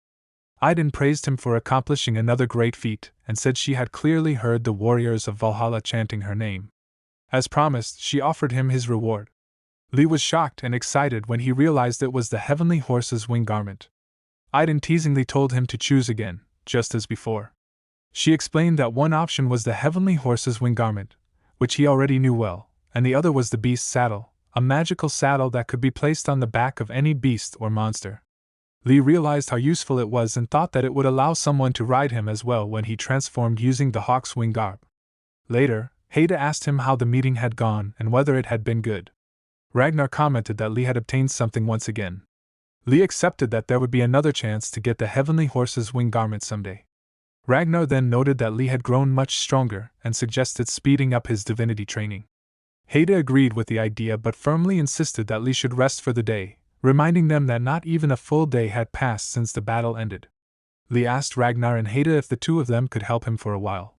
Aiden praised him for accomplishing another great feat and said she had clearly heard the warriors of Valhalla chanting her name. As promised, she offered him his reward. Lee was shocked and excited when he realized it was the heavenly horse's wing garment. Aiden teasingly told him to choose again, just as before. She explained that one option was the heavenly horse's wing garment, which he already knew well, and the other was the beast's saddle, a magical saddle that could be placed on the back of any beast or monster. Lee realized how useful it was and thought that it would allow someone to ride him as well when he transformed using the hawk's wing garb. Later, Haida asked him how the meeting had gone and whether it had been good. Ragnar commented that Lee had obtained something once again. Lee accepted that there would be another chance to get the heavenly horse's wing garment someday. Ragnar then noted that Lee had grown much stronger and suggested speeding up his divinity training. Haida agreed with the idea but firmly insisted that Lee should rest for the day, reminding them that not even a full day had passed since the battle ended. Lee asked Ragnar and Haida if the two of them could help him for a while.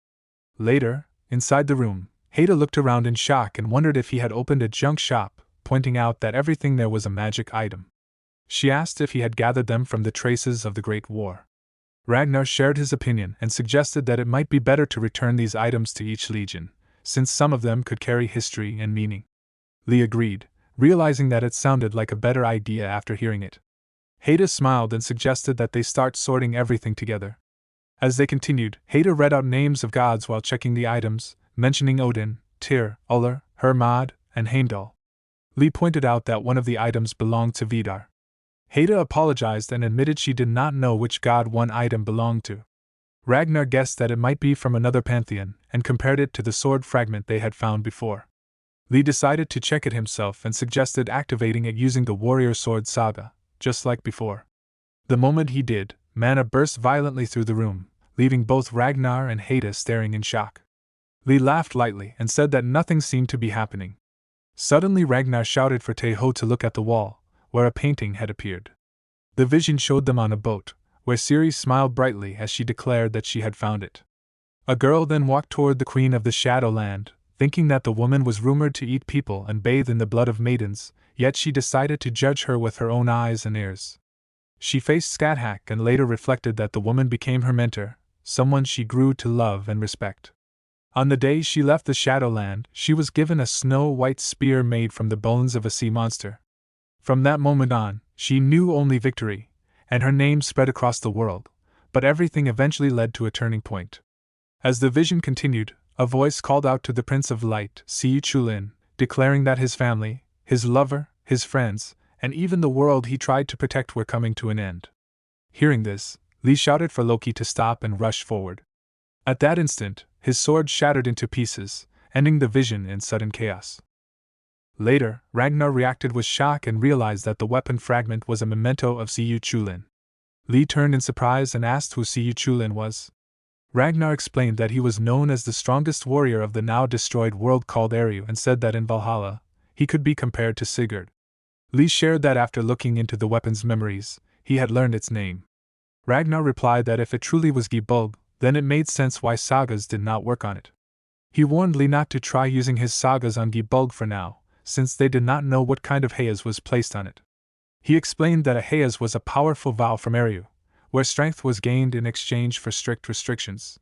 Later, inside the room, Haida looked around in shock and wondered if he had opened a junk shop, pointing out that everything there was a magic item. She asked if he had gathered them from the traces of the Great War. Ragnar shared his opinion and suggested that it might be better to return these items to each legion, since some of them could carry history and meaning. Lee agreed, realizing that it sounded like a better idea after hearing it. Haida smiled and suggested that they start sorting everything together. As they continued, Haida read out names of gods while checking the items, mentioning Odin, Tyr, Ullr, Hermod, and Heimdall. Lee pointed out that one of the items belonged to Vidar. Haida apologized and admitted she did not know which god one item belonged to. Ragnar guessed that it might be from another pantheon and compared it to the sword fragment they had found before. Lee decided to check it himself and suggested activating it using the warrior sword saga, just like before. The moment he did, mana burst violently through the room, leaving both Ragnar and Haida staring in shock. Lee laughed lightly and said that nothing seemed to be happening. Suddenly Ragnar shouted for Taeho to look at the wall, where a painting had appeared. The vision showed them on a boat, where Ciri smiled brightly as she declared that she had found it. A girl then walked toward the Queen of the Shadowland, thinking that the woman was rumored to eat people and bathe in the blood of maidens, yet she decided to judge her with her own eyes and ears. She faced Skathak and later reflected that the woman became her mentor, someone she grew to love and respect. On the day she left the Shadowland, she was given a snow-white spear made from the bones of a sea monster. From that moment on, she knew only victory, and her name spread across the world, but everything eventually led to a turning point. As the vision continued, a voice called out to the Prince of Light, Siyu Chulin, declaring that his family, his lover, his friends, and even the world he tried to protect were coming to an end. Hearing this, Lee shouted for Loki to stop and rush forward. At that instant, his sword shattered into pieces, ending the vision in sudden chaos. Later, Ragnar reacted with shock and realized that the weapon fragment was a memento of Siyu Chulin. Lee turned in surprise and asked who Siyu Chulin was. Ragnar explained that he was known as the strongest warrior of the now-destroyed world called Eru and said that in Valhalla, he could be compared to Sigurd. Lee shared that after looking into the weapon's memories, he had learned its name. Ragnar replied that if it truly was Gibulg, then it made sense why sagas did not work on it. He warned Lee not to try using his sagas on Gibulg for now, since they did not know what kind of Hayaz was placed on it. He explained that a Hayaz was a powerful vow from Eru, where strength was gained in exchange for strict restrictions.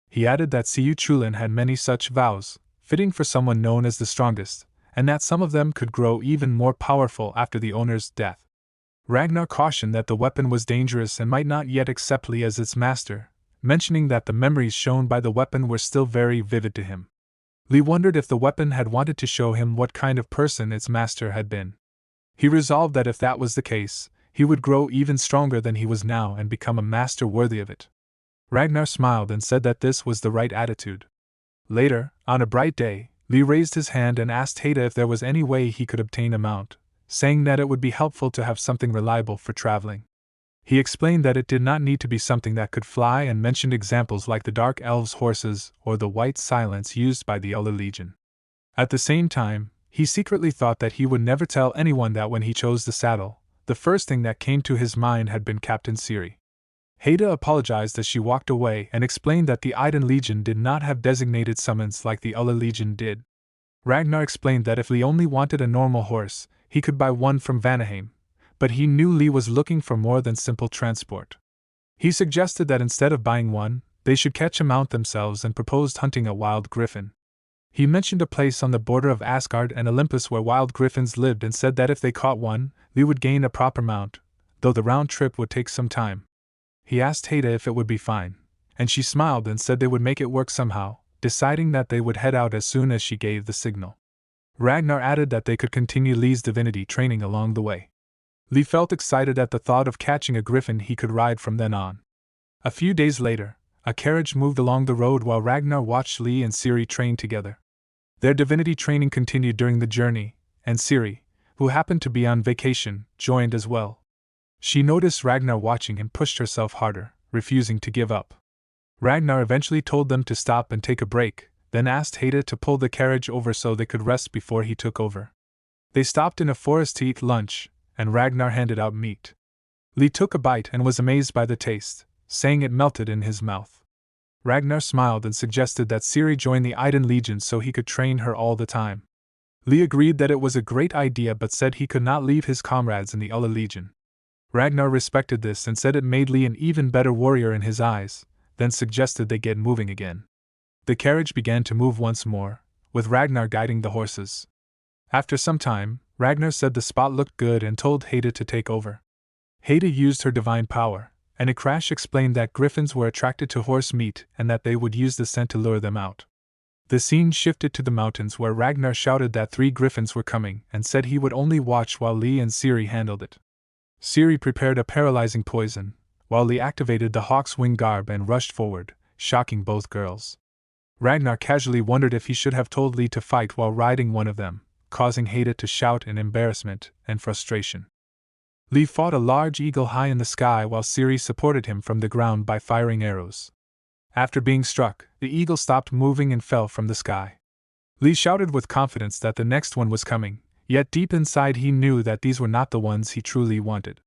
He added that Siyu Chulin had many such vows, fitting for someone known as the strongest, and that some of them could grow even more powerful after the owner's death. Ragnar cautioned that the weapon was dangerous and might not yet accept Lee as its master, mentioning that the memories shown by the weapon were still very vivid to him. Lee wondered if the weapon had wanted to show him what kind of person its master had been. He resolved that if that was the case, he would grow even stronger than he was now and become a master worthy of it. Ragnar smiled and said that this was the right attitude. Later, on a bright day, Lee raised his hand and asked Haida if there was any way he could obtain a mount, saying that it would be helpful to have something reliable for traveling. He explained that it did not need to be something that could fly and mentioned examples like the Dark Elves' horses or the White Silence used by the Ullr Legion. At the same time, he secretly thought that he would never tell anyone that when he chose the saddle, the first thing that came to his mind had been Captain Ciri. Haida apologized as she walked away and explained that the Iden Legion did not have designated summons like the Ullr Legion did. Ragnar explained that if Lee only wanted a normal horse, he could buy one from Vanaheim, but he knew Lee was looking for more than simple transport. He suggested that instead of buying one, they should catch a mount themselves and proposed hunting a wild griffin. He mentioned a place on the border of Asgard and Olympus where wild griffins lived and said that if they caught one, Lee would gain a proper mount, though the round trip would take some time. He asked Haida if it would be fine, and she smiled and said they would make it work somehow, deciding that they would head out as soon as she gave the signal. Ragnar added that they could continue Lee's divinity training along the way. Lee felt excited at the thought of catching a griffin he could ride from then on. A few days later, a carriage moved along the road while Ragnar watched Lee and Ciri train together. Their divinity training continued during the journey, and Ciri, who happened to be on vacation, joined as well. She noticed Ragnar watching and pushed herself harder, refusing to give up. Ragnar eventually told them to stop and take a break, then asked Haida to pull the carriage over so they could rest before he took over. They stopped in a forest to eat lunch, and Ragnar handed out meat. Lee took a bite and was amazed by the taste, saying it melted in his mouth. Ragnar smiled and suggested that Ciri join the Iden Legion so he could train her all the time. Lee agreed that it was a great idea but said he could not leave his comrades in the Ulla Legion. Ragnar respected this and said it made Lee an even better warrior in his eyes, then suggested they get moving again. The carriage began to move once more, with Ragnar guiding the horses. After some time, Ragnar said the spot looked good and told Haida to take over. Haida used her divine power, and Ikrash explained that griffins were attracted to horse meat and that they would use the scent to lure them out. The scene shifted to the mountains where Ragnar shouted that 3 griffins were coming and said he would only watch while Lee and Ciri handled it. Ciri prepared a paralyzing poison, while Lee activated the hawk's wing garb and rushed forward, shocking both girls. Ragnar casually wondered if he should have told Lee to fight while riding one of them, causing Haida to shout in embarrassment and frustration. Lee fought a large eagle high in the sky while Ciri supported him from the ground by firing arrows. After being struck, the eagle stopped moving and fell from the sky. Lee shouted with confidence that the next one was coming, yet deep inside he knew that these were not the ones he truly wanted.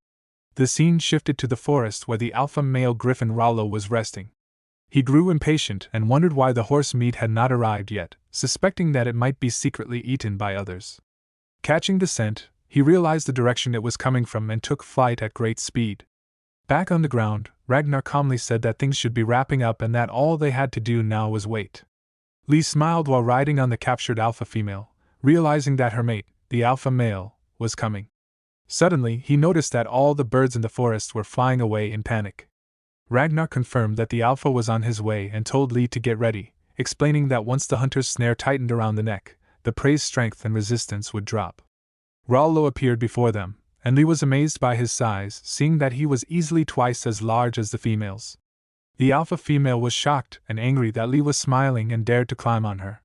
The scene shifted to the forest where the alpha male griffin Rollo was resting. He grew impatient and wondered why the horse meat had not arrived yet, suspecting that it might be secretly eaten by others. Catching the scent, he realized the direction it was coming from and took flight at great speed. Back on the ground, Ragnar calmly said that things should be wrapping up and that all they had to do now was wait. Lee smiled while riding on the captured alpha female, realizing that her mate, the alpha male, was coming. Suddenly, he noticed that all the birds in the forest were flying away in panic. Ragnar confirmed that the alpha was on his way and told Lee to get ready, explaining that once the hunter's snare tightened around the neck, the prey's strength and resistance would drop. Rollo appeared before them, and Lee was amazed by his size, seeing that he was easily twice as large as the females. The alpha female was shocked and angry that Lee was smiling and dared to climb on her.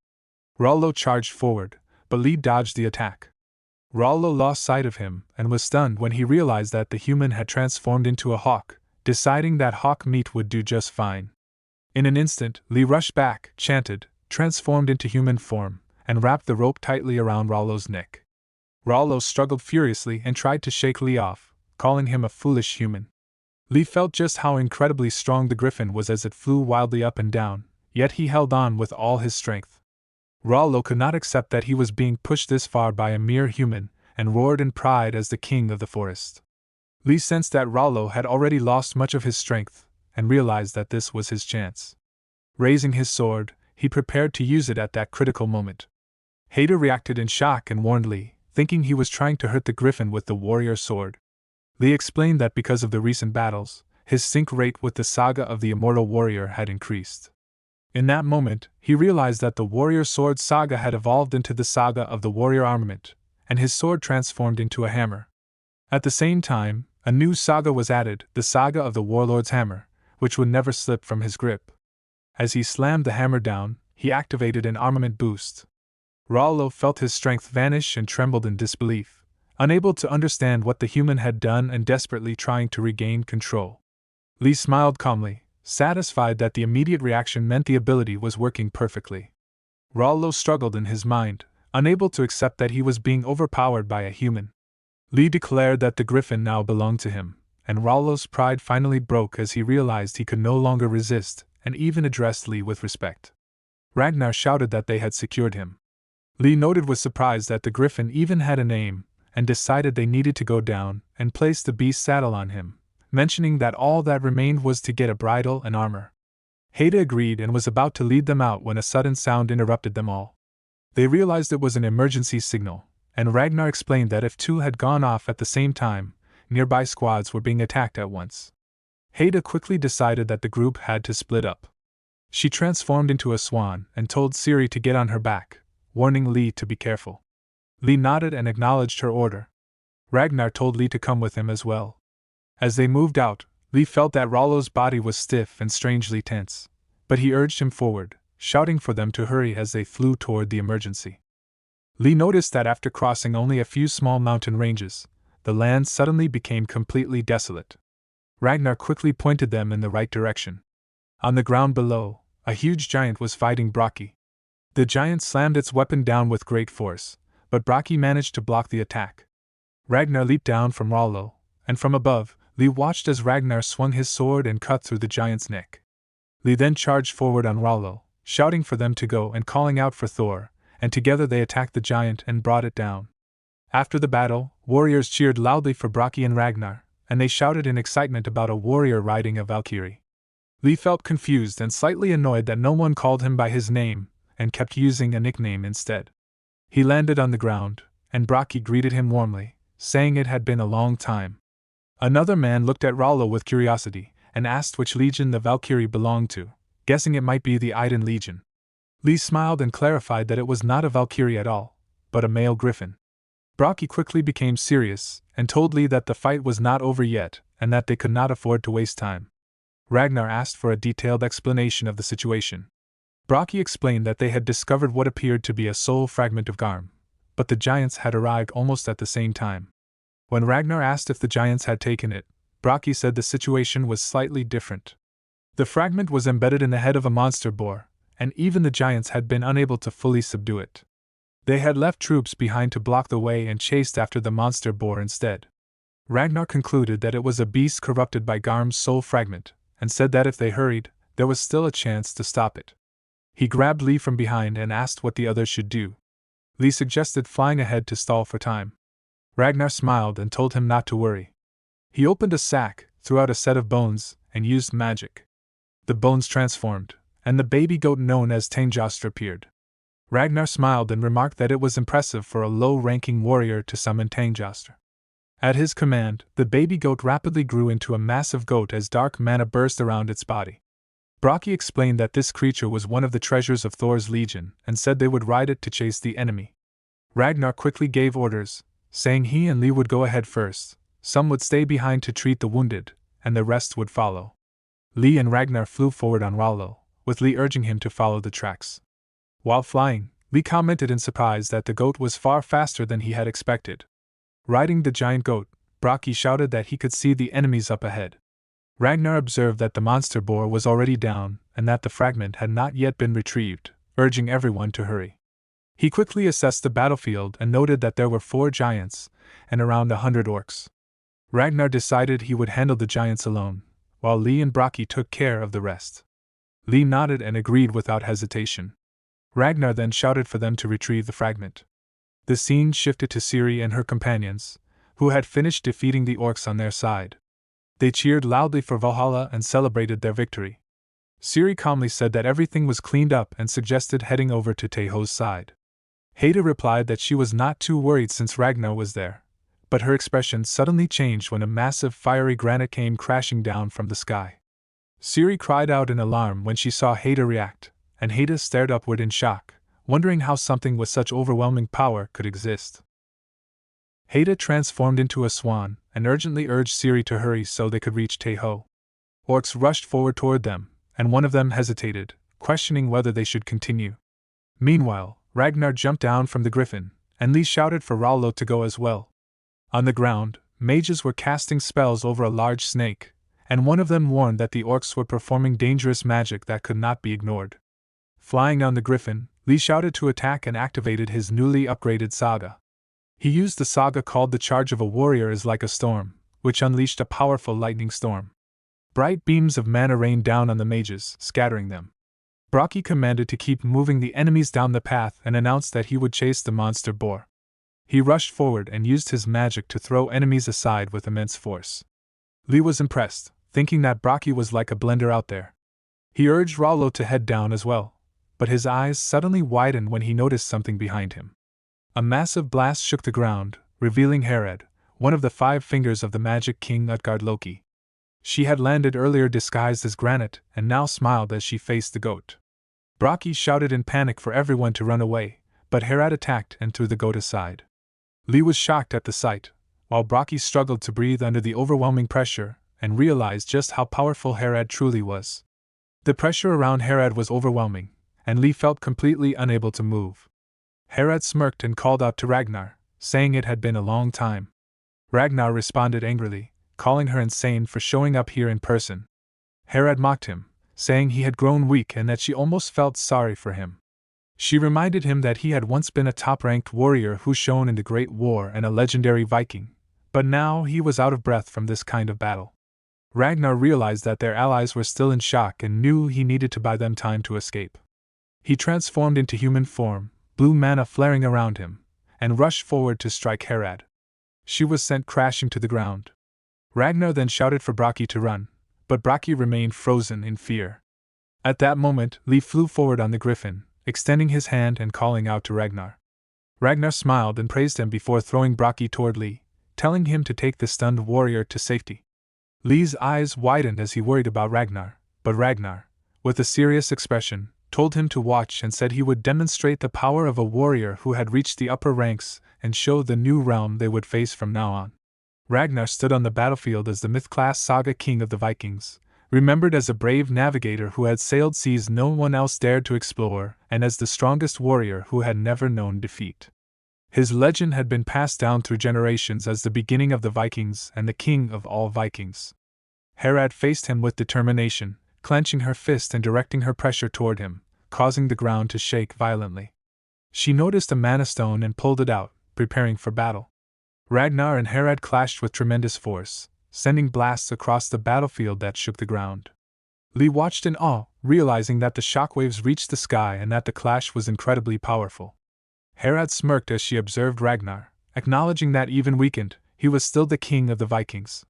Rollo charged forward, but Lee dodged the attack. Rollo lost sight of him and was stunned when he realized that the human had transformed into a hawk, deciding that hawk meat would do just fine. In an instant, Lee rushed back, chanted, transformed into human form, and wrapped the rope tightly around Rollo's neck. Rollo struggled furiously and tried to shake Lee off, calling him a foolish human. Lee felt just how incredibly strong the griffin was as it flew wildly up and down, yet he held on with all his strength. Rollo could not accept that he was being pushed this far by a mere human, and roared in pride as the king of the forest. Lee sensed that Rollo had already lost much of his strength, and realized that this was his chance. Raising his sword, he prepared to use it at that critical moment. Haida reacted in shock and warned Lee, thinking he was trying to hurt the griffin with the warrior sword. Lee explained that because of the recent battles, his sync rate with the saga of the immortal warrior had increased. In that moment, he realized that the warrior sword saga had evolved into the saga of the warrior armament, and his sword transformed into a hammer. At the same time, a new saga was added, the saga of the warlord's hammer, which would never slip from his grip. As he slammed the hammer down, he activated an armament boost. Rollo felt his strength vanish and trembled in disbelief, unable to understand what the human had done and desperately trying to regain control. Lee smiled calmly, satisfied that the immediate reaction meant the ability was working perfectly. Rollo struggled in his mind, unable to accept that he was being overpowered by a human. Lee declared that the griffin now belonged to him, and Rollo's pride finally broke as he realized he could no longer resist, and even addressed Lee with respect. Ragnar shouted that they had secured him. Lee noted with surprise that the griffin even had a name, and decided they needed to go down and place the beast's saddle on him, mentioning that all that remained was to get a bridle and armor. Haida agreed and was about to lead them out when a sudden sound interrupted them all. They realized it was an emergency signal, and Ragnar explained that if 2 had gone off at the same time, nearby squads were being attacked at once. Haida quickly decided that the group had to split up. She transformed into a swan and told Ciri to get on her back, warning Lee to be careful. Lee nodded and acknowledged her order. Ragnar told Lee to come with him as well. As they moved out, Lee felt that Rollo's body was stiff and strangely tense, but he urged him forward, shouting for them to hurry as they flew toward the emergency. Lee noticed that after crossing only a few small mountain ranges, the land suddenly became completely desolate. Ragnar quickly pointed them in the right direction. On the ground below, a huge giant was fighting Brockie. The giant slammed its weapon down with great force, but Brockie managed to block the attack. Ragnar leaped down from Rollo, and from above, Lee watched as Ragnar swung his sword and cut through the giant's neck. Lee then charged forward on Rollo, shouting for them to go and calling out for Thor, and together they attacked the giant and brought it down. After the battle, warriors cheered loudly for Brockie and Ragnar, and they shouted in excitement about a warrior riding a Valkyrie. Lee felt confused and slightly annoyed that no one called him by his name, and kept using a nickname instead. He landed on the ground, and Brockie greeted him warmly, saying it had been a long time. Another man looked at Rollo with curiosity, and asked which legion the Valkyrie belonged to, guessing it might be the Iden Legion. Lee smiled and clarified that it was not a Valkyrie at all, but a male griffin. Brockie quickly became serious, and told Lee that the fight was not over yet, and that they could not afford to waste time. Ragnar asked for a detailed explanation of the situation. Brockie explained that they had discovered what appeared to be a soul fragment of Garm, but the giants had arrived almost at the same time. When Ragnar asked if the giants had taken it, Brockie said the situation was slightly different. The fragment was embedded in the head of a monster boar, and even the giants had been unable to fully subdue it. They had left troops behind to block the way and chased after the monster boar instead. Ragnar concluded that it was a beast corrupted by Garm's soul fragment, and said that if they hurried, there was still a chance to stop it. He grabbed Lee from behind and asked what the others should do. Lee suggested flying ahead to stall for time. Ragnar smiled and told him not to worry. He opened a sack, threw out a set of bones, and used magic. The bones transformed, and the baby goat known as Tangjostr appeared. Ragnar smiled and remarked that it was impressive for a low-ranking warrior to summon Tangjostr. At his command, the baby goat rapidly grew into a massive goat as dark mana burst around its body. Brockie explained that this creature was one of the treasures of Thor's legion and said they would ride it to chase the enemy. Ragnar quickly gave orders, saying he and Lee would go ahead first, some would stay behind to treat the wounded, and the rest would follow. Lee and Ragnar flew forward on Rollo, with Lee urging him to follow the tracks. While flying, Lee commented in surprise that the goat was far faster than he had expected. Riding the giant goat, Brockie shouted that he could see the enemies up ahead. Ragnar observed that the monster boar was already down and that the fragment had not yet been retrieved, urging everyone to hurry. He quickly assessed the battlefield and noted that there were 4 giants and around 100 orcs. Ragnar decided he would handle the giants alone, while Lee and Brockie took care of the rest. Lee nodded and agreed without hesitation. Ragnar then shouted for them to retrieve the fragment. The scene shifted to Ciri and her companions, who had finished defeating the orcs on their side. They cheered loudly for Valhalla and celebrated their victory. Ciri calmly said that everything was cleaned up and suggested heading over to Taeho's side. Haida replied that she was not too worried since Ragnar was there, but her expression suddenly changed when a massive fiery granite came crashing down from the sky. Ciri cried out in alarm when she saw Haida react, and Haida stared upward in shock, wondering how something with such overwhelming power could exist. Haida transformed into a swan and urgently urged Ciri to hurry so they could reach Taeho. Orcs rushed forward toward them, and one of them hesitated, questioning whether they should continue. Meanwhile, Ragnar jumped down from the griffin, and Lee shouted for Rollo to go as well. On the ground, mages were casting spells over a large snake, and one of them warned that the orcs were performing dangerous magic that could not be ignored. Flying on the griffin, Lee shouted to attack and activated his newly upgraded saga. He used the saga called The Charge of a Warrior is Like a Storm, which unleashed a powerful lightning storm. Bright beams of mana rained down on the mages, scattering them. Brockie commanded to keep moving the enemies down the path and announced that he would chase the monster boar. He rushed forward and used his magic to throw enemies aside with immense force. Lee was impressed, thinking that Brockie was like a blender out there. He urged Rollo to head down as well, but his eyes suddenly widened when he noticed something behind him. A massive blast shook the ground, revealing Herad, one of the 5 fingers of the magic king Utgard Loki. She had landed earlier disguised as granite and now smiled as she faced the goat. Brockie shouted in panic for everyone to run away, but Herad attacked and threw the goat aside. Lee was shocked at the sight, while Brockie struggled to breathe under the overwhelming pressure and realized just how powerful Herad truly was. The pressure around Herad was overwhelming, and Lee felt completely unable to move. Herad smirked and called out to Ragnar, saying it had been a long time. Ragnar responded angrily, calling her insane for showing up here in person. Herad mocked him, saying he had grown weak and that she almost felt sorry for him. She reminded him that he had once been a top-ranked warrior who shone in the Great War and a legendary Viking, but now he was out of breath from this kind of battle. Ragnar realized that their allies were still in shock and knew he needed to buy them time to escape. He transformed into human form, blue mana flaring around him, and rushed forward to strike Herad. She was sent crashing to the ground. Ragnar then shouted for Bragi to run, but Bragi remained frozen in fear. At that moment, Lee flew forward on the griffin, extending his hand and calling out to Ragnar. Ragnar smiled and praised him before throwing Bragi toward Lee, telling him to take the stunned warrior to safety. Lee's eyes widened as he worried about Ragnar, but Ragnar, with a serious expression, told him to watch and said he would demonstrate the power of a warrior who had reached the upper ranks and show the new realm they would face from now on. Ragnar stood on the battlefield as the myth-class saga king of the Vikings, remembered as a brave navigator who had sailed seas no one else dared to explore, and as the strongest warrior who had never known defeat. His legend had been passed down through generations as the beginning of the Vikings and the king of all Vikings. Herad faced him with determination, clenching her fist and directing her pressure toward him, causing the ground to shake violently. She noticed a mana stone and pulled it out, preparing for battle. Ragnar and Herad clashed with tremendous force, sending blasts across the battlefield that shook the ground. Lee watched in awe, realizing that the shockwaves reached the sky and that the clash was incredibly powerful. Herad smirked as she observed Ragnar, acknowledging that even weakened, he was still the king of the Vikings.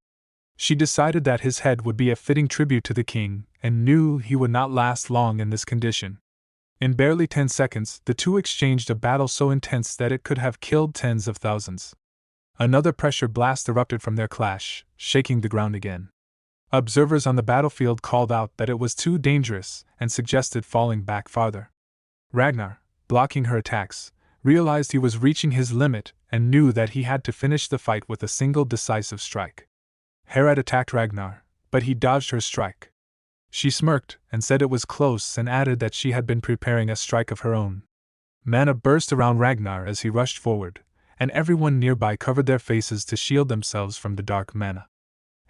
She decided that his head would be a fitting tribute to the king, and knew he would not last long in this condition. In barely 10 seconds, the two exchanged a battle so intense that it could have killed tens of thousands. Another pressure blast erupted from their clash, shaking the ground again. Observers on the battlefield called out that it was too dangerous and suggested falling back farther. Ragnar, blocking her attacks, realized he was reaching his limit and knew that he had to finish the fight with a single decisive strike. Herad attacked Ragnar, but he dodged her strike. She smirked and said it was close and added that she had been preparing a strike of her own. Mana burst around Ragnar as he rushed forward, and everyone nearby covered their faces to shield themselves from the dark mana.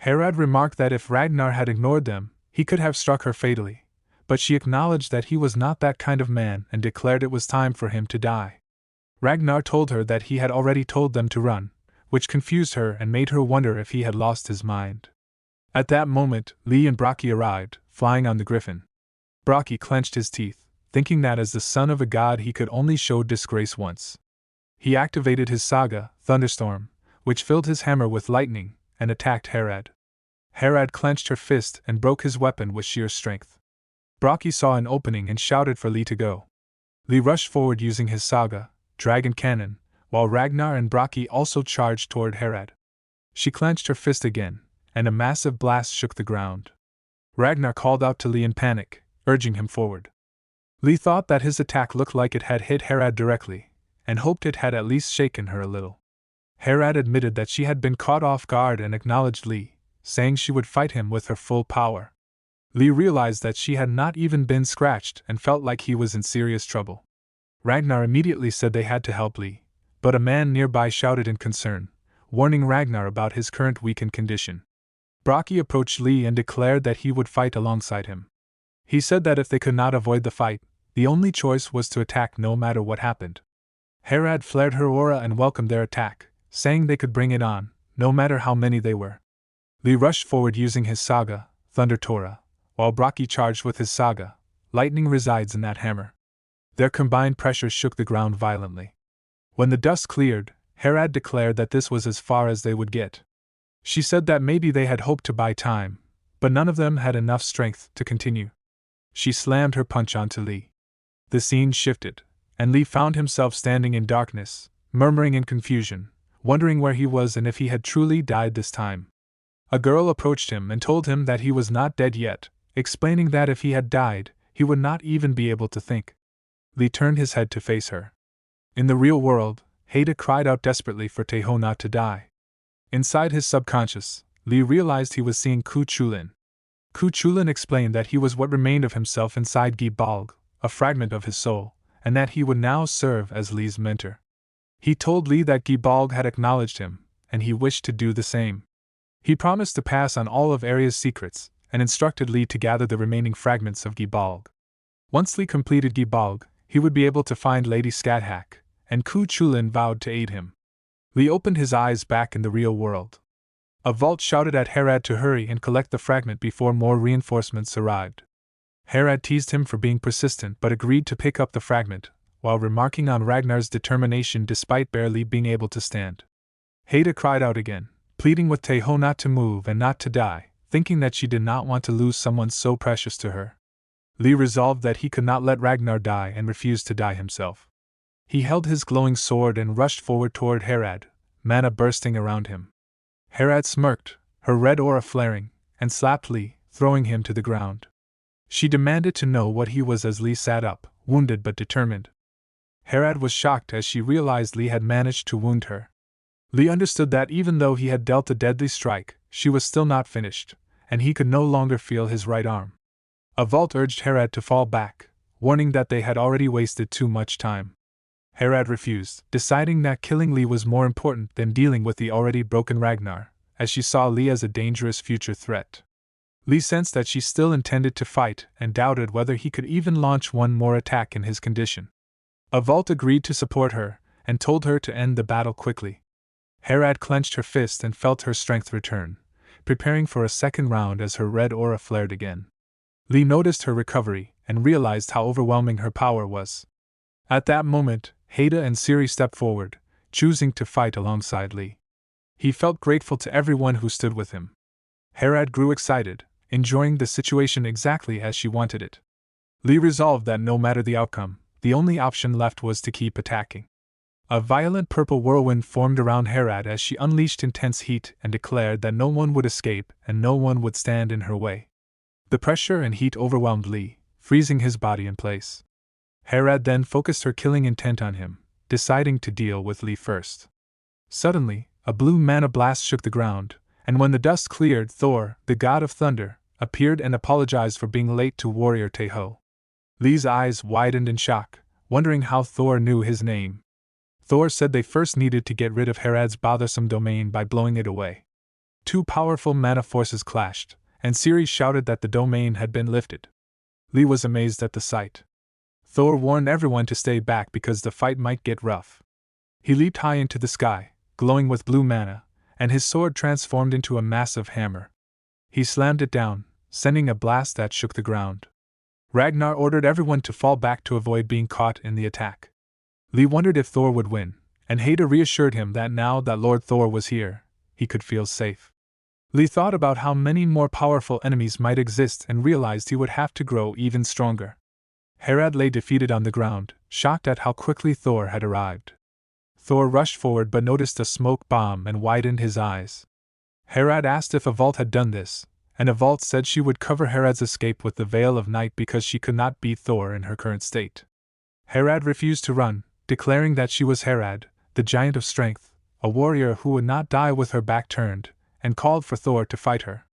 Herad remarked that if Ragnar had ignored them, he could have struck her fatally, but she acknowledged that he was not that kind of man and declared it was time for him to die. Ragnar told her that he had already told them to run, which confused her and made her wonder if he had lost his mind. At that moment, Lee and Bragi arrived, flying on the griffin. Bragi clenched his teeth, thinking that as the son of a god he could only show disgrace once. He activated his saga, Thunderstorm, which filled his hammer with lightning, and attacked Herad. Herad clenched her fist and broke his weapon with sheer strength. Bragi saw an opening and shouted for Lee to go. Lee rushed forward using his saga, Dragon Cannon, while Ragnar and Bragi also charged toward Herad. She clenched her fist again, and a massive blast shook the ground. Ragnar called out to Lee in panic, urging him forward. Lee thought that his attack looked like it had hit Herad directly, and hoped it had at least shaken her a little. Herad admitted that she had been caught off guard and acknowledged Lee, saying she would fight him with her full power. Lee realized that she had not even been scratched and felt like he was in serious trouble. Ragnar immediately said they had to help Lee, but a man nearby shouted in concern, warning Ragnar about his current weakened condition. Bragi approached Lee and declared that he would fight alongside him. He said that if they could not avoid the fight, the only choice was to attack no matter what happened. Herad flared her aura and welcomed their attack, saying they could bring it on, no matter how many they were. Lee rushed forward using his saga, Thunder Tora, while Bragi charged with his saga, Lightning Resides in That Hammer. Their combined pressure shook the ground violently. When the dust cleared, Herad declared that this was as far as they would get. She said that maybe they had hoped to buy time, but none of them had enough strength to continue. She slammed her punch onto Lee. The scene shifted, and Lee found himself standing in darkness, murmuring in confusion, wondering where he was and if he had truly died this time. A girl approached him and told him that he was not dead yet, explaining that if he had died, he would not even be able to think. Lee turned his head to face her. In the real world, Haida cried out desperately for Taeho not to die. Inside his subconscious, Lee realized he was seeing Ku Chulin. Ku Chulin explained that he was what remained of himself inside Gi Balg, a fragment of his soul, and that he would now serve as Lee's mentor. He told Lee that Gibalg had acknowledged him, and he wished to do the same. He promised to pass on all of Arya's secrets, and instructed Lee to gather the remaining fragments of Gibalg. Once Lee completed Gibalg, he would be able to find Lady Scathach, and Ku Chulin vowed to aid him. Lee opened his eyes back in the real world. A vault shouted at Herad to hurry and collect the fragment before more reinforcements arrived. Herad teased him for being persistent but agreed to pick up the fragment, while remarking on Ragnar's determination despite barely being able to stand. Haida cried out again, pleading with Taeho not to move and not to die, thinking that she did not want to lose someone so precious to her. Lee resolved that he could not let Ragnar die and refused to die himself. He held his glowing sword and rushed forward toward Herad, mana bursting around him. Herad smirked, her red aura flaring, and slapped Lee, throwing him to the ground. She demanded to know what he was as Lee sat up, wounded but determined. Herad was shocked as she realized Lee had managed to wound her. Lee understood that even though he had dealt a deadly strike, she was still not finished, and he could no longer feel his right arm. A vault urged Herad to fall back, warning that they had already wasted too much time. Herad refused, deciding that killing Lee was more important than dealing with the already broken Ragnar, as she saw Lee as a dangerous future threat. Lee sensed that she still intended to fight and doubted whether he could even launch one more attack in his condition. A vault agreed to support her, and told her to end the battle quickly. Herad clenched her fist and felt her strength return, preparing for a second round as her red aura flared again. Lee noticed her recovery and realized how overwhelming her power was. At that moment, Haida and Ciri stepped forward, choosing to fight alongside Lee. He felt grateful to everyone who stood with him. Herad grew excited, enjoying the situation exactly as she wanted it. Lee resolved that no matter the outcome, the only option left was to keep attacking. A violent purple whirlwind formed around Herad as she unleashed intense heat and declared that no one would escape and no one would stand in her way. The pressure and heat overwhelmed Lee, freezing his body in place. Herad then focused her killing intent on him, deciding to deal with Lee first. Suddenly, a blue mana blast shook the ground, and when the dust cleared, Thor, the god of thunder, appeared and apologized for being late to warrior Taeho. Lee's eyes widened in shock, wondering how Thor knew his name. Thor said they first needed to get rid of Herad's bothersome domain by blowing it away. Two powerful mana forces clashed, and Ciri shouted that the domain had been lifted. Lee was amazed at the sight. Thor warned everyone to stay back because the fight might get rough. He leaped high into the sky, glowing with blue mana, and his sword transformed into a massive hammer. He slammed it down, sending a blast that shook the ground. Ragnar ordered everyone to fall back to avoid being caught in the attack. Lee wondered if Thor would win, and Haida reassured him that now that Lord Thor was here, he could feel safe. Lee thought about how many more powerful enemies might exist and realized he would have to grow even stronger. Herad lay defeated on the ground, shocked at how quickly Thor had arrived. Thor rushed forward but noticed a smoke bomb and widened his eyes. Herad asked if a vault had done this, and a vault said she would cover Herad's escape with the Veil of Night because she could not beat Thor in her current state. Herad refused to run, declaring that she was Herad, the giant of strength, a warrior who would not die with her back turned, and called for Thor to fight her.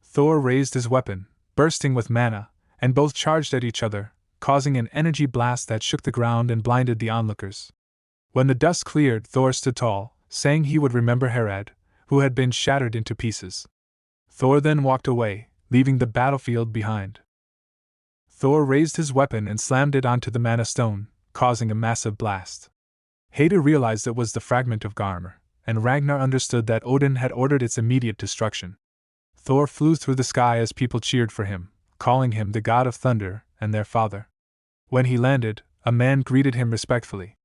Thor raised his weapon, bursting with mana, and both charged at each other, causing an energy blast that shook the ground and blinded the onlookers. When the dust cleared, Thor stood tall, saying he would remember Herad, who had been shattered into pieces. Thor then walked away, leaving the battlefield behind. Thor raised his weapon and slammed it onto the mana stone, causing a massive blast. Haida realized it was the fragment of Garmr, and Ragnar understood that Odin had ordered its immediate destruction. Thor flew through the sky as people cheered for him, calling him the god of thunder and their father. When he landed, a man greeted him respectfully.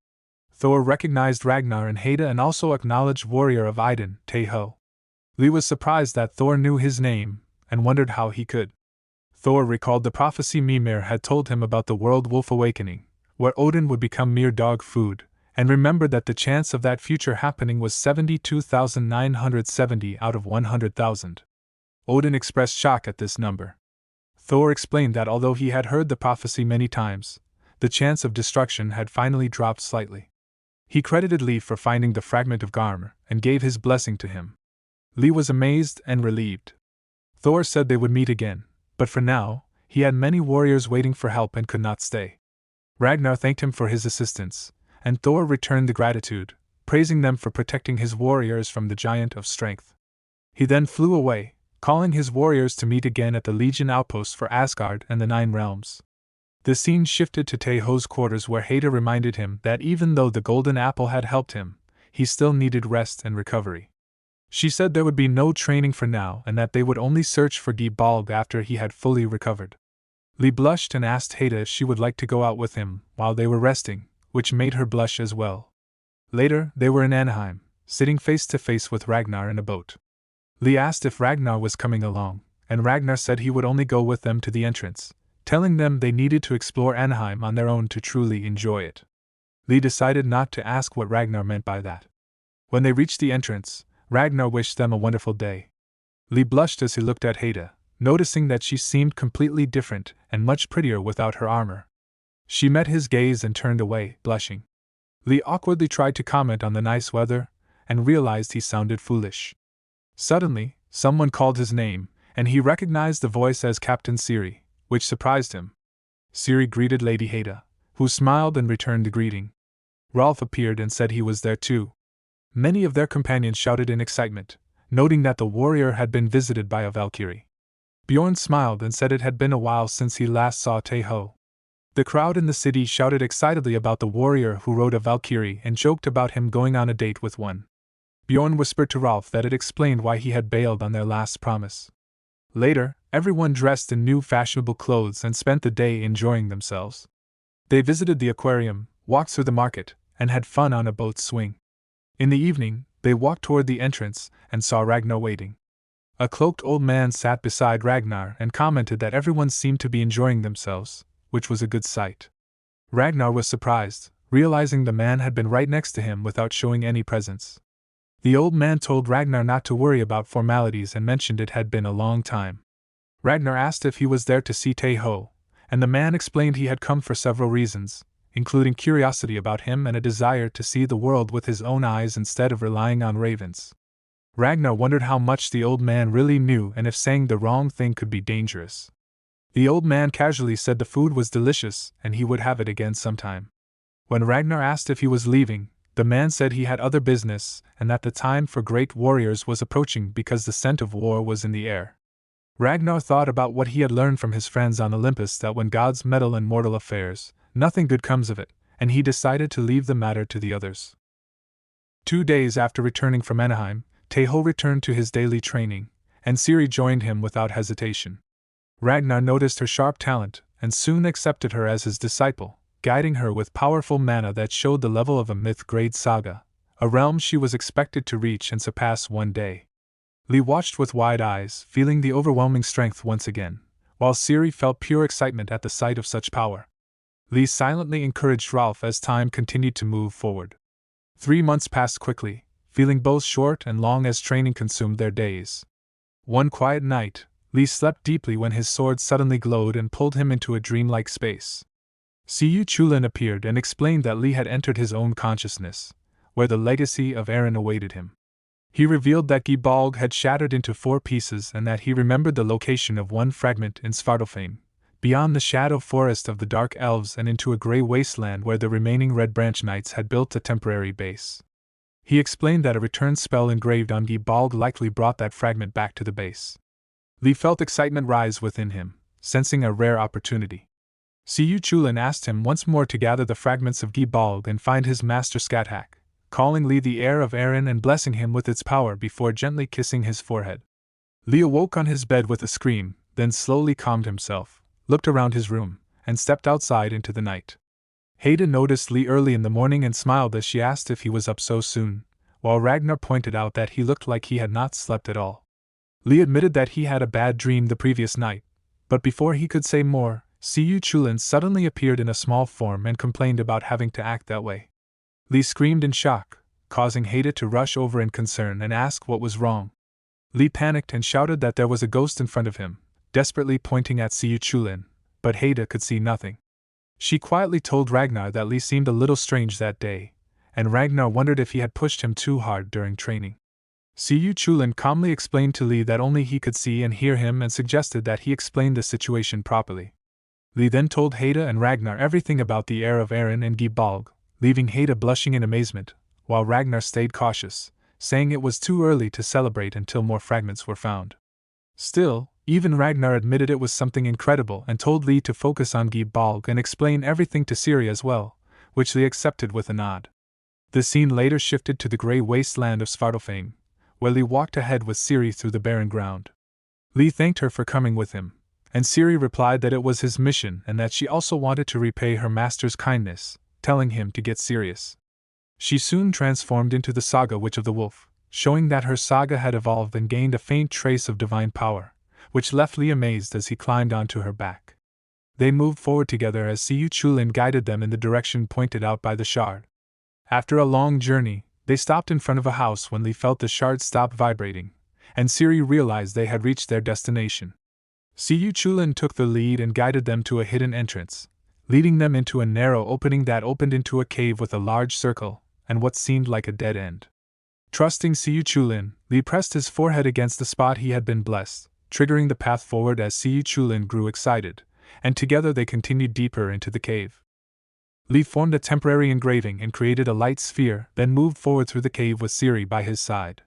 Thor recognized Ragnar and Haida and also acknowledged warrior of Idun, Taeho. Lee was surprised that Thor knew his name, and wondered how he could. Thor recalled the prophecy Mimir had told him about the world wolf awakening, where Odin would become mere dog food, and remembered that the chance of that future happening was 72,970 out of 100,000. Odin expressed shock at this number. Thor explained that although he had heard the prophecy many times, the chance of destruction had finally dropped slightly. He credited Lee for finding the fragment of Garmr and gave his blessing to him. Lee was amazed and relieved. Thor said they would meet again, but for now, he had many warriors waiting for help and could not stay. Ragnar thanked him for his assistance, and Thor returned the gratitude, praising them for protecting his warriors from the giant of strength. He then flew away, calling his warriors to meet again at the Legion outpost for Asgard and the Nine Realms. The scene shifted to Taeho's quarters, where Heda reminded him that even though the Golden Apple had helped him, he still needed rest and recovery. She said there would be no training for now and that they would only search for Gibalg after he had fully recovered. Lee blushed and asked Heda if she would like to go out with him while they were resting, which made her blush as well. Later, they were in Anaheim, sitting face to face with Ragnar in a boat. Lee asked if Ragnar was coming along, and Ragnar said he would only go with them to the entrance, telling them they needed to explore Anaheim on their own to truly enjoy it. Lee decided not to ask what Ragnar meant by that. When they reached the entrance, Ragnar wished them a wonderful day. Lee blushed as he looked at Heda, noticing that she seemed completely different and much prettier without her armor. She met his gaze and turned away, blushing. Lee awkwardly tried to comment on the nice weather, and realized he sounded foolish. Suddenly, someone called his name, and he recognized the voice as Captain Siri, which surprised him. Siri greeted Lady Heda, who smiled and returned the greeting. Rolf appeared and said he was there too. Many of their companions shouted in excitement, noting that the warrior had been visited by a Valkyrie. Bjorn smiled and said it had been a while since he last saw Taeho. The crowd in the city shouted excitedly about the warrior who rode a Valkyrie and joked about him going on a date with one. Bjorn whispered to Rolf that it explained why he had bailed on their last promise. Later, everyone dressed in new fashionable clothes and spent the day enjoying themselves. They visited the aquarium, walked through the market, and had fun on a boat swing. In the evening, they walked toward the entrance and saw Ragnar waiting. A cloaked old man sat beside Ragnar and commented that everyone seemed to be enjoying themselves, which was a good sight. Ragnar was surprised, realizing the man had been right next to him without showing any presence. The old man told Ragnar not to worry about formalities and mentioned it had been a long time. Ragnar asked if he was there to see Taeho, and the man explained he had come for several reasons, including curiosity about him and a desire to see the world with his own eyes instead of relying on ravens. Ragnar wondered how much the old man really knew and if saying the wrong thing could be dangerous. The old man casually said the food was delicious and he would have it again sometime. When Ragnar asked if he was leaving, the man said he had other business and that the time for great warriors was approaching because the scent of war was in the air. Ragnar thought about what he had learned from his friends on Olympus, that when gods meddle in mortal affairs, nothing good comes of it, and he decided to leave the matter to the others. 2 days after returning from Anaheim, Taeho returned to his daily training, and Siri joined him without hesitation. Ragnar noticed her sharp talent, and soon accepted her as his disciple, guiding her with powerful mana that showed the level of a myth-grade saga, a realm she was expected to reach and surpass one day. Lee watched with wide eyes, feeling the overwhelming strength once again, while Siri felt pure excitement at the sight of such power. Lee silently encouraged Rolf as time continued to move forward. 3 months passed quickly, feeling both short and long as training consumed their days. One quiet night, Lee slept deeply when his sword suddenly glowed and pulled him into a dreamlike space. Siyu Chulin appeared and explained that Lee had entered his own consciousness, where the legacy of Eren awaited him. He revealed that Gibalg had shattered into 4 pieces and that he remembered the location of one fragment in Svartalfheim, beyond the shadow forest of the Dark Elves and into a grey wasteland where the remaining Red Branch Knights had built a temporary base. He explained that a return spell engraved on Gibalg likely brought that fragment back to the base. Lee felt excitement rise within him, sensing a rare opportunity. Siyu Chulin asked him once more to gather the fragments of Gibalg and find his master Skathak, calling Lee the heir of Eren and blessing him with its power before gently kissing his forehead. Lee awoke on his bed with a scream, then slowly calmed himself, looked around his room, and stepped outside into the night. Heda noticed Lee early in the morning and smiled as she asked if he was up so soon, while Ragnar pointed out that he looked like he had not slept at all. Lee admitted that he had a bad dream the previous night, but before he could say more, Siyu Chulin suddenly appeared in a small form and complained about having to act that way. Lee screamed in shock, causing Heda to rush over in concern and ask what was wrong. Lee panicked and shouted that there was a ghost in front of him, desperately pointing at Siyu Chulin, but Heda could see nothing. She quietly told Ragnar that Lee seemed a little strange that day, and Ragnar wondered if he had pushed him too hard during training. Siyu Chulin calmly explained to Lee that only he could see and hear him and suggested that he explain the situation properly. Lee then told Haida and Ragnar everything about the heir of Eren and Gibalg, leaving Haida blushing in amazement, while Ragnar stayed cautious, saying it was too early to celebrate until more fragments were found. Still, even Ragnar admitted it was something incredible and told Lee to focus on Gibalg and explain everything to Ciri as well, which Lee accepted with a nod. The scene later shifted to the grey wasteland of Svartalfheim, where Lee walked ahead with Ciri through the barren ground. Lee thanked her for coming with him, and Ciri replied that it was his mission and that she also wanted to repay her master's kindness, telling him to get serious. She soon transformed into the Saga Witch of the Wolf, showing that her saga had evolved and gained a faint trace of divine power, which left Lee amazed as he climbed onto her back. They moved forward together as Siyu Chulin guided them in the direction pointed out by the shard. After a long journey, they stopped in front of a house when Lee felt the shard stop vibrating, and Ciri realized they had reached their destination. Siyu Chulin took the lead and guided them to a hidden entrance, leading them into a narrow opening that opened into a cave with a large circle and what seemed like a dead end. Trusting Siyu Chulin, Lee pressed his forehead against the spot he had been blessed, triggering the path forward as Siyu Chulin grew excited, and together they continued deeper into the cave. Lee formed a temporary engraving and created a light sphere, then moved forward through the cave with Ciri by his side.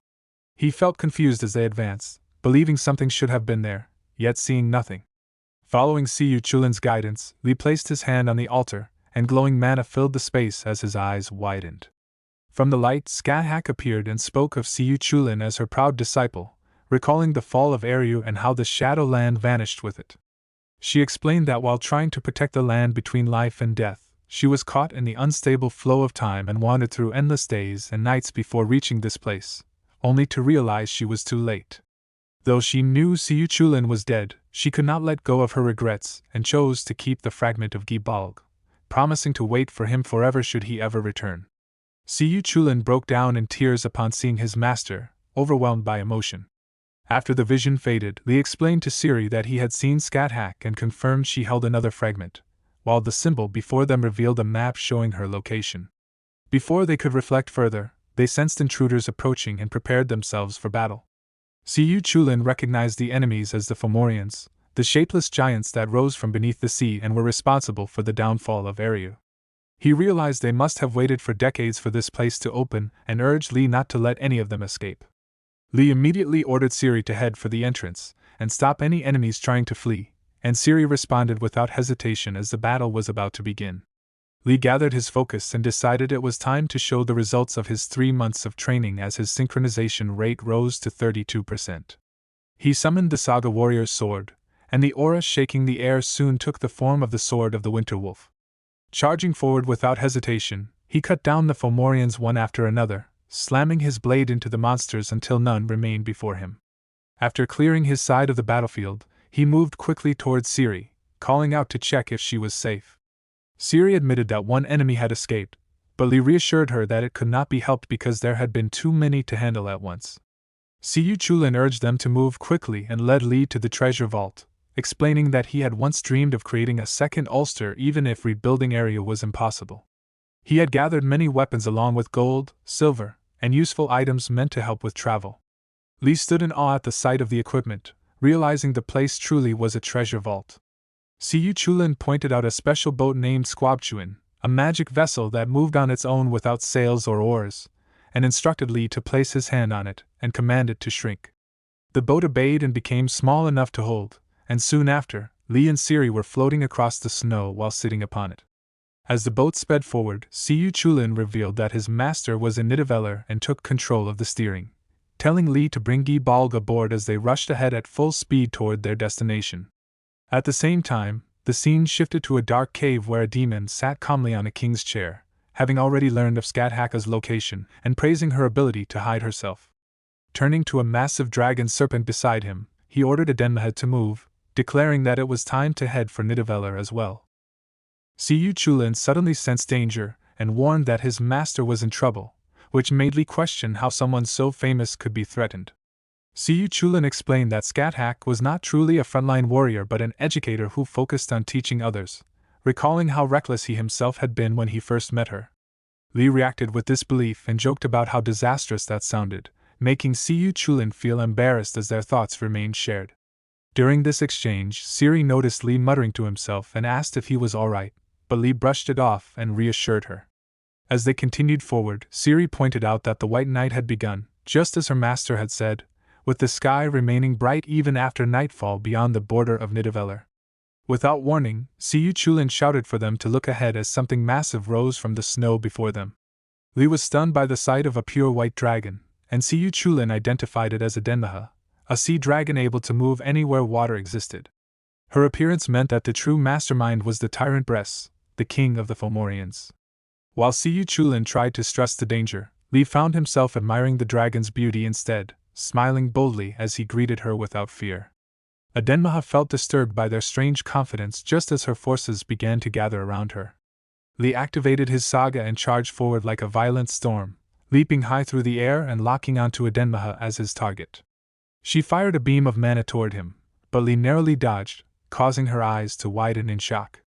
He felt confused as they advanced, believing something should have been there, yet seeing nothing. Following Siyu Chulin's guidance, Lee placed his hand on the altar, and glowing mana filled the space as his eyes widened. From the light, Skathak appeared and spoke of Siyu Chulin as her proud disciple, recalling the fall of Eryu and how the Shadow Land vanished with it. She explained that while trying to protect the land between life and death, she was caught in the unstable flow of time and wandered through endless days and nights before reaching this place, only to realize she was too late. Though she knew Siyu Chulin was dead, she could not let go of her regrets and chose to keep the fragment of Gibalg, promising to wait for him forever should he ever return. Siyu Chulin broke down in tears upon seeing his master, overwhelmed by emotion. After the vision faded, Lee explained to Ciri that he had seen Skathak and confirmed she held another fragment, while the symbol before them revealed a map showing her location. Before they could reflect further, they sensed intruders approaching and prepared themselves for battle. Siyu Chulin recognized the enemies as the Fomorians, the shapeless giants that rose from beneath the sea and were responsible for the downfall of Eryu. He realized they must have waited for decades for this place to open and urged Lee not to let any of them escape. Lee immediately ordered Ciri to head for the entrance and stop any enemies trying to flee, and Ciri responded without hesitation as the battle was about to begin. Lee gathered his focus and decided it was time to show the results of his 3 months of training as his synchronization rate rose to 32%. He summoned the Saga Warrior's sword, and the aura shaking the air soon took the form of the sword of the Winter Wolf. Charging forward without hesitation, he cut down the Fomorians one after another, slamming his blade into the monsters until none remained before him. After clearing his side of the battlefield, he moved quickly towards Ciri, calling out to check if she was safe. Ciri admitted that one enemy had escaped, but Lee reassured her that it could not be helped because there had been too many to handle at once. Siyu Chulin urged them to move quickly and led Lee to the treasure vault, explaining that he had once dreamed of creating a second Ulster even if rebuilding Eryu was impossible. He had gathered many weapons along with gold, silver, and useful items meant to help with travel. Lee stood in awe at the sight of the equipment, realizing the place truly was a treasure vault. Siyu Chulin pointed out a special boat named Squabchuin, a magic vessel that moved on its own without sails or oars, and instructed Lee to place his hand on it and command it to shrink. The boat obeyed and became small enough to hold, and soon after, Lee and Ciri were floating across the snow while sitting upon it. As the boat sped forward, Siyu Chulin revealed that his master was a Nidavellir and took control of the steering, telling Lee to bring Gibalg aboard as they rushed ahead at full speed toward their destination. At the same time, the scene shifted to a dark cave where a demon sat calmly on a king's chair, having already learned of Skathaka's location and praising her ability to hide herself. Turning to a massive dragon serpent beside him, he ordered Adenmahed to move, declaring that it was time to head for Nidavellir as well. Siyu Chulin suddenly sensed danger and warned that his master was in trouble, which made Lee question how someone so famous could be threatened. Siyu Chulin explained that Skathak was not truly a frontline warrior but an educator who focused on teaching others, recalling how reckless he himself had been when he first met her. Lee reacted with disbelief and joked about how disastrous that sounded, making Siyu Chulin feel embarrassed as their thoughts remained shared. During this exchange, Siri noticed Lee muttering to himself and asked if he was alright, but Lee brushed it off and reassured her. As they continued forward, Siri pointed out that the white night had begun, just as her master had said, with the sky remaining bright even after nightfall beyond the border of Nidavellir. Without warning, Siyu Chulin shouted for them to look ahead as something massive rose from the snow before them. Lee was stunned by the sight of a pure white dragon, and Siyu Chulin identified it as a Denmaha, a sea dragon able to move anywhere water existed. Her appearance meant that the true mastermind was the tyrant Bress, the king of the Fomorians. While Siyu Chulin tried to stress the danger, Lee found himself admiring the dragon's beauty instead, smiling boldly as he greeted her without fear. Adenmaha felt disturbed by their strange confidence just as her forces began to gather around her. Lee activated his saga and charged forward like a violent storm, leaping high through the air and locking onto Adenmaha as his target. She fired a beam of mana toward him, but Lee narrowly dodged, causing her eyes to widen in shock.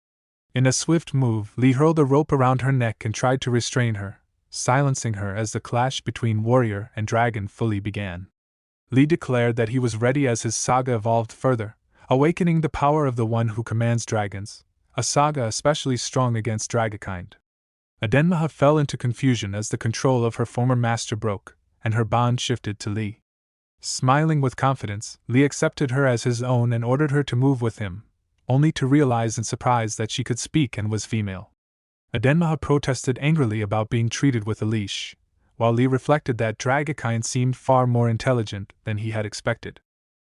In a swift move, Lee hurled a rope around her neck and tried to restrain her, silencing her as the clash between warrior and dragon fully began. Lee declared that he was ready as his saga evolved further, awakening the power of the one who commands dragons, a saga especially strong against dragonkind. Adenmaha fell into confusion as the control of her former master broke, and her bond shifted to Lee. Smiling with confidence, Lee accepted her as his own and ordered her to move with him, only to realize in surprise that she could speak and was female. Adenmaha protested angrily about being treated with a leash, while Lee reflected that dragonkind seemed far more intelligent than he had expected.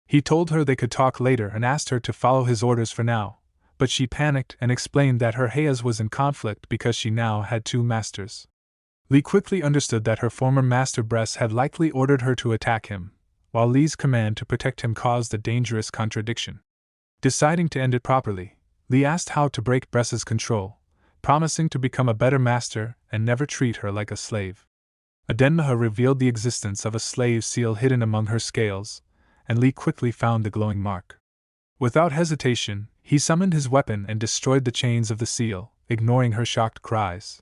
He told her they could talk later and asked her to follow his orders for now, but she panicked and explained that her Hayas was in conflict because she now had two masters. Lee quickly understood that her former master Bress had likely ordered her to attack him, while Lee's command to protect him caused a dangerous contradiction. Deciding to end it properly, Lee asked how to break Bress's control, promising to become a better master and never treat her like a slave. Adenmaha revealed the existence of a slave seal hidden among her scales, and Lee quickly found the glowing mark. Without hesitation, he summoned his weapon and destroyed the chains of the seal, ignoring her shocked cries.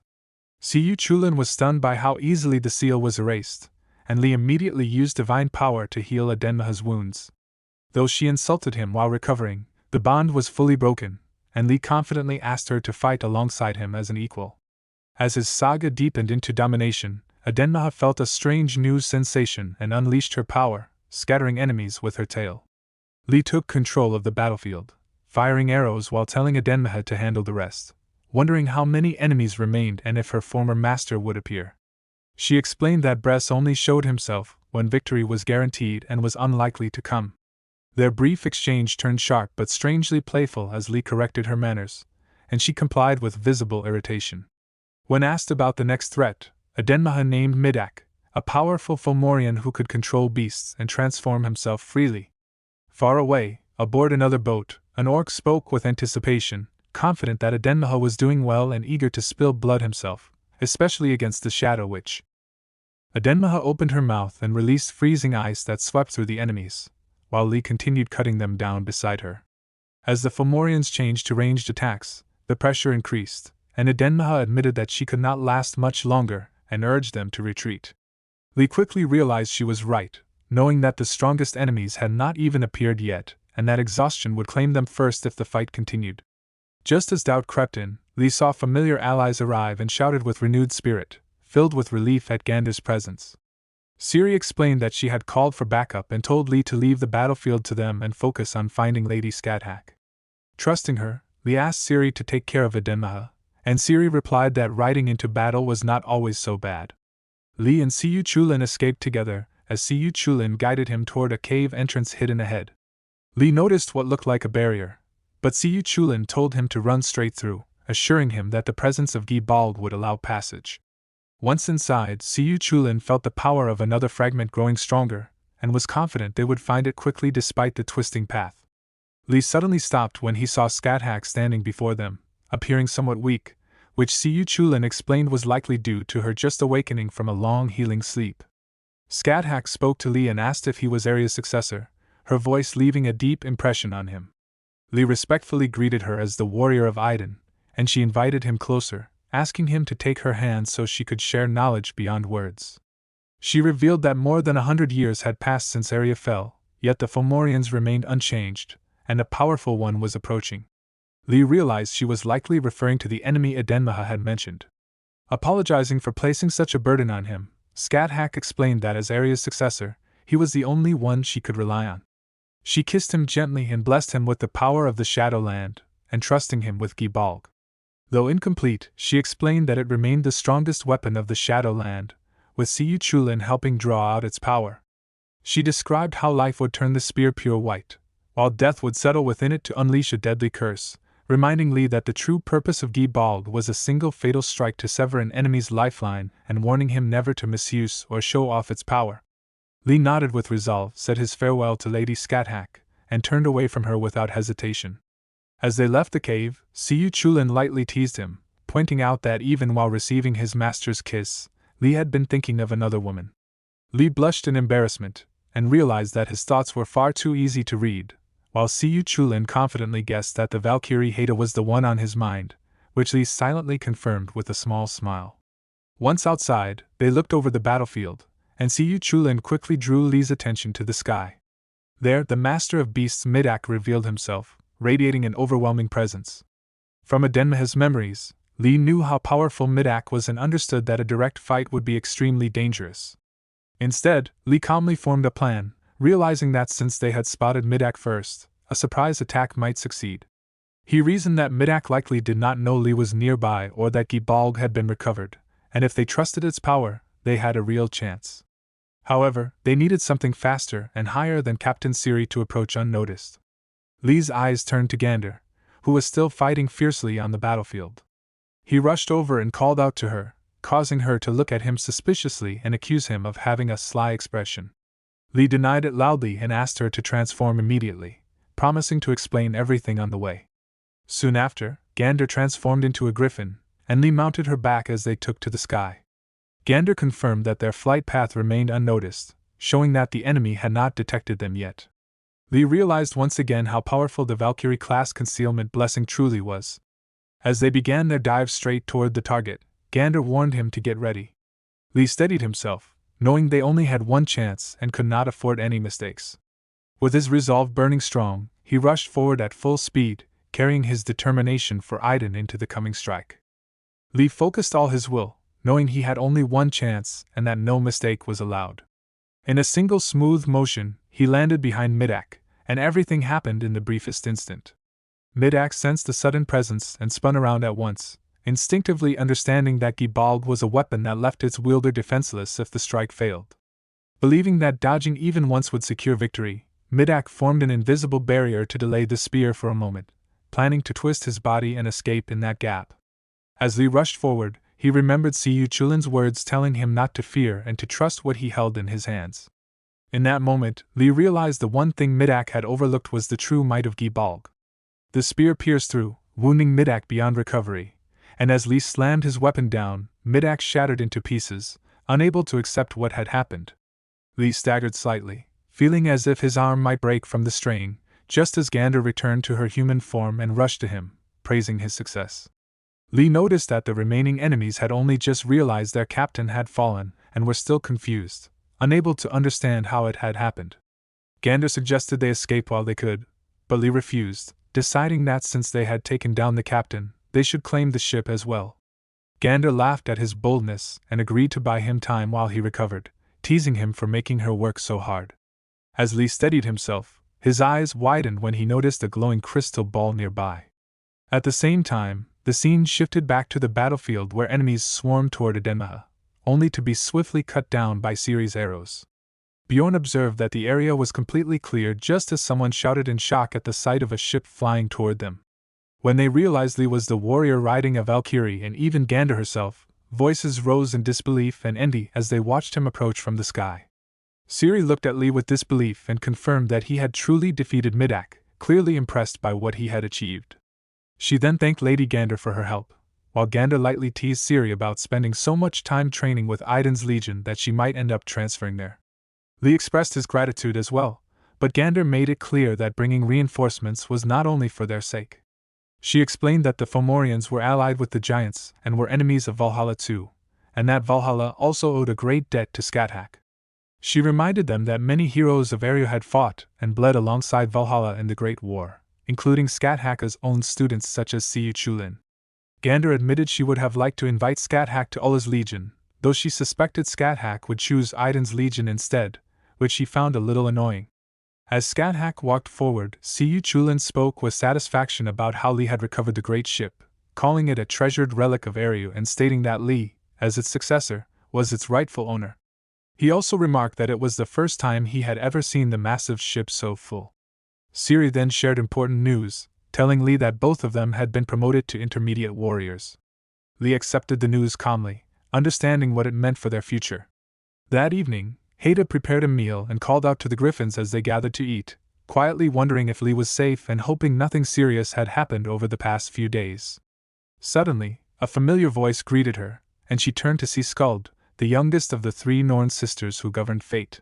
Siyu Chulin was stunned by how easily the seal was erased, and Lee immediately used divine power to heal Adenmaha's wounds. Though she insulted him while recovering, the bond was fully broken, and Lee confidently asked her to fight alongside him as an equal. As his saga deepened into domination, Adenmaha felt a strange new sensation and unleashed her power, scattering enemies with her tail. Lee took control of the battlefield, firing arrows while telling Adenmaha to handle the rest, wondering how many enemies remained and if her former master would appear. She explained that Bress only showed himself when victory was guaranteed and was unlikely to come. Their brief exchange turned sharp but strangely playful as Lee corrected her manners, and she complied with visible irritation. When asked about the next threat, Adenmaha named Midak, a powerful Fomorian who could control beasts and transform himself freely. Far away, aboard another boat, an orc spoke with anticipation, confident that Adenmaha was doing well and eager to spill blood himself, especially against the Shadow Witch. Adenmaha opened her mouth and released freezing ice that swept through the enemies, while Lee continued cutting them down beside her. As the Fomorians changed to ranged attacks, the pressure increased, and Adenmaha admitted that she could not last much longer and urged them to retreat. Lee quickly realized she was right, knowing that the strongest enemies had not even appeared yet, and that exhaustion would claim them first if the fight continued. Just as doubt crept in, Lee saw familiar allies arrive and shouted with renewed spirit, filled with relief at Gander's presence. Siri explained that she had called for backup and told Lee to leave the battlefield to them and focus on finding Lady Scathach. Trusting her, Lee asked Siri to take care of Adenmaha, and Siri replied that riding into battle was not always so bad. Lee and Siyu Chulin escaped together, as Siyu Chulin guided him toward a cave entrance hidden ahead. Lee noticed what looked like a barrier, but Siyu Chulin told him to run straight through, assuring him that the presence of Gi Bald would allow passage. Once inside, Siyu Chulin felt the power of another fragment growing stronger, and was confident they would find it quickly despite the twisting path. Lee suddenly stopped when he saw Scathach standing before them, appearing somewhat weak, which Siyu Chulin explained was likely due to her just awakening from a long healing sleep. Scathach spoke to Lee and asked if he was Arya's successor, her voice leaving a deep impression on him. Lee respectfully greeted her as the warrior of Iden, and she invited him closer, asking him to take her hand so she could share knowledge beyond words. She revealed that more than 100 years had passed since Arya fell, yet the Fomorians remained unchanged, and a powerful one was approaching. Lee realized she was likely referring to the enemy Edenmaha had mentioned. Apologizing for placing such a burden on him, Scathach explained that as Arya's successor, he was the only one she could rely on. She kissed him gently and blessed him with the power of the Shadowland, entrusting him with Gibalg. Though incomplete, she explained that it remained the strongest weapon of the Shadowland, with Siyu Chulin helping draw out its power. She described how life would turn the spear pure white, while death would settle within it to unleash a deadly curse, reminding Lee that the true purpose of Gibalg was a single fatal strike to sever an enemy's lifeline and warning him never to misuse or show off its power. Lee nodded with resolve, said his farewell to Lady Scathach, and turned away from her without hesitation. As they left the cave, Siyu Chulin lightly teased him, pointing out that even while receiving his master's kiss, Lee had been thinking of another woman. Lee blushed in embarrassment, and realized that his thoughts were far too easy to read, while Siyu Chulin confidently guessed that the Valkyrie Haida was the one on his mind, which Lee silently confirmed with a small smile. Once outside, they looked over the battlefield, and Siyu Chulin quickly drew Lee's attention to the sky. There, the master of beasts Midak revealed himself, radiating an overwhelming presence. From Edenmaha's memories, Lee knew how powerful Midak was and understood that a direct fight would be extremely dangerous. Instead, Lee calmly formed a plan, realizing that since they had spotted Midak first, a surprise attack might succeed. He reasoned that Midak likely did not know Lee was nearby or that Gibalg had been recovered, and if they trusted its power, they had a real chance. However, they needed something faster and higher than Captain Siri to approach unnoticed. Lee's eyes turned to Gander, who was still fighting fiercely on the battlefield. He rushed over and called out to her, causing her to look at him suspiciously and accuse him of having a sly expression. Lee denied it loudly and asked her to transform immediately, promising to explain everything on the way. Soon after, Gander transformed into a griffin, and Lee mounted her back as they took to the sky. Gander confirmed that their flight path remained unnoticed, showing that the enemy had not detected them yet. Lee realized once again how powerful the Valkyrie-class concealment blessing truly was. As they began their dive straight toward the target, Gander warned him to get ready. Lee steadied himself, knowing they only had one chance and could not afford any mistakes. With his resolve burning strong, he rushed forward at full speed, carrying his determination for Aiden into the coming strike. Lee focused all his will, knowing he had only one chance and that no mistake was allowed. In a single smooth motion, he landed behind Midak, and everything happened in the briefest instant. Midak sensed the sudden presence and spun around at once, instinctively understanding that Gibalg was a weapon that left its wielder defenseless if the strike failed. Believing that dodging even once would secure victory, Midak formed an invisible barrier to delay the spear for a moment, planning to twist his body and escape in that gap. As Lee rushed forward, he remembered Siyu Chulin's words telling him not to fear and to trust what he held in his hands. In that moment, Lee realized the one thing Midak had overlooked was the true might of Gibalg. The spear pierced through, wounding Midak beyond recovery, and as Lee slammed his weapon down, Midak shattered into pieces, unable to accept what had happened. Lee staggered slightly, feeling as if his arm might break from the strain, just as Gander returned to her human form and rushed to him, praising his success. Lee noticed that the remaining enemies had only just realized their captain had fallen and were still confused, unable to understand how it had happened. Gander suggested they escape while they could, but Lee refused, deciding that since they had taken down the captain, they should claim the ship as well. Gander laughed at his boldness and agreed to buy him time while he recovered, teasing him for making her work so hard. As Lee steadied himself, his eyes widened when he noticed a glowing crystal ball nearby. At the same time, the scene shifted back to the battlefield where enemies swarmed toward Edenmaha, only to be swiftly cut down by Ciri's arrows. Bjorn observed that the area was completely clear just as someone shouted in shock at the sight of a ship flying toward them. When they realized Lee was the warrior riding a Valkyrie and even Gander herself, voices rose in disbelief and envy as they watched him approach from the sky. Ciri looked at Lee with disbelief and confirmed that he had truly defeated Midak, clearly impressed by what he had achieved. She then thanked Lady Gander for her help, while Gander lightly teased Ciri about spending so much time training with Aiden's Legion that she might end up transferring there. Lee expressed his gratitude as well, but Gander made it clear that bringing reinforcements was not only for their sake. She explained that the Fomorians were allied with the Giants and were enemies of Valhalla too, and that Valhalla also owed a great debt to Scathach. She reminded them that many heroes of Area had fought and bled alongside Valhalla in the Great War, including Skathak's own students such as Siyu Chulin. Gander admitted she would have liked to invite Skathak to Ulla's Legion, though she suspected Skathak would choose Iden's Legion instead, which she found a little annoying. As Skathak walked forward, Siyu Chulin spoke with satisfaction about how Li had recovered the great ship, calling it a treasured relic of Eru and stating that Li, as its successor, was its rightful owner. He also remarked that it was the first time he had ever seen the massive ship so full. Siri then shared important news, telling Li that both of them had been promoted to intermediate warriors. Li accepted the news calmly, understanding what it meant for their future. That evening, Haida prepared a meal and called out to the griffins as they gathered to eat, quietly wondering if Li was safe and hoping nothing serious had happened over the past few days. Suddenly, a familiar voice greeted her, and she turned to see Skuld, the youngest of the 3 Norn sisters who governed fate.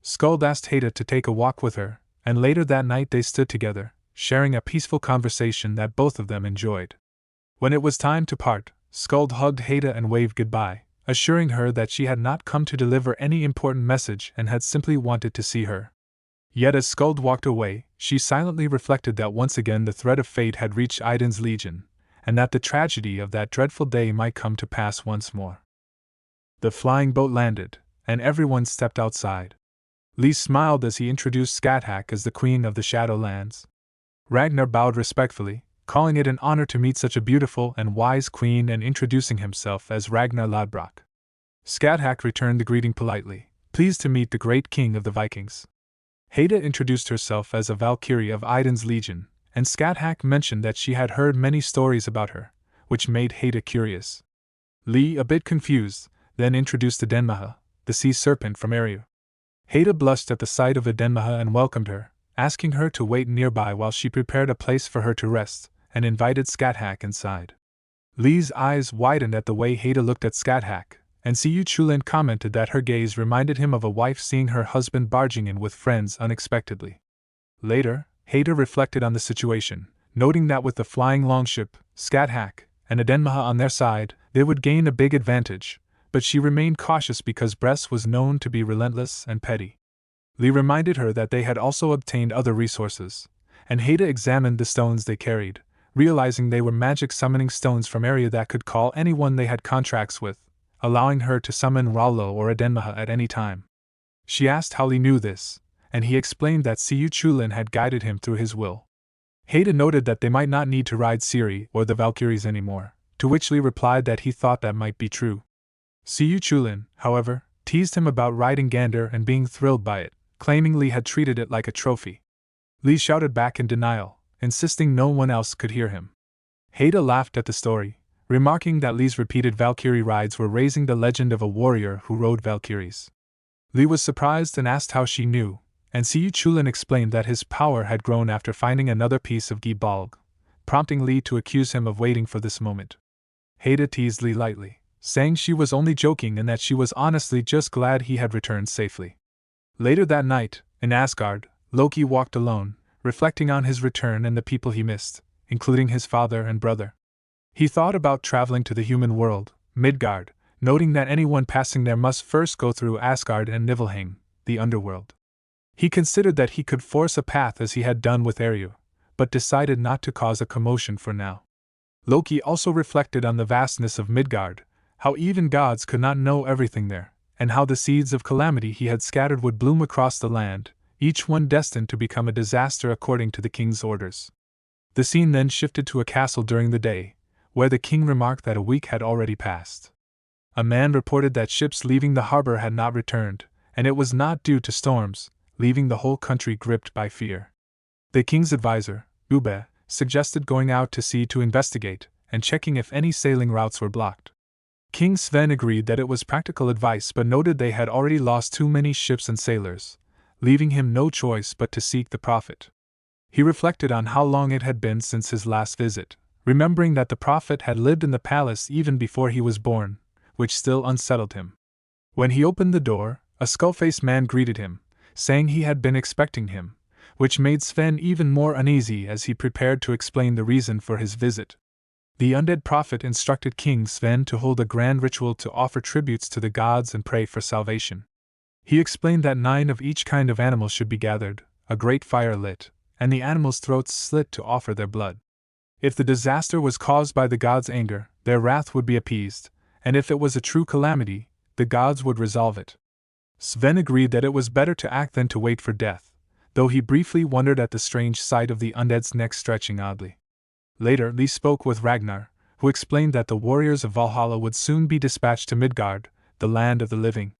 Skuld asked Haida to take a walk with her, and later that night they stood together, sharing a peaceful conversation that both of them enjoyed. When it was time to part, Skuld hugged Haida and waved goodbye, assuring her that she had not come to deliver any important message and had simply wanted to see her. Yet as Skuld walked away, she silently reflected that once again the threat of fate had reached Iden's Legion, and that the tragedy of that dreadful day might come to pass once more. The flying boat landed, and everyone stepped outside. Li smiled as he introduced Skathak as the Queen of the Shadowlands. Ragnar bowed respectfully, calling it an honor to meet such a beautiful and wise queen and introducing himself as Ragnar Lodbrok. Skathak returned the greeting politely, pleased to meet the great king of the Vikings. Haida introduced herself as a Valkyrie of Iden's Legion, and Skathak mentioned that she had heard many stories about her, which made Haida curious. Li, a bit confused, then introduced Edenmaha, the sea serpent from Eru. Haida blushed at the sight of Edenmaha and welcomed her, asking her to wait nearby while she prepared a place for her to rest, and invited Skathak inside. Li's eyes widened at the way Haida looked at Skathak, and Siyu Chulin commented that her gaze reminded him of a wife seeing her husband barging in with friends unexpectedly. Later, Haida reflected on the situation, noting that with the flying longship, Skathak, and Edenmaha on their side, they would gain a big advantage, but she remained cautious because Bress was known to be relentless and petty. Li reminded her that they had also obtained other resources, and Haida examined the stones they carried, realizing they were magic summoning stones from area that could call anyone they had contracts with, allowing her to summon Rallo or Edenmaha at any time. She asked how Li knew this, and he explained that Siyu Chulin had guided him through his will. Haida noted that they might not need to ride Siri or the Valkyries anymore, to which Li replied that he thought that might be true. Siyu Chulin, however, teased him about riding Gander and being thrilled by it, claiming Li had treated it like a trophy. Li shouted back in denial, insisting no one else could hear him. Haida laughed at the story, remarking that Li's repeated Valkyrie rides were raising the legend of a warrior who rode Valkyries. Li was surprised and asked how she knew, and Siyu Chulin explained that his power had grown after finding another piece of Gibalg, prompting Li to accuse him of waiting for this moment. Haida teased Li lightly, saying she was only joking and that she was honestly just glad he had returned safely. Later that night, in Asgard, Loki walked alone, reflecting on his return and the people he missed, including his father and brother. He thought about traveling to the human world, Midgard, noting that anyone passing there must first go through Asgard and Niflheim, the underworld. He considered that he could force a path as he had done with Eru, but decided not to cause a commotion for now. Loki also reflected on the vastness of Midgard, how even gods could not know everything there, and how the seeds of calamity he had scattered would bloom across the land, each one destined to become a disaster according to the king's orders. The scene then shifted to a castle during the day, where the king remarked that a week had already passed. A man reported that ships leaving the harbor had not returned, and it was not due to storms, leaving the whole country gripped by fear. The king's advisor, NOOB, suggested going out to sea to investigate, and checking if any sailing routes were blocked. King Sven agreed that it was practical advice but noted they had already lost too many ships and sailors, leaving him no choice but to seek the prophet. He reflected on how long it had been since his last visit, remembering that the prophet had lived in the palace even before he was born, which still unsettled him. When he opened the door, a skull-faced man greeted him, saying he had been expecting him, which made Sven even more uneasy as he prepared to explain the reason for his visit. The undead prophet instructed King Sven to hold a grand ritual to offer tributes to the gods and pray for salvation. He explained that 9 of each kind of animal should be gathered, a great fire lit, and the animals' throats slit to offer their blood. If the disaster was caused by the gods' anger, their wrath would be appeased, and if it was a true calamity, the gods would resolve it. Sven agreed that it was better to act than to wait for death, though he briefly wondered at the strange sight of the undead's neck stretching oddly. Later, Lee spoke with Ragnar, who explained that the warriors of Valhalla would soon be dispatched to Midgard, the land of the living.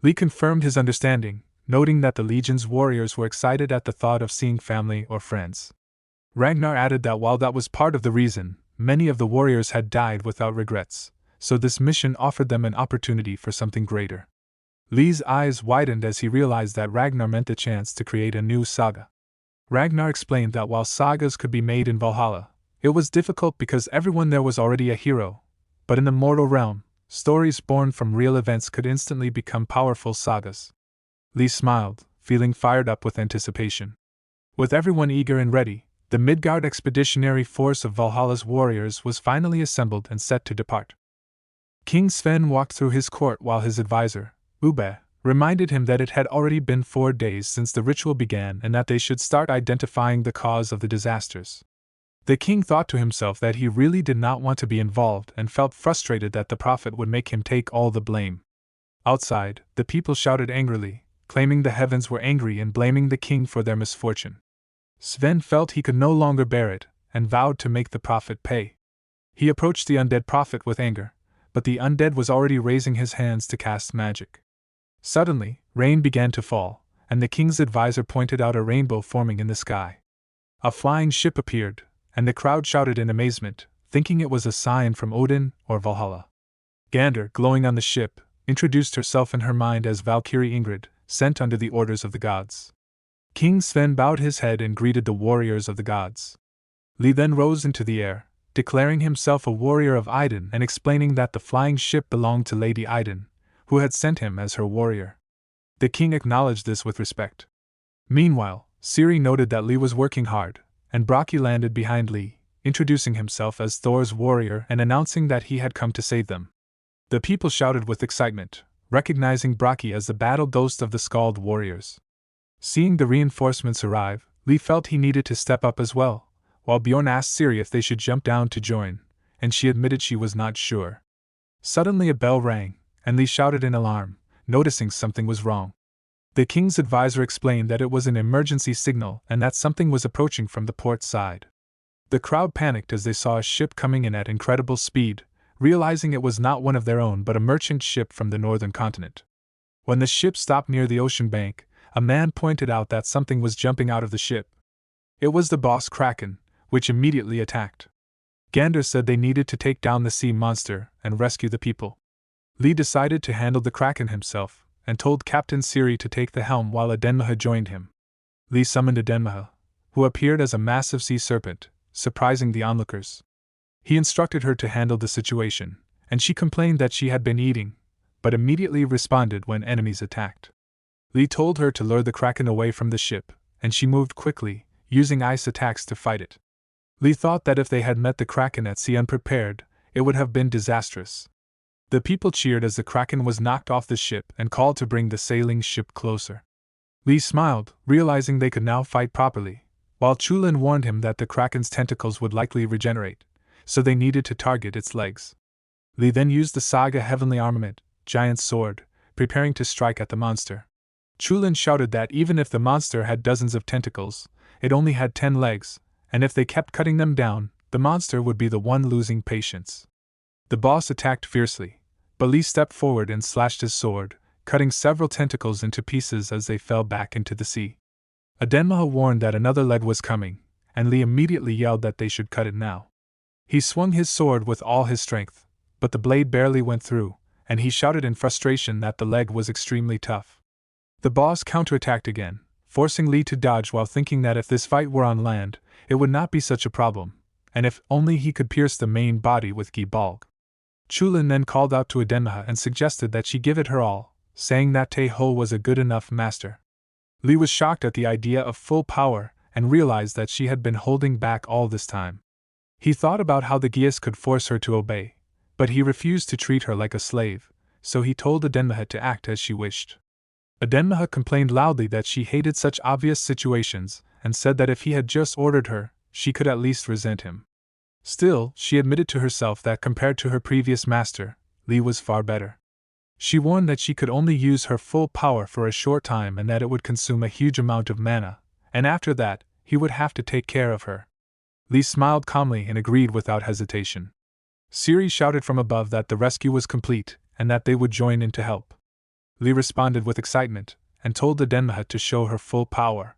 Lee confirmed his understanding, noting that the Legion's warriors were excited at the thought of seeing family or friends. Ragnar added that while that was part of the reason, many of the warriors had died without regrets, so this mission offered them an opportunity for something greater. Lee's eyes widened as he realized that Ragnar meant the chance to create a new saga. Ragnar explained that while sagas could be made in Valhalla, it was difficult because everyone there was already a hero, but in the mortal realm, stories born from real events could instantly become powerful sagas. Lee smiled, feeling fired up with anticipation. With everyone eager and ready, the Midgard expeditionary force of Valhalla's warriors was finally assembled and set to depart. King Sven walked through his court while his advisor, NOOB, reminded him that it had already been 4 days since the ritual began and that they should start identifying the cause of the disasters. The king thought to himself that he really did not want to be involved and felt frustrated that the prophet would make him take all the blame. Outside, the people shouted angrily, claiming the heavens were angry and blaming the king for their misfortune. Sven felt he could no longer bear it, and vowed to make the prophet pay. He approached the undead prophet with anger, but the undead was already raising his hands to cast magic. Suddenly, rain began to fall, and the king's advisor pointed out a rainbow forming in the sky. A flying ship appeared, and the crowd shouted in amazement, thinking it was a sign from Odin or Valhalla. Gander, glowing on the ship, introduced herself in her mind as Valkyrie Ingrid, sent under the orders of the gods. King Sven bowed his head and greeted the warriors of the gods. Lee then rose into the air, declaring himself a warrior of Idun and explaining that the flying ship belonged to Lady Idun, who had sent him as her warrior. The king acknowledged this with respect. Meanwhile, Siri noted that Lee was working hard, and Bragi landed behind Lee, introducing himself as Thor's warrior and announcing that he had come to save them. The people shouted with excitement, recognizing Bragi as the battle ghost of the Skald warriors. Seeing the reinforcements arrive, Lee felt he needed to step up as well, while Bjorn asked Siri if they should jump down to join, and she admitted she was not sure. Suddenly a bell rang, and Lee shouted in alarm, noticing something was wrong. The king's advisor explained that it was an emergency signal and that something was approaching from the port side. The crowd panicked as they saw a ship coming in at incredible speed, realizing it was not one of their own but a merchant ship from the northern continent. When the ship stopped near the ocean bank, a man pointed out that something was jumping out of the ship. It was the boss Kraken, which immediately attacked. Gander said they needed to take down the sea monster and rescue the people. Lee decided to handle the Kraken himself, and told Captain Siri to take the helm while Adenmaha joined him. Lee summoned Adenmaha, who appeared as a massive sea serpent, surprising the onlookers. He instructed her to handle the situation, and she complained that she had been eating, but immediately responded when enemies attacked. Lee told her to lure the Kraken away from the ship, and she moved quickly, using ice attacks to fight it. Lee thought that if they had met the Kraken at sea unprepared, it would have been disastrous. The people cheered as the Kraken was knocked off the ship and called to bring the sailing ship closer. Lee smiled, realizing they could now fight properly, while Chulin warned him that the Kraken's tentacles would likely regenerate, so they needed to target its legs. Lee then used the Saga Heavenly Armament, Giant Sword, preparing to strike at the monster. Chulin shouted that even if the monster had dozens of tentacles, it only had 10 legs, and if they kept cutting them down, the monster would be the one losing patience. The boss attacked fiercely, but Lee stepped forward and slashed his sword, cutting several tentacles into pieces as they fell back into the sea. Adenmaha warned that another leg was coming, and Lee immediately yelled that they should cut it now. He swung his sword with all his strength, but the blade barely went through, and he shouted in frustration that the leg was extremely tough. The boss counterattacked again, forcing Lee to dodge while thinking that if this fight were on land, it would not be such a problem, and if only he could pierce the main body with Gibalg. Chulin then called out to Adenmaha and suggested that she give it her all, saying that Tae-ho was a good enough master. Lee was shocked at the idea of full power and realized that she had been holding back all this time. He thought about how the Geas could force her to obey, but he refused to treat her like a slave, so he told Adenmaha to act as she wished. Adenmaha complained loudly that she hated such obvious situations, and said that if he had just ordered her, she could at least resent him. Still, she admitted to herself that compared to her previous master, Lee was far better. She warned that she could only use her full power for a short time and that it would consume a huge amount of mana, and after that, he would have to take care of her. Lee smiled calmly and agreed without hesitation. Siri shouted from above that the rescue was complete and that they would join in to help. Lee responded with excitement and told Adenmaha to show her full power.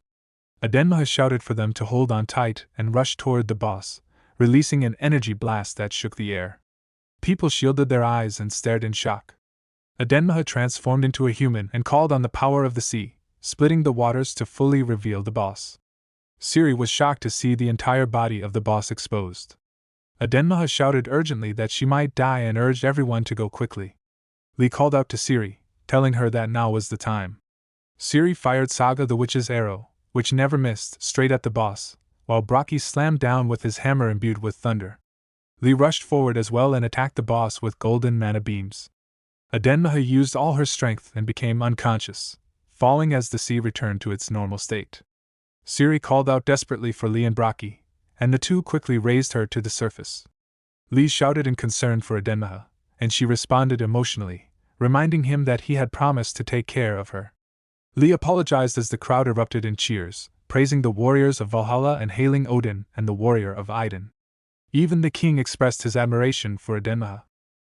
Adenmaha shouted for them to hold on tight and rushed toward the boss, releasing an energy blast that shook the air. People shielded their eyes and stared in shock. Adenmaha transformed into a human and called on the power of the sea, splitting the waters to fully reveal the boss. Siri was shocked to see the entire body of the boss exposed. Adenmaha shouted urgently that she might die and urged everyone to go quickly. Lee called out to Siri, telling her that now was the time. Siri fired Saga the Witch's arrow, which never missed, straight at the boss, while Brocky slammed down with his hammer imbued with thunder. Lee rushed forward as well and attacked the boss with golden mana beams. Adenmaha used all her strength and became unconscious, falling as the sea returned to its normal state. Siri called out desperately for Lee and Brocky, and the two quickly raised her to the surface. Lee shouted in concern for Adenmaha, and she responded emotionally, reminding him that he had promised to take care of her. Lee apologized as the crowd erupted in cheers, praising the warriors of Valhalla and hailing Odin and the warrior of Idun. Even the king expressed his admiration for Adenmaha.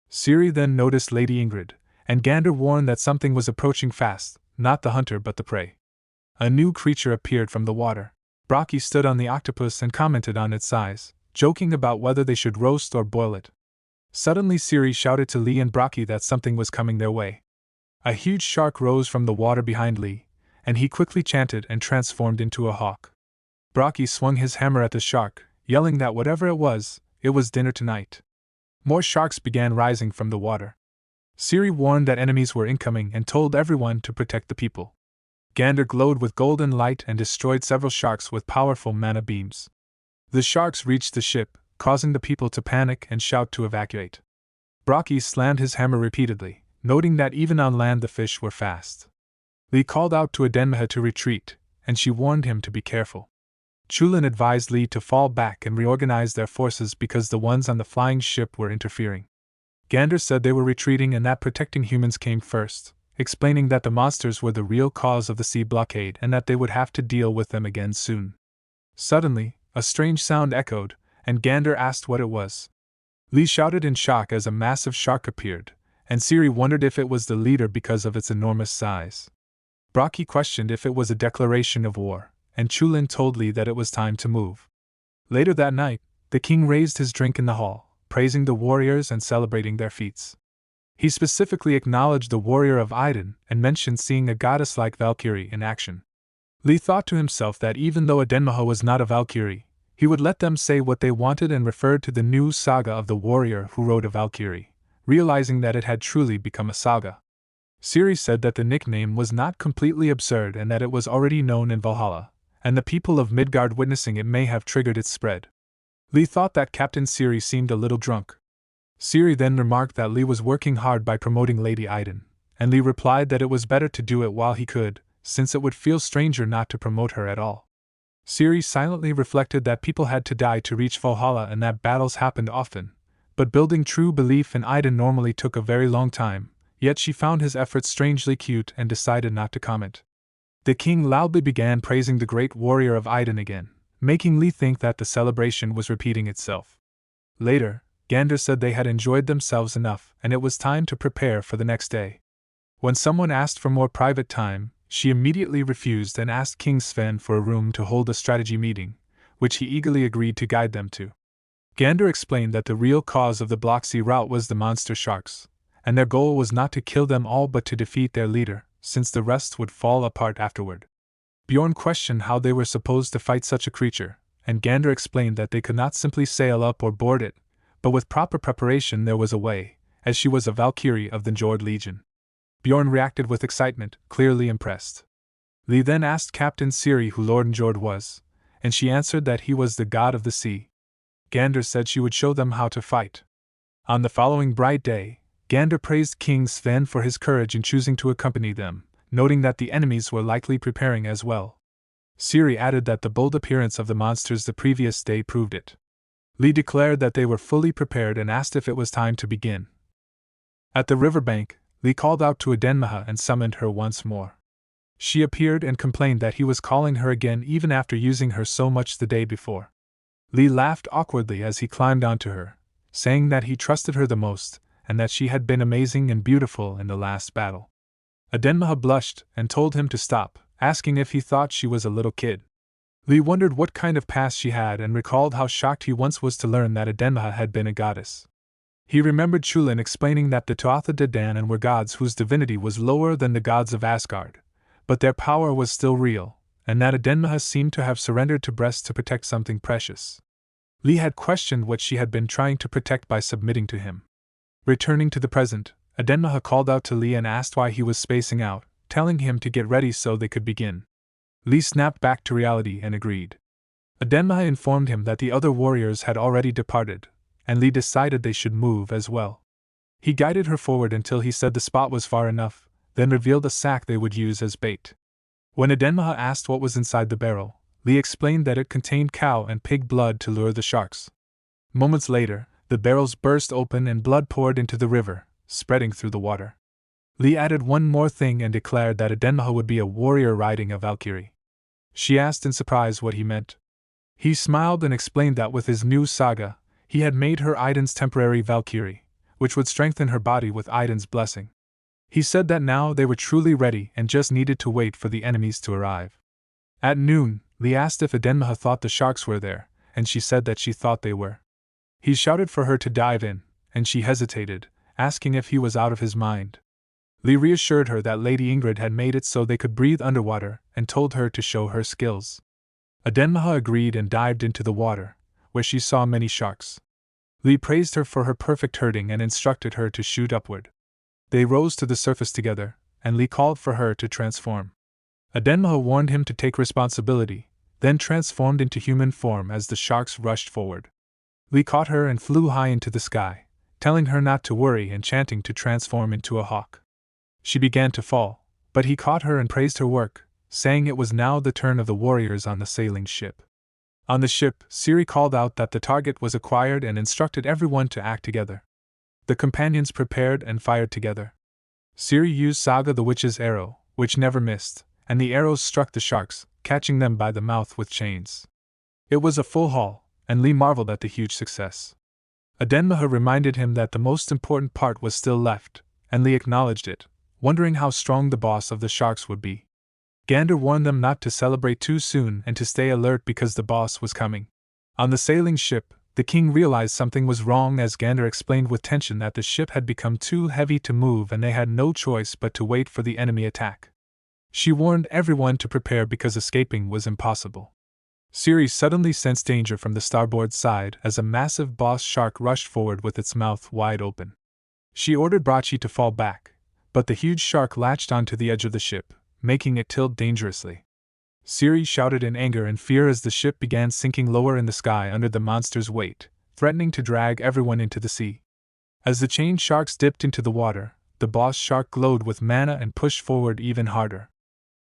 Siri then noticed Lady Ingrid, and Gander warned that something was approaching fast, not the hunter but the prey. A new creature appeared from the water. Brocky stood on the octopus and commented on its size, joking about whether they should roast or boil it. Suddenly Siri shouted to Lee and Brocky that something was coming their way. A huge shark rose from the water behind Lee, and he quickly chanted and transformed into a hawk. Brocky swung his hammer at the shark, yelling that whatever it was dinner tonight. More sharks began rising from the water. Siri warned that enemies were incoming and told everyone to protect the people. Gander glowed with golden light and destroyed several sharks with powerful mana beams. The sharks reached the ship, causing the people to panic and shout to evacuate. Brocky slammed his hammer repeatedly, noting that even on land the fish were fast. Lee called out to Adenmaha to retreat, and she warned him to be careful. Chulin advised Lee to fall back and reorganize their forces because the ones on the flying ship were interfering. Gander said they were retreating and that protecting humans came first, explaining that the monsters were the real cause of the sea blockade and that they would have to deal with them again soon. Suddenly, a strange sound echoed, and Gander asked what it was. Lee shouted in shock as a massive shark appeared, and Siri wondered if it was the leader because of its enormous size. Brocky questioned if it was a declaration of war, and Chulin told Lee that it was time to move. Later that night, the king raised his drink in the hall, praising the warriors and celebrating their feats. He specifically acknowledged the warrior of Idun and mentioned seeing a goddess like Valkyrie in action. Lee thought to himself that even though Adenmaha was not a Valkyrie, he would let them say what they wanted and referred to the new saga of the warrior who rode a Valkyrie, realizing that it had truly become a saga. Siri said that the nickname was not completely absurd and that it was already known in Valhalla, and the people of Midgard witnessing it may have triggered its spread. Lee thought that Captain Siri seemed a little drunk. Siri then remarked that Lee was working hard by promoting Lady Idun, and Lee replied that it was better to do it while he could, since it would feel stranger not to promote her at all. Siri silently reflected that people had to die to reach Valhalla and that battles happened often, but building true belief in Idun normally took a very long time, yet she found his efforts strangely cute and decided not to comment. The king loudly began praising the great warrior of Idun again, making Lee think that the celebration was repeating itself. Later, Gander said they had enjoyed themselves enough and it was time to prepare for the next day. When someone asked for more private time, she immediately refused and asked King Sven for a room to hold a strategy meeting, which he eagerly agreed to guide them to. Gander explained that the real cause of the Black Sea rout was the monster sharks, and their goal was not to kill them all but to defeat their leader, since the rest would fall apart afterward. Bjorn questioned how they were supposed to fight such a creature, and Gander explained that they could not simply sail up or board it, but with proper preparation there was a way, as she was a Valkyrie of the Njord Legion. Bjorn reacted with excitement, clearly impressed. Lee then asked Captain Siri who Lord Njord was, and she answered that he was the god of the sea. Gander said she would show them how to fight. On the following bright day, Gander praised King Sven for his courage in choosing to accompany them, noting that the enemies were likely preparing as well. Siri added that the bold appearance of the monsters the previous day proved it. Lee declared that they were fully prepared and asked if it was time to begin. At the riverbank, Lee called out to Edenmaha and summoned her once more. She appeared and complained that he was calling her again even after using her so much the day before. Lee laughed awkwardly as he climbed onto her, saying that he trusted her the most, and that she had been amazing and beautiful in the last battle. Edenmaha blushed and told him to stop, asking if he thought she was a little kid. Lee wondered what kind of past she had and recalled how shocked he once was to learn that Edenmaha had been a goddess. He remembered Chulin explaining that the Tuatha De Danann were gods whose divinity was lower than the gods of Asgard, but their power was still real, and that Edenmaha seemed to have surrendered to breast to protect something precious. Lee had questioned what she had been trying to protect by submitting to him. Returning to the present, Edenmaha called out to Lee and asked why he was spacing out, telling him to get ready so they could begin. Lee snapped back to reality and agreed. Edenmaha informed him that the other warriors had already departed, and Lee decided they should move as well. He guided her forward until he said the spot was far enough, then revealed a sack they would use as bait. When Edenmaha asked what was inside the barrel, Lee explained that it contained cow and pig blood to lure the sharks. Moments later, the barrels burst open and blood poured into the river, spreading through the water. Lee added one more thing and declared that Edenmaha would be a warrior riding a Valkyrie. She asked in surprise what he meant. He smiled and explained that with his new saga, he had made her Idun's temporary Valkyrie, which would strengthen her body with Idun's blessing. He said that now they were truly ready and just needed to wait for the enemies to arrive. At noon, Lee asked if Edenmaha thought the sharks were there, and she said that she thought they were. He shouted for her to dive in, and she hesitated, asking if he was out of his mind. Lee reassured her that Lady Ingrid had made it so they could breathe underwater and told her to show her skills. Edenmaha agreed and dived into the water, where she saw many sharks. Lee praised her for her perfect herding and instructed her to shoot upward. They rose to the surface together, and Lee called for her to transform. Edenmaha warned him to take responsibility, then transformed into human form as the sharks rushed forward. Lee caught her and flew high into the sky, telling her not to worry and chanting to transform into a hawk. She began to fall, but he caught her and praised her work, saying it was now the turn of the warriors on the sailing ship. On the ship, Siri called out that the target was acquired and instructed everyone to act together. The companions prepared and fired together. Siri used Saga the witch's arrow, which never missed, and the arrows struck the sharks, catching them by the mouth with chains. It was a full haul, and Lee marveled at the huge success. Edenmaha reminded him that the most important part was still left, and Lee acknowledged it, wondering how strong the boss of the sharks would be. Gander warned them not to celebrate too soon and to stay alert because the boss was coming. On the sailing ship, the king realized something was wrong as Gander explained with tension that the ship had become too heavy to move and they had no choice but to wait for the enemy attack. She warned everyone to prepare because escaping was impossible. Siri suddenly sensed danger from the starboard side as a massive boss shark rushed forward with its mouth wide open. She ordered Brachi to fall back, but the huge shark latched onto the edge of the ship, making it tilt dangerously. Siri shouted in anger and fear as the ship began sinking lower in the sky under the monster's weight, threatening to drag everyone into the sea. As the chained sharks dipped into the water, the boss shark glowed with mana and pushed forward even harder.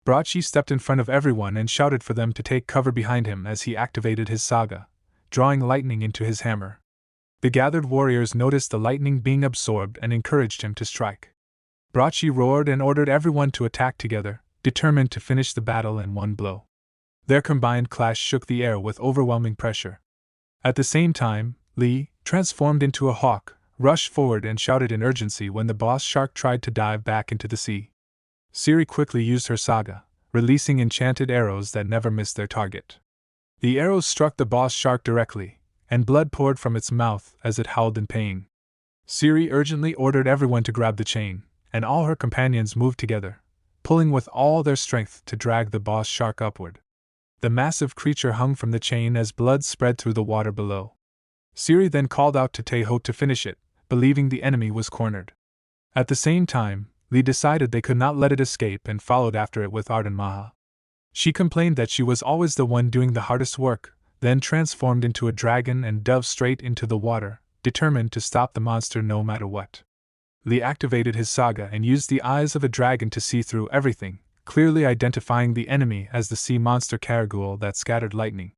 Brachi stepped in front of everyone and shouted for them to take cover behind him as he activated his saga, drawing lightning into his hammer. The gathered warriors noticed the lightning being absorbed and encouraged him to strike. Brachi roared and ordered everyone to attack together, determined to finish the battle in one blow. Their combined clash shook the air with overwhelming pressure. At the same time, Lee, transformed into a hawk, rushed forward and shouted in urgency when the boss shark tried to dive back into the sea. Siri quickly used her saga, releasing enchanted arrows that never missed their target. The arrows struck the boss shark directly, and blood poured from its mouth as it howled in pain. Siri urgently ordered everyone to grab the chain, and all her companions moved together, pulling with all their strength to drag the boss shark upward. The massive creature hung from the chain as blood spread through the water below. Siri then called out to Teho to finish it, believing the enemy was cornered. At the same time, Lee decided they could not let it escape and followed after it with Arden Maha. She complained that she was always the one doing the hardest work, then transformed into a dragon and dove straight into the water, determined to stop the monster no matter what. Li activated his saga and used the eyes of a dragon to see through everything, clearly identifying the enemy as the sea monster Karagul that scattered lightning.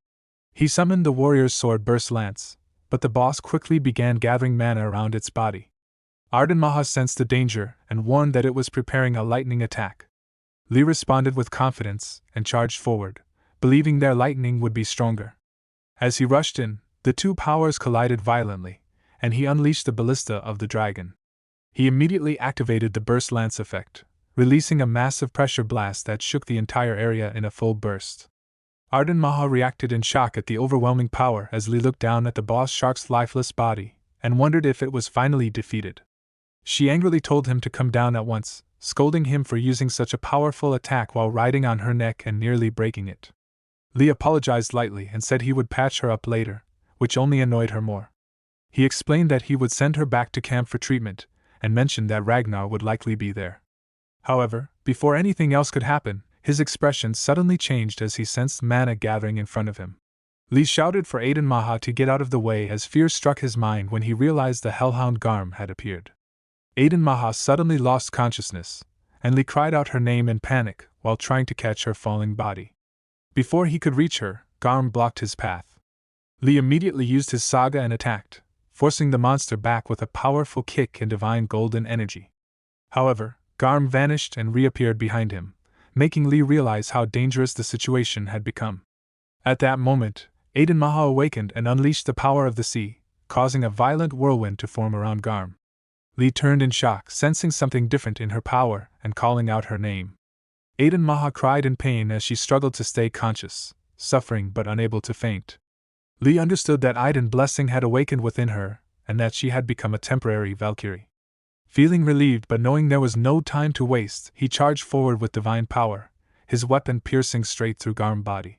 He summoned the warrior's sword burst lance, but the boss quickly began gathering mana around its body. Arden Maha sensed the danger and warned that it was preparing a lightning attack. Li responded with confidence and charged forward, believing their lightning would be stronger. As he rushed in, the two powers collided violently, and he unleashed the ballista of the dragon. He immediately activated the burst lance effect, releasing a massive pressure blast that shook the entire area in a full burst. Arden Maha reacted in shock at the overwhelming power as Li looked down at the boss shark's lifeless body and wondered if it was finally defeated. She angrily told him to come down at once, scolding him for using such a powerful attack while riding on her neck and nearly breaking it. Li apologized lightly and said he would patch her up later, which only annoyed her more. He explained that he would send her back to camp for treatment, and mentioned that Ragnar would likely be there. However, before anything else could happen, his expression suddenly changed as he sensed mana gathering in front of him. Li shouted for Aiden Maha to get out of the way as fear struck his mind when he realized the hellhound Garm had appeared. Aiden Maha suddenly lost consciousness, and Li cried out her name in panic while trying to catch her falling body. Before he could reach her, Garm blocked his path. Li immediately used his saga and attacked, forcing the monster back with a powerful kick and divine golden energy. However, Garm vanished and reappeared behind him, making Li realize how dangerous the situation had become. At that moment, Aiden Maha awakened and unleashed the power of the sea, causing a violent whirlwind to form around Garm. Li turned in shock, sensing something different in her power and calling out her name. Aiden Maha cried in pain as she struggled to stay conscious, suffering but unable to faint. Li understood that Aiden blessing had awakened within her, and that she had become a temporary Valkyrie. Feeling relieved but knowing there was no time to waste, he charged forward with divine power, his weapon piercing straight through Garm's body.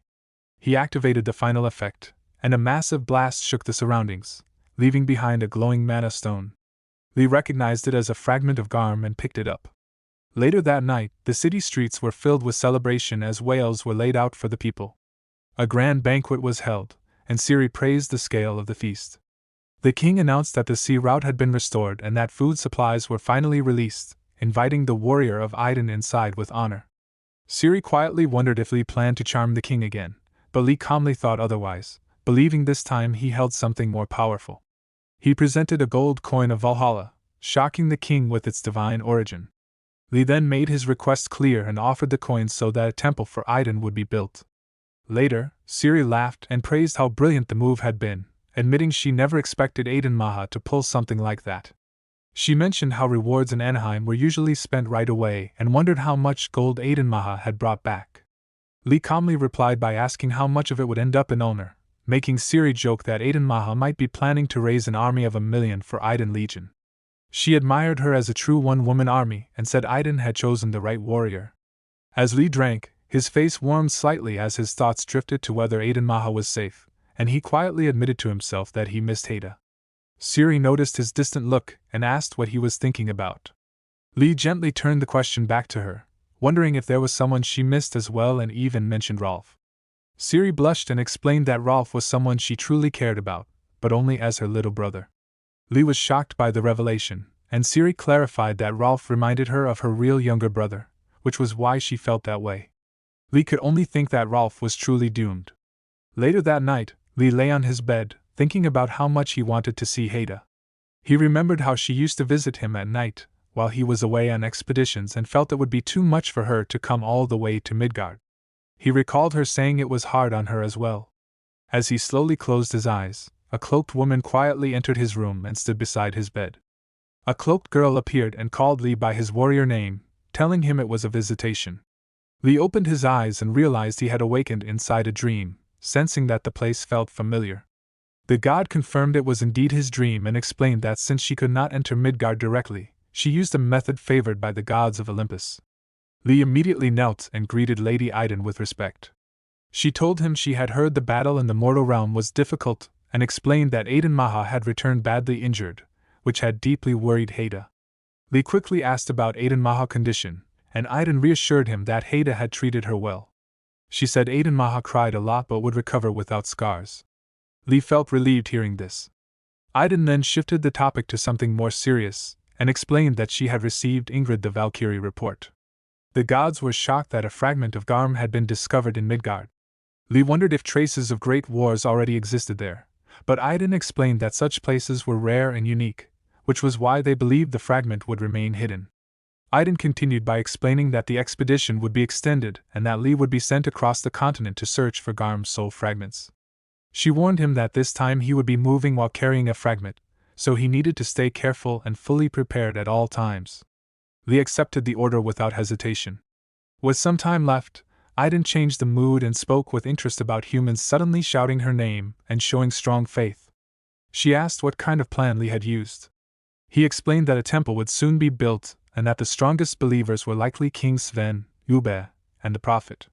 He activated the final effect, and a massive blast shook the surroundings, leaving behind a glowing mana stone. Li recognized it as a fragment of Garm and picked it up. Later that night, the city streets were filled with celebration as wails were laid out for the people. A grand banquet was held, and Ciri praised the scale of the feast. The king announced that the sea route had been restored and that food supplies were finally released, inviting the warrior of Aiden inside with honor. Ciri quietly wondered if Li planned to charm the king again, but Li calmly thought otherwise, believing this time he held something more powerful. He presented a gold coin of Valhalla, shocking the king with its divine origin. Li then made his request clear and offered the coin so that a temple for Aiden would be built. Later, Ciri laughed and praised how brilliant the move had been, admitting she never expected Aiden Maha to pull something like that. She mentioned how rewards in Anaheim were usually spent right away and wondered how much gold Aiden Maha had brought back. Li calmly replied by asking how much of it would end up in Ulnar, making Ciri joke that Aiden Maha might be planning to raise an army of 1,000,000 for Aiden Legion. She admired her as a true one-woman army and said Aiden had chosen the right warrior. As Li drank, his face warmed slightly as his thoughts drifted to whether Aiden Maha was safe, and he quietly admitted to himself that he missed Haida. Ciri noticed his distant look and asked what he was thinking about. Li gently turned the question back to her, wondering if there was someone she missed as well, and even mentioned Rolf. Ciri blushed and explained that Rolf was someone she truly cared about, but only as her little brother. Li was shocked by the revelation, and Ciri clarified that Rolf reminded her of her real younger brother, which was why she felt that way. Li could only think that Rolf was truly doomed. Later that night, Li lay on his bed, thinking about how much he wanted to see Haida. He remembered how she used to visit him at night, while he was away on expeditions, and felt it would be too much for her to come all the way to Midgard. He recalled her saying it was hard on her as well. As he slowly closed his eyes, a cloaked woman quietly entered his room and stood beside his bed. A cloaked girl appeared and called Li by his warrior name, telling him it was a visitation. Li opened his eyes and realized he had awakened inside a dream, sensing that the place felt familiar. The god confirmed it was indeed his dream and explained that since she could not enter Midgard directly, she used a method favored by the gods of Olympus. Li immediately knelt and greeted Lady Aiden with respect. She told him she had heard the battle in the mortal realm was difficult, and explained that Aiden Maha had returned badly injured, which had deeply worried Haida. Li quickly asked about Aiden Maha's condition, and Aiden reassured him that Haida had treated her well. She said Aiden Maha cried a lot but would recover without scars. Li felt relieved hearing this. Aiden then shifted the topic to something more serious, and explained that she had received Ingrid the Valkyrie report. The gods were shocked that a fragment of Garm had been discovered in Midgard. Lee wondered if traces of great wars already existed there, but Idun explained that such places were rare and unique, which was why they believed the fragment would remain hidden. Idun continued by explaining that the expedition would be extended and that Lee would be sent across the continent to search for Garm's soul fragments. She warned him that this time he would be moving while carrying a fragment, so he needed to stay careful and fully prepared at all times. Lee accepted the order without hesitation. With some time left, Idun changed the mood and spoke with interest about humans suddenly shouting her name and showing strong faith. She asked what kind of plan Lee had used. He explained that a temple would soon be built and that the strongest believers were likely King Sven, Ube, and the Prophet.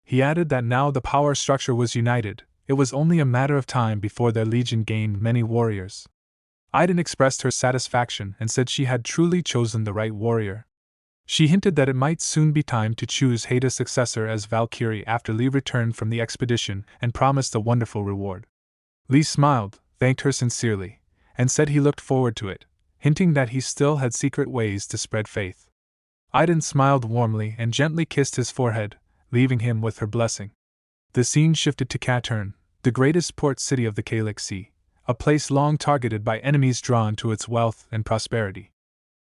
He added that now the power structure was united, it was only a matter of time before their legion gained many warriors. Idun expressed her satisfaction and said she had truly chosen the right warrior. She hinted that it might soon be time to choose Hada's successor as Valkyrie after Lee returned from the expedition and promised a wonderful reward. Lee smiled, thanked her sincerely, and said he looked forward to it, hinting that he still had secret ways to spread faith. Idun smiled warmly and gently kissed his forehead, leaving him with her blessing. The scene shifted to Katern, the greatest port city of the Kalix Sea, a place long targeted by enemies drawn to its wealth and prosperity.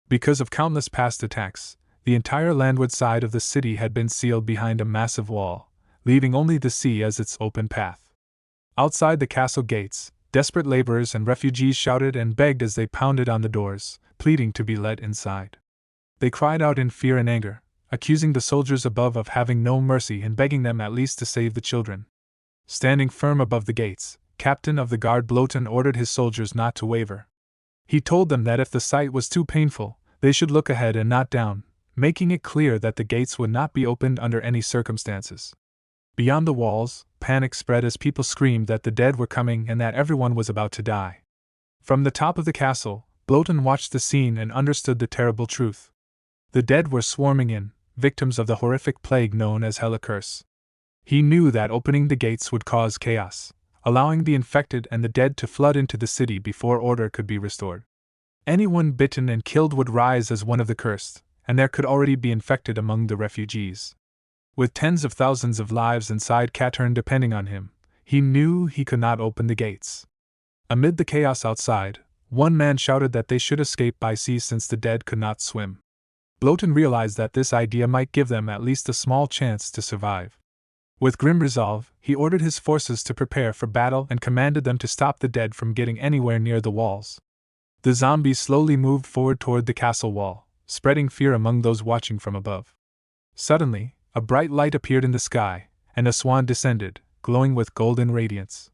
Because of countless past attacks, the entire landward side of the city had been sealed behind a massive wall, leaving only the sea as its open path. Outside the castle gates, desperate laborers and refugees shouted and begged as they pounded on the doors, pleading to be let inside. They cried out in fear and anger, accusing the soldiers above of having no mercy and begging them at least to save the children. Standing firm above the gates, Captain of the Guard Bloten ordered his soldiers not to waver. He told them that if the sight was too painful, they should look ahead and not down, making it clear that the gates would not be opened under any circumstances. Beyond the walls, panic spread as people screamed that the dead were coming and that everyone was about to die. From the top of the castle, Bloten watched the scene and understood the terrible truth. The dead were swarming in, victims of the horrific plague known as Hella Curse. He knew that opening the gates would cause chaos, allowing the infected and the dead to flood into the city before order could be restored. Anyone bitten and killed would rise as one of the cursed, and there could already be infected among the refugees. With tens of thousands of lives inside Katern depending on him, he knew he could not open the gates. Amid the chaos outside, one man shouted that they should escape by sea since the dead could not swim. Bloten realized that this idea might give them at least a small chance to survive. With grim resolve, he ordered his forces to prepare for battle and commanded them to stop the dead from getting anywhere near the walls. The zombies slowly moved forward toward the castle wall, spreading fear among those watching from above. Suddenly, a bright light appeared in the sky, and a swan descended, glowing with golden radiance.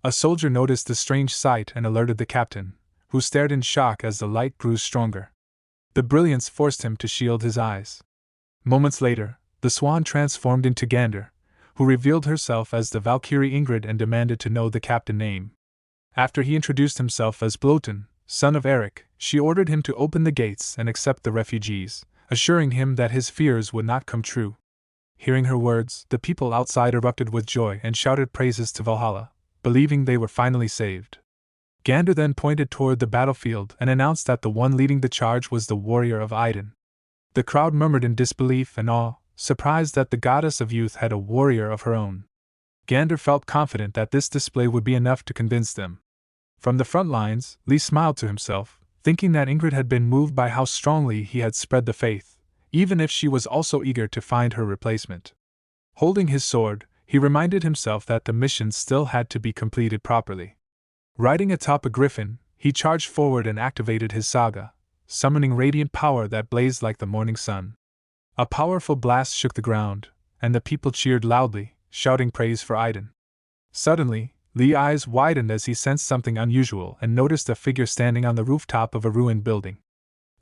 A soldier noticed the strange sight and alerted the captain, who stared in shock as the light grew stronger. The brilliance forced him to shield his eyes. Moments later, the swan transformed into Gander, who revealed herself as the Valkyrie Ingrid and demanded to know the captain name. After he introduced himself as Bloten, son of Eric, she ordered him to open the gates and accept the refugees, assuring him that his fears would not come true. Hearing her words, the people outside erupted with joy and shouted praises to Valhalla, believing they were finally saved. Gander then pointed toward the battlefield and announced that the one leading the charge was the warrior of Idun. The crowd murmured in disbelief and awe, surprised that the goddess of youth had a warrior of her own. Gander felt confident that this display would be enough to convince them. From the front lines, Lee smiled to himself, thinking that Ingrid had been moved by how strongly he had spread the faith, even if she was also eager to find her replacement. Holding his sword, he reminded himself that the mission still had to be completed properly. Riding atop a griffin, he charged forward and activated his saga, summoning radiant power that blazed like the morning sun. A powerful blast shook the ground, and the people cheered loudly, shouting praise for Idun. Suddenly, Lee's eyes widened as he sensed something unusual and noticed a figure standing on the rooftop of a ruined building.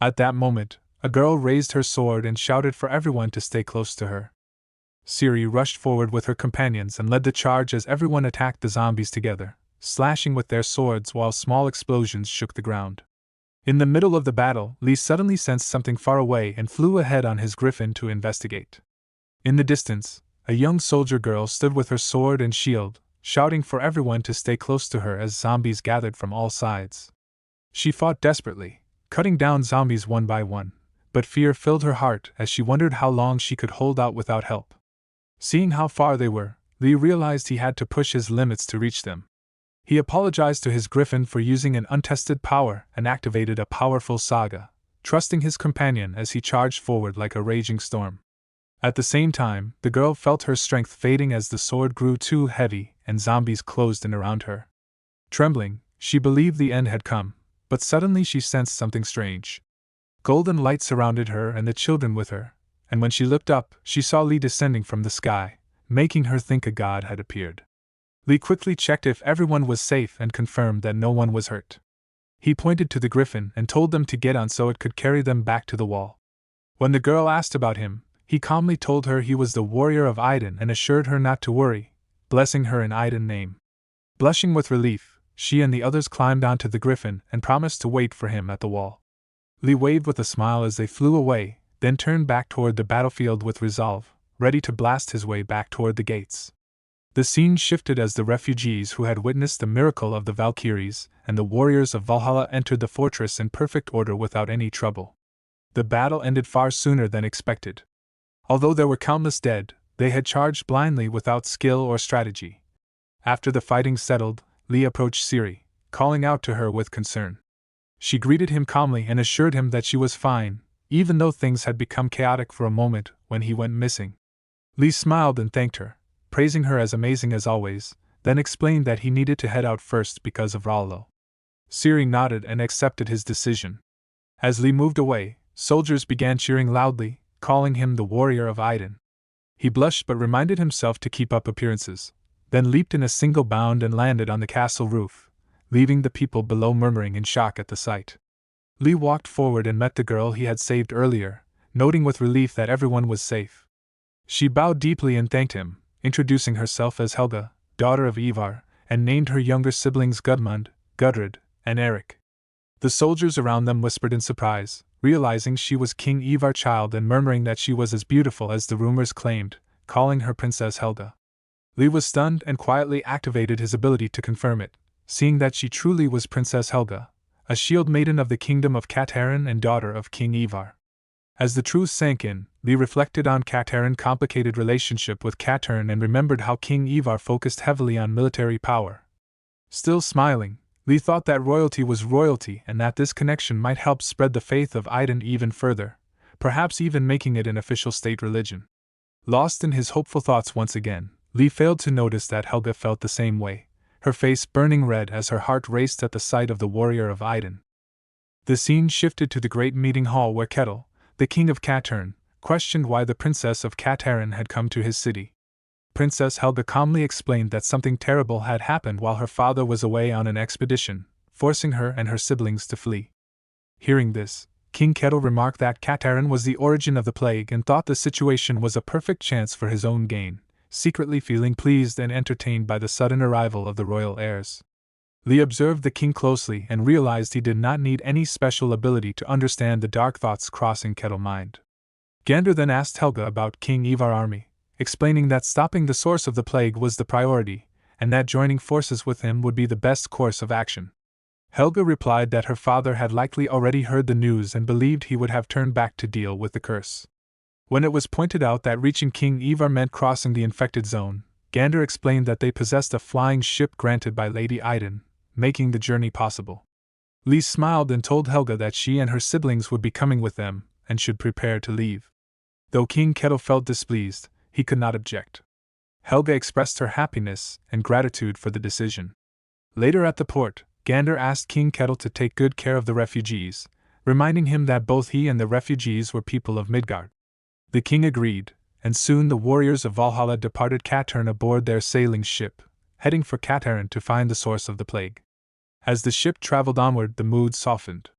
At that moment, a girl raised her sword and shouted for everyone to stay close to her. Siri rushed forward with her companions and led the charge as everyone attacked the zombies together, slashing with their swords while small explosions shook the ground. In the middle of the battle, Lee suddenly sensed something far away and flew ahead on his griffin to investigate. In the distance, a young soldier girl stood with her sword and shield, shouting for everyone to stay close to her as zombies gathered from all sides. She fought desperately, cutting down zombies one by one, but fear filled her heart as she wondered how long she could hold out without help. Seeing how far they were, Lee realized he had to push his limits to reach them. He apologized to his griffin for using an untested power and activated a powerful saga, trusting his companion as he charged forward like a raging storm. At the same time, the girl felt her strength fading as the sword grew too heavy and zombies closed in around her. Trembling, she believed the end had come, but suddenly she sensed something strange. Golden light surrounded her and the children with her, and when she looked up, she saw Lee descending from the sky, making her think a god had appeared. Lee quickly checked if everyone was safe and confirmed that no one was hurt. He pointed to the griffin and told them to get on so it could carry them back to the wall. When the girl asked about him, he calmly told her he was the warrior of Aiden and assured her not to worry, blessing her in Aiden's name. Blushing with relief, she and the others climbed onto the griffin and promised to wait for him at the wall. Lee waved with a smile as they flew away, then turned back toward the battlefield with resolve, ready to blast his way back toward the gates. The scene shifted as the refugees who had witnessed the miracle of the Valkyries and the warriors of Valhalla entered the fortress in perfect order without any trouble. The battle ended far sooner than expected. Although there were countless dead, they had charged blindly without skill or strategy. After the fighting settled, Lee approached Ciri, calling out to her with concern. She greeted him calmly and assured him that she was fine, even though things had become chaotic for a moment when he went missing. Lee smiled and thanked her, praising her as amazing as always, then explained that he needed to head out first because of Rollo. Ciri nodded and accepted his decision. As Lee moved away, soldiers began cheering loudly, calling him the warrior of Aiden. He blushed but reminded himself to keep up appearances, then leaped in a single bound and landed on the castle roof, leaving the people below murmuring in shock at the sight. Lee walked forward and met the girl he had saved earlier, noting with relief that everyone was safe. She bowed deeply and thanked him, introducing herself as Helga, daughter of Ivar, and named her younger siblings Gudmund, Gudrid, and Eric. The soldiers around them whispered in surprise, realizing she was King Ivar's child and murmuring that she was as beautiful as the rumors claimed, calling her Princess Helga. Lee was stunned and quietly activated his ability to confirm it, seeing that she truly was Princess Helga, a shield maiden of the kingdom of Katerin and daughter of King Ivar. As the truth sank in, Lee reflected on Katerin's complicated relationship with Katerin and remembered how King Ivar focused heavily on military power. Still smiling, Lee thought that royalty was royalty and that this connection might help spread the faith of Aiden even further, perhaps even making it an official state religion. Lost in his hopeful thoughts once again, Lee failed to notice that Helga felt the same way, her face burning red as her heart raced at the sight of the warrior of Aiden. The scene shifted to the great meeting hall where Kettle, the king of Katerin, questioned why the princess of Katerin had come to his city. Princess Helga calmly explained that something terrible had happened while her father was away on an expedition, forcing her and her siblings to flee. Hearing this, King Kettle remarked that Katerin was the origin of the plague and thought the situation was a perfect chance for his own gain, secretly feeling pleased and entertained by the sudden arrival of the royal heirs. Lee observed the king closely and realized he did not need any special ability to understand the dark thoughts crossing Kettle's mind. Gander then asked Helga about King Ivar's army, explaining that stopping the source of the plague was the priority, and that joining forces with him would be the best course of action. Helga replied that her father had likely already heard the news and believed he would have turned back to deal with the curse. When it was pointed out that reaching King Ivar meant crossing the infected zone, Gander explained that they possessed a flying ship granted by Lady Aiden, making the journey possible. Lee smiled and told Helga that she and her siblings would be coming with them and should prepare to leave. Though King Kettle felt displeased, he could not object. Helga expressed her happiness and gratitude for the decision. Later at the port, Gander asked King Kettle to take good care of the refugees, reminding him that both he and the refugees were people of Midgard. The king agreed, and soon the warriors of Valhalla departed Katerin aboard their sailing ship, heading for Katerin to find the source of the plague. As the ship traveled onward, the mood softened.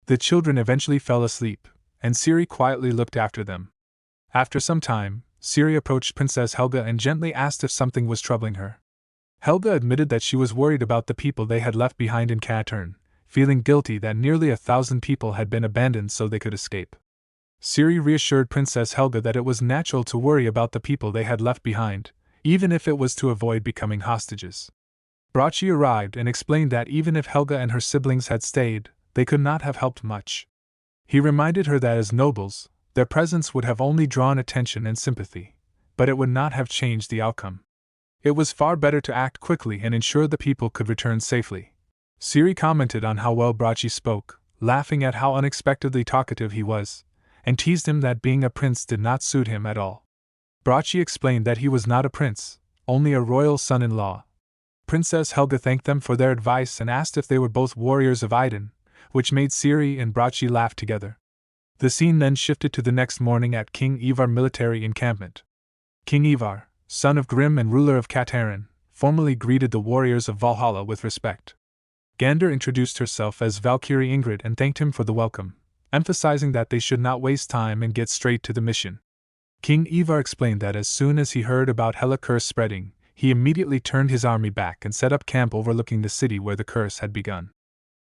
The children eventually fell asleep, and Ciri quietly looked after them. After some time, Ciri approached Princess Helga and gently asked if something was troubling her. Helga admitted that she was worried about the people they had left behind in Katerin, feeling guilty that nearly 1,000 people had been abandoned so they could escape. Ciri reassured Princess Helga that it was natural to worry about the people they had left behind, even if it was to avoid becoming hostages. Brachi arrived and explained that even if Helga and her siblings had stayed, they could not have helped much. He reminded her that as nobles, their presence would have only drawn attention and sympathy, but it would not have changed the outcome. It was far better to act quickly and ensure the people could return safely. Siri commented on how well Bracci spoke, laughing at how unexpectedly talkative he was, and teased him that being a prince did not suit him at all. Bracci explained that he was not a prince, only a royal son-in-law. Princess Helga thanked them for their advice and asked if they were both warriors of Iden, which made Siri and Bracci laugh together. The scene then shifted to the next morning at King Ivar military encampment. King Ivar, son of Grim and ruler of Katerin, formally greeted the warriors of Valhalla with respect. Gander introduced herself as Valkyrie Ingrid and thanked him for the welcome, emphasizing that they should not waste time and get straight to the mission. King Ivar explained that as soon as he heard about Hela curse spreading, he immediately turned his army back and set up camp overlooking the city where the curse had begun.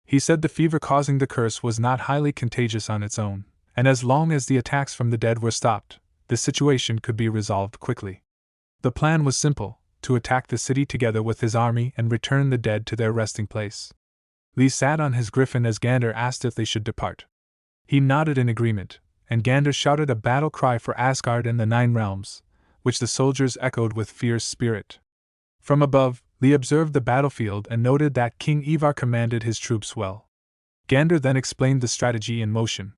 He said the fever causing the curse was not highly contagious on its own, and as long as the attacks from the dead were stopped, the situation could be resolved quickly. The plan was simple: to attack the city together with his army and return the dead to their resting place. Lee sat on his griffin as Gander asked if they should depart. He nodded in agreement, and Gander shouted a battle cry for Asgard and the Nine Realms, which the soldiers echoed with fierce spirit. From above, Lee observed the battlefield and noted that King Ivar commanded his troops well. Gander then explained the strategy in motion.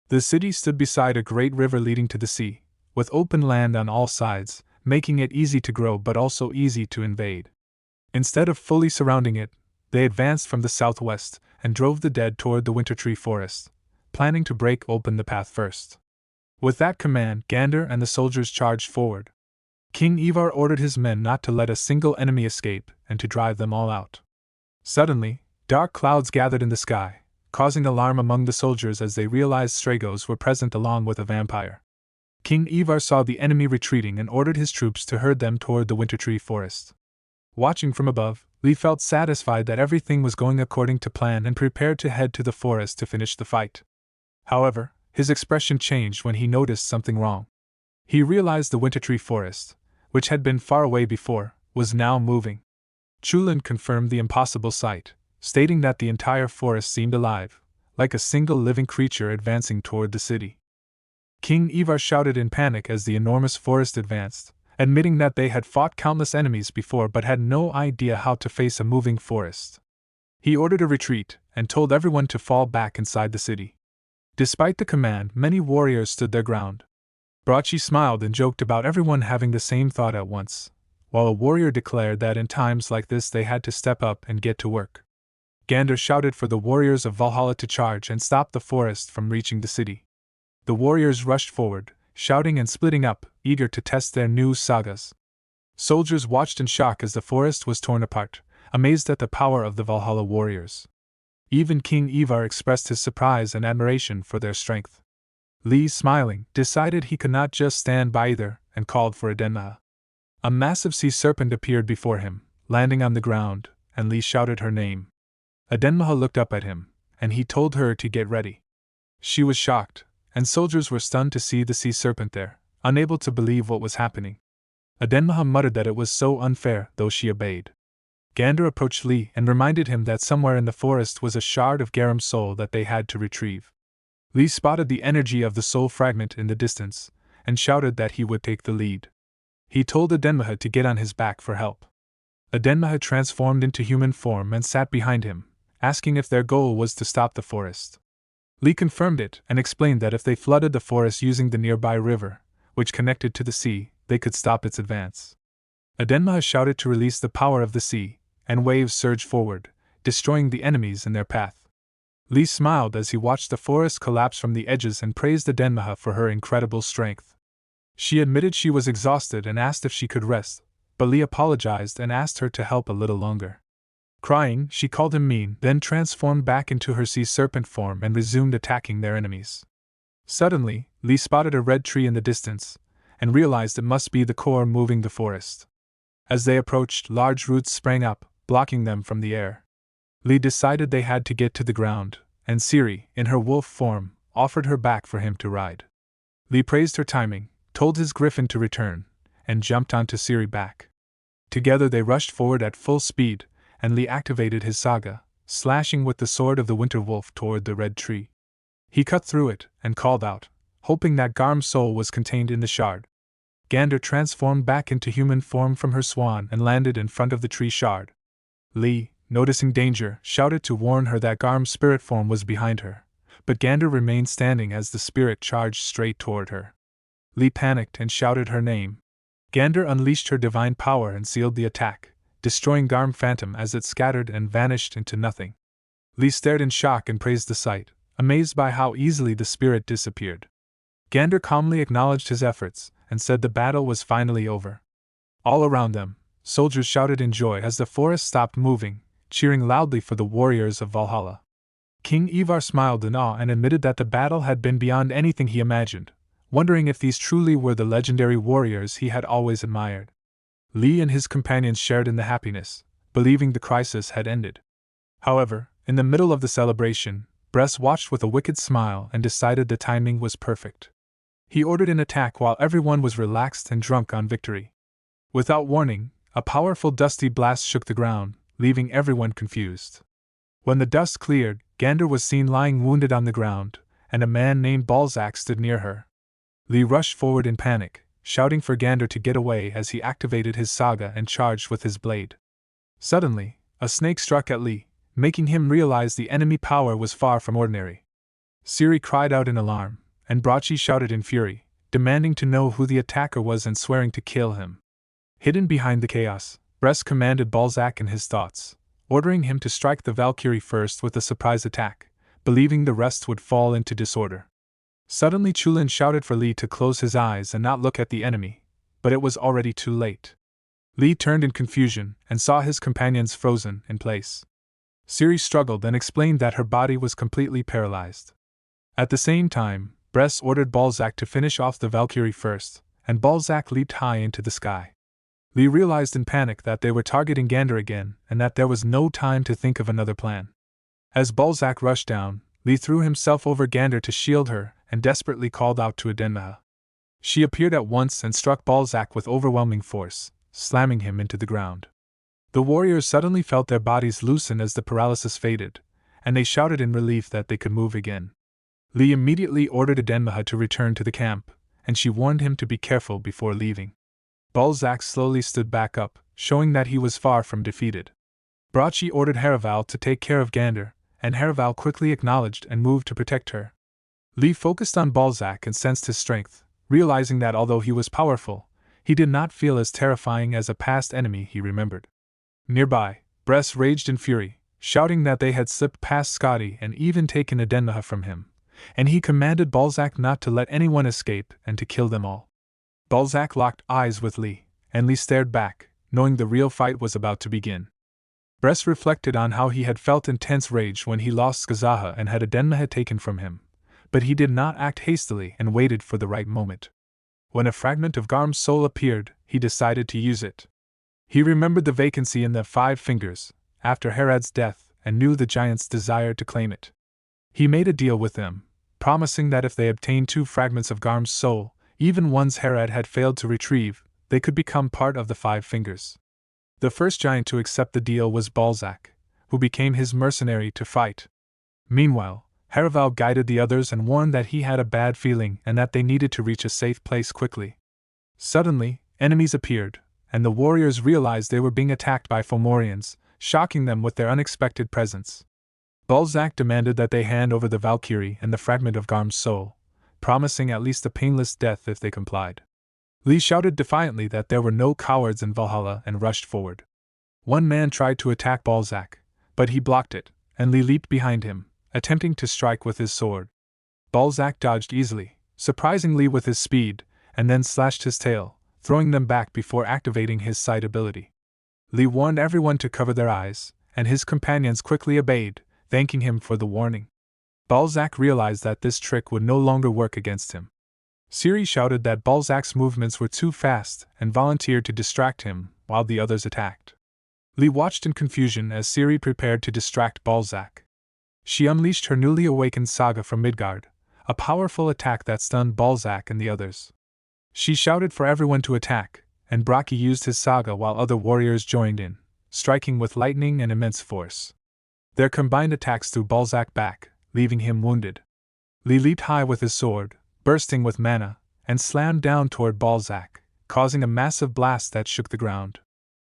The city stood beside a great river leading to the sea, with open land on all sides, making it easy to grow but also easy to invade. Instead of fully surrounding it, they advanced from the southwest and drove the dead toward the winter tree forest, planning to break open the path first. With that command, Gander and the soldiers charged forward. King Ivar ordered his men not to let a single enemy escape and to drive them all out. Suddenly, dark clouds gathered in the sky, causing alarm among the soldiers as they realized Stragos were present along with a vampire. King Ivar saw the enemy retreating and ordered his troops to herd them toward the winter tree forest. Watching from above, Lee felt satisfied that everything was going according to plan and prepared to head to the forest to finish the fight. However, his expression changed when he noticed something wrong. He realized the winter tree forest, which had been far away before, was now moving. Chulin confirmed the impossible sight, stating that the entire forest seemed alive, like a single living creature advancing toward the city. King Ivar shouted in panic as the enormous forest advanced, admitting that they had fought countless enemies before but had no idea how to face a moving forest. He ordered a retreat and told everyone to fall back inside the city. Despite the command, many warriors stood their ground. Bracci smiled and joked about everyone having the same thought at once, while a warrior declared that in times like this they had to step up and get to work. Gander shouted for the warriors of Valhalla to charge and stop the forest from reaching the city. The warriors rushed forward, shouting and splitting up, eager to test their new sagas. Soldiers watched in shock as the forest was torn apart, amazed at the power of the Valhalla warriors. Even King Ivar expressed his surprise and admiration for their strength. Lee, smiling, decided he could not just stand by either, and called for Edenmaha. A massive sea serpent appeared before him, landing on the ground, and Lee shouted her name. Edenmaha looked up at him, and he told her to get ready. She was shocked, and soldiers were stunned to see the sea serpent there, unable to believe what was happening. Edenmaha muttered that it was so unfair, though she obeyed. Gander approached Lee and reminded him that somewhere in the forest was a shard of Garam's soul that they had to retrieve. Lee spotted the energy of the soul fragment in the distance, and shouted that he would take the lead. He told Edenmaha to get on his back for help. Edenmaha transformed into human form and sat behind him, asking if their goal was to stop the forest. Lee confirmed it and explained that if they flooded the forest using the nearby river, which connected to the sea, they could stop its advance. Edenmaha shouted to release the power of the sea, and waves surged forward, destroying the enemies in their path. Lee smiled as he watched the forest collapse from the edges and praised Edenmaha for her incredible strength. She admitted she was exhausted and asked if she could rest, but Lee apologized and asked her to help a little longer. Crying, she called him mean, then transformed back into her sea serpent form and resumed attacking their enemies. Suddenly, Lee spotted a red tree in the distance, and realized it must be the core moving the forest. As they approached, large roots sprang up, blocking them from the air. Lee decided they had to get to the ground, and Siri, in her wolf form, offered her back for him to ride. Lee praised her timing, told his griffin to return, and jumped onto Siri back. Together they rushed forward at full speed, and Lee activated his saga, slashing with the sword of the winter wolf toward the red tree. He cut through it and called out, hoping that Garm's soul was contained in the shard. Gander transformed back into human form from her swan and landed in front of the tree shard. Lee, noticing danger, shouted to warn her that Garm's spirit form was behind her, but Gander remained standing as the spirit charged straight toward her. Lee panicked and shouted her name. Gander unleashed her divine power and sealed the attack, destroying Garm Phantom as it scattered and vanished into nothing. Lee stared in shock and praised the sight, amazed by how easily the spirit disappeared. Gander calmly acknowledged his efforts and said the battle was finally over. All around them, soldiers shouted in joy as the forest stopped moving, cheering loudly for the warriors of Valhalla. King Ivar smiled in awe and admitted that the battle had been beyond anything he imagined, wondering if these truly were the legendary warriors he had always admired. Lee and his companions shared in the happiness, believing the crisis had ended. However, in the middle of the celebration, Bress watched with a wicked smile and decided the timing was perfect. He ordered an attack while everyone was relaxed and drunk on victory. Without warning, a powerful dusty blast shook the ground, leaving everyone confused. When the dust cleared, Gander was seen lying wounded on the ground, and a man named Balzac stood near her. Lee rushed forward in panic, shouting for Gander to get away as he activated his saga and charged with his blade. Suddenly, a snake struck at Lee, making him realize the enemy power was far from ordinary. Siri cried out in alarm, and Brachi shouted in fury, demanding to know who the attacker was and swearing to kill him. Hidden behind the chaos, Bress commanded Balzac in his thoughts, ordering him to strike the Valkyrie first with a surprise attack, believing the rest would fall into disorder. Suddenly Chulin shouted for Lee to close his eyes and not look at the enemy, but it was already too late. Lee turned in confusion and saw his companions frozen in place. Siri struggled and explained that her body was completely paralyzed. At the same time, Bress ordered Balzac to finish off the Valkyrie first, and Balzac leaped high into the sky. Lee realized in panic that they were targeting Gander again and that there was no time to think of another plan. As Balzac rushed down, Lee threw himself over Gander to shield her and desperately called out to Adenmaha. She appeared at once and struck Balzac with overwhelming force, slamming him into the ground. The warriors suddenly felt their bodies loosen as the paralysis faded, and they shouted in relief that they could move again. Lee immediately ordered Adenmaha to return to the camp, and she warned him to be careful before leaving. Balzac slowly stood back up, showing that he was far from defeated. Brachi ordered Haraval to take care of Gander, and Haraval quickly acknowledged and moved to protect her. Lee focused on Balzac and sensed his strength, realizing that although he was powerful, he did not feel as terrifying as a past enemy he remembered. Nearby, Bress raged in fury, shouting that they had slipped past Scotty and even taken Adenmaha from him, and he commanded Balzac not to let anyone escape and to kill them all. Balzac locked eyes with Lee, and Lee stared back, knowing the real fight was about to begin. Bress reflected on how he had felt intense rage when he lost Skazaha and had Adenmaha taken from him, but he did not act hastily and waited for the right moment. When a fragment of Garm's soul appeared, he decided to use it. He remembered the vacancy in the 5 fingers, after Herad's death, and knew the giants desired to claim it. He made a deal with them, promising that if they obtained 2 fragments of Garm's soul, even ones Herad had failed to retrieve, they could become part of the 5 fingers. The first giant to accept the deal was Balzac, who became his mercenary to fight. Meanwhile, Haraval guided the others and warned that he had a bad feeling and that they needed to reach a safe place quickly. Suddenly, enemies appeared, and the warriors realized they were being attacked by Fomorians, shocking them with their unexpected presence. Balzac demanded that they hand over the Valkyrie and the fragment of Garm's soul, promising at least a painless death if they complied. Lee shouted defiantly that there were no cowards in Valhalla and rushed forward. One man tried to attack Balzac, but he blocked it, and Lee leaped behind him, attempting to strike with his sword. Balzac dodged easily, surprising Lee with his speed, and then slashed his tail, throwing them back before activating his sight ability. Lee warned everyone to cover their eyes, and his companions quickly obeyed, thanking him for the warning. Balzac realized that this trick would no longer work against him. Siri shouted that Balzac's movements were too fast and volunteered to distract him while the others attacked. Lee watched in confusion as Siri prepared to distract Balzac. She unleashed her newly awakened saga from Midgard, a powerful attack that stunned Balzac and the others. She shouted for everyone to attack, and Braki used his saga while other warriors joined in, striking with lightning and immense force. Their combined attacks threw Balzac back, leaving him wounded. Lee leaped high with his sword, bursting with mana, and slammed down toward Balzac, causing a massive blast that shook the ground.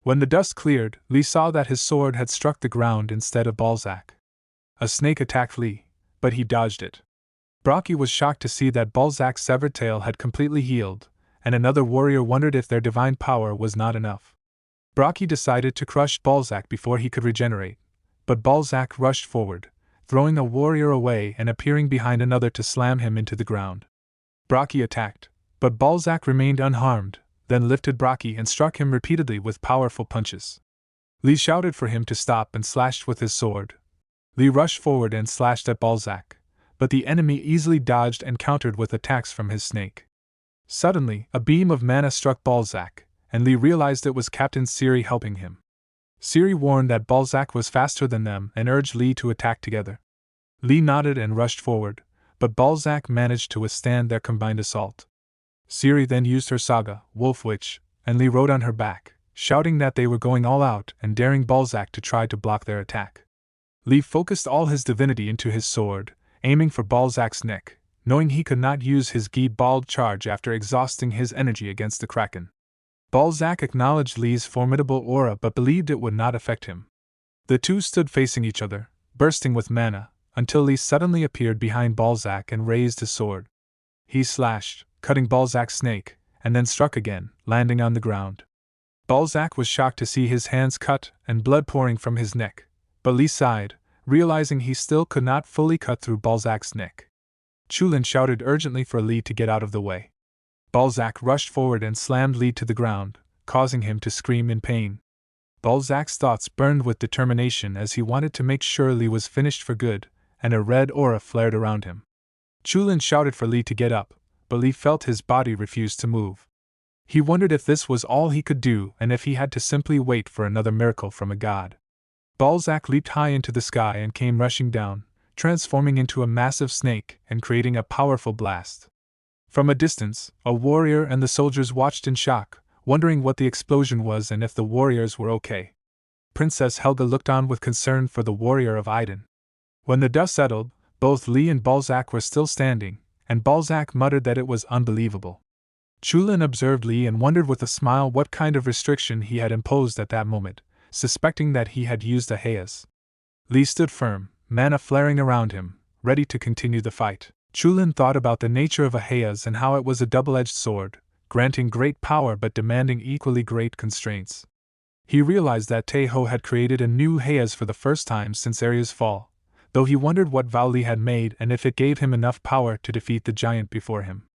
When the dust cleared, Lee saw that his sword had struck the ground instead of Balzac. A snake attacked Lee, but he dodged it. Brocky was shocked to see that Balzac's severed tail had completely healed, and another warrior wondered if their divine power was not enough. Brocky decided to crush Balzac before he could regenerate, but Balzac rushed forward, throwing a warrior away and appearing behind another to slam him into the ground. Brocky attacked, but Balzac remained unharmed, then lifted Brocky and struck him repeatedly with powerful punches. Lee shouted for him to stop and slashed with his sword. Lee rushed forward and slashed at Balzac, but the enemy easily dodged and countered with attacks from his snake. Suddenly, a beam of mana struck Balzac, and Lee realized it was Captain Siri helping him. Siri warned that Balzac was faster than them and urged Lee to attack together. Lee nodded and rushed forward, but Balzac managed to withstand their combined assault. Siri then used her saga, Wolf Witch, and Lee rode on her back, shouting that they were going all out and daring Balzac to try to block their attack. Lee focused all his divinity into his sword, aiming for Balzac's neck, knowing he could not use his Gi-Bald charge after exhausting his energy against the Kraken. Balzac acknowledged Lee's formidable aura but believed it would not affect him. The two stood facing each other, bursting with mana, until Lee suddenly appeared behind Balzac and raised his sword. He slashed, cutting Balzac's snake, and then struck again, landing on the ground. Balzac was shocked to see his hands cut and blood pouring from his neck, but Lee sighed, realizing he still could not fully cut through Balzac's neck. Chulin shouted urgently for Lee to get out of the way. Balzac rushed forward and slammed Lee to the ground, causing him to scream in pain. Balzac's thoughts burned with determination as he wanted to make sure Lee was finished for good, and a red aura flared around him. Chulin shouted for Lee to get up, but Lee felt his body refuse to move. He wondered if this was all he could do and if he had to simply wait for another miracle from a god. Balzac leaped high into the sky and came rushing down, transforming into a massive snake and creating a powerful blast. From a distance, a warrior and the soldiers watched in shock, wondering what the explosion was and if the warriors were okay. Princess Helga looked on with concern for the warrior of Aiden. When the dust settled, both Lee and Balzac were still standing, and Balzac muttered that it was unbelievable. Chulin observed Lee and wondered with a smile what kind of restriction he had imposed at that moment, suspecting that he had used a Hayas. Lee stood firm, mana flaring around him, ready to continue the fight. Chulin thought about the nature of a Hayas and how it was a double-edged sword, granting great power but demanding equally great constraints. He realized that Taeho had created a new Hayas for the first time since Arya's fall, though he wondered what vow Lee had made and if it gave him enough power to defeat the giant before him.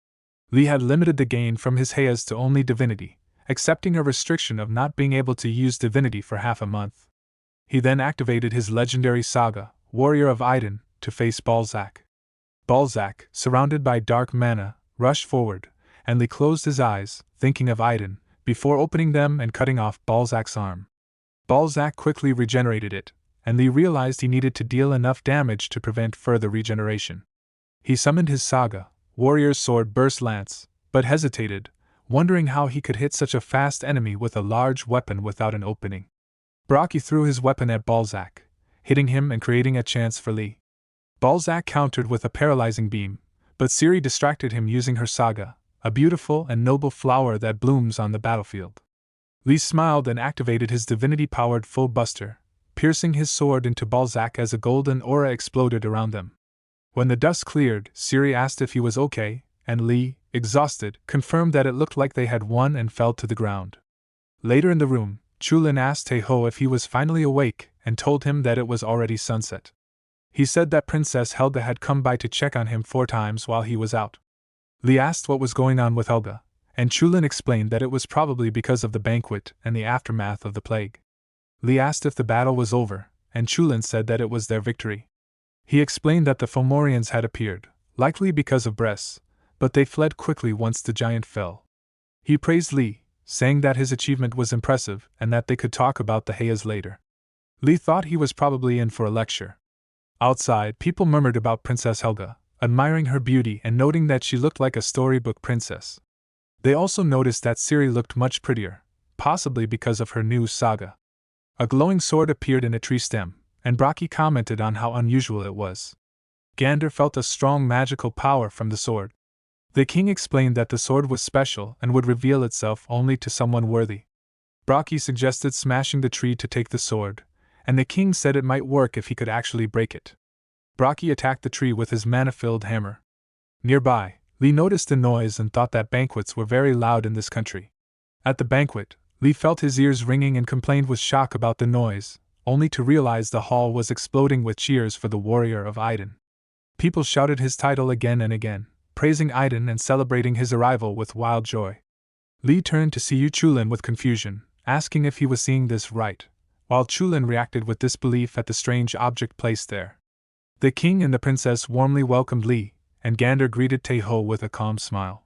Lee had limited the gain from his Hayas to only divinity, accepting a restriction of not being able to use divinity for half a month. He then activated his legendary saga, Warrior of Aiden, to face Balzac. Balzac, surrounded by dark mana, rushed forward, and Lee closed his eyes, thinking of Aiden, before opening them and cutting off Balzac's arm. Balzac quickly regenerated it, and Lee realized he needed to deal enough damage to prevent further regeneration. He summoned his saga, Warrior's Sword Burst Lance, but hesitated, wondering how he could hit such a fast enemy with a large weapon without an opening. Brocky threw his weapon at Balzac, hitting him and creating a chance for Lee. Balzac countered with a paralyzing beam, but Siri distracted him using her saga, a beautiful and noble flower that blooms on the battlefield. Lee smiled and activated his divinity-powered full buster, piercing his sword into Balzac as a golden aura exploded around them. When the dust cleared, Siri asked if he was okay, and Lee, exhausted, confirmed that it looked like they had won and fell to the ground. Later in the room, Chulin asked Taeho if he was finally awake and told him that it was already sunset. He said that Princess Helga had come by to check on him 4 times while he was out. Lee asked what was going on with Helga, and Chulin explained that it was probably because of the banquet and the aftermath of the plague. Lee asked if the battle was over, and Chulin said that it was their victory. He explained that the Fomorians had appeared, likely because of Bress, but they fled quickly once the giant fell. He praised Lee, saying that his achievement was impressive and that they could talk about the Hayas later. Lee thought he was probably in for a lecture. Outside, people murmured about Princess Helga, admiring her beauty and noting that she looked like a storybook princess. They also noticed that Siri looked much prettier, possibly because of her new saga. A glowing sword appeared in a tree stem, and Brocky commented on how unusual it was. Gander felt a strong magical power from the sword. The king explained that the sword was special and would reveal itself only to someone worthy. Brocky suggested smashing the tree to take the sword, and the king said it might work if he could actually break it. Brocky attacked the tree with his mana-filled hammer. Nearby, Lee noticed the noise and thought that banquets were very loud in this country. At the banquet, Lee felt his ears ringing and complained with shock about the noise, only to realize the hall was exploding with cheers for the warrior of Aiden. People shouted his title again and again, praising Aiden and celebrating his arrival with wild joy. Lee turned to see Yu Chulin with confusion, asking if he was seeing this right, while Chulin reacted with disbelief at the strange object placed there. The king and the princess warmly welcomed Lee, and Gander greeted Taeho with a calm smile.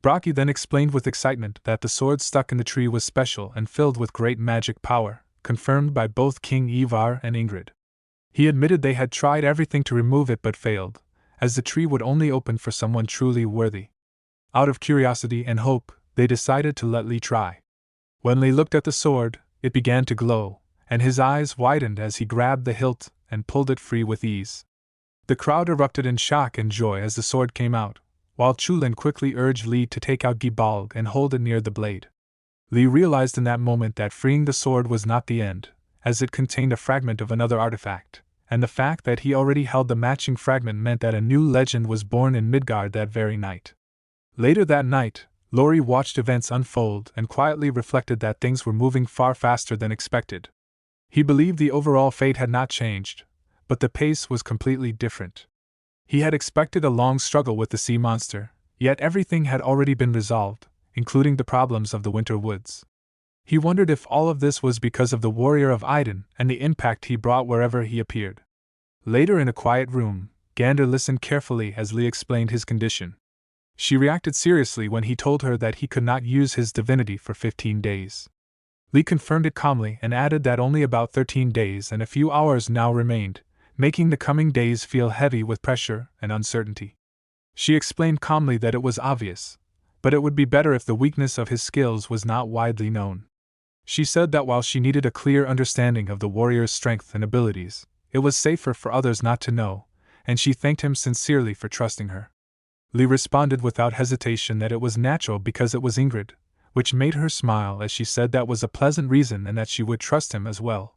Brocky then explained with excitement that the sword stuck in the tree was special and filled with great magic power, confirmed by both King Ivar and Ingrid. He admitted they had tried everything to remove it but failed, as the tree would only open for someone truly worthy. Out of curiosity and hope, they decided to let Lee try. When Lee looked at the sword, it began to glow, and his eyes widened as he grabbed the hilt and pulled it free with ease. The crowd erupted in shock and joy as the sword came out, while Chulin quickly urged Lee to take out Gibalg and hold it near the blade. Lee realized in that moment that freeing the sword was not the end, as it contained a fragment of another artifact, and the fact that he already held the matching fragment meant that a new legend was born in Midgard that very night. Later that night, Lori watched events unfold and quietly reflected that things were moving far faster than expected. He believed the overall fate had not changed, but the pace was completely different. He had expected a long struggle with the sea monster, yet everything had already been resolved, including the problems of the winter woods. He wondered if all of this was because of the warrior of Aiden and the impact he brought wherever he appeared. Later in a quiet room, Gander listened carefully as Lee explained his condition. She reacted seriously when he told her that he could not use his divinity for 15 days. Lee confirmed it calmly and added that only about 13 days and a few hours now remained, making the coming days feel heavy with pressure and uncertainty. She explained calmly that it was obvious, but it would be better if the weakness of his skills was not widely known. She said that while she needed a clear understanding of the warrior's strength and abilities, it was safer for others not to know, and she thanked him sincerely for trusting her. Lee responded without hesitation that it was natural because it was Ingrid, which made her smile as she said that was a pleasant reason and that she would trust him as well.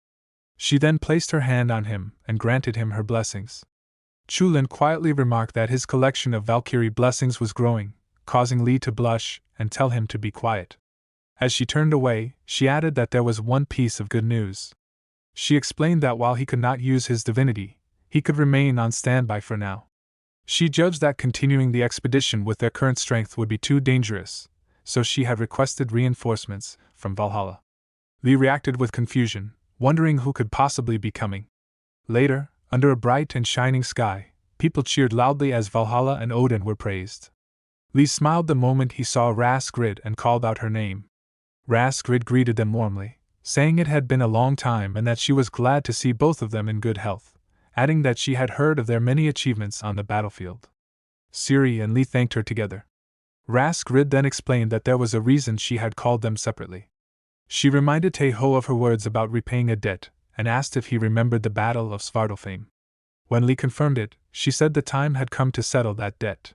She then placed her hand on him and granted him her blessings. Chulin quietly remarked that his collection of Valkyrie blessings was growing, causing Lee to blush and tell him to be quiet. As she turned away, she added that there was one piece of good news. She explained that while he could not use his divinity, he could remain on standby for now. She judged that continuing the expedition with their current strength would be too dangerous, so she had requested reinforcements from Valhalla. Lee reacted with confusion, wondering who could possibly be coming. Later, under a bright and shining sky, people cheered loudly as Valhalla and Odin were praised. Lee smiled the moment he saw Raskrid and called out her name. Raskrid greeted them warmly, saying it had been a long time and that she was glad to see both of them in good health, adding that she had heard of their many achievements on the battlefield. Siri and Lee thanked her together. Raskrid then explained that there was a reason she had called them separately. She reminded Taeho of her words about repaying a debt, and asked if he remembered the Battle of Svartalfheim. When Lee confirmed it, she said the time had come to settle that debt.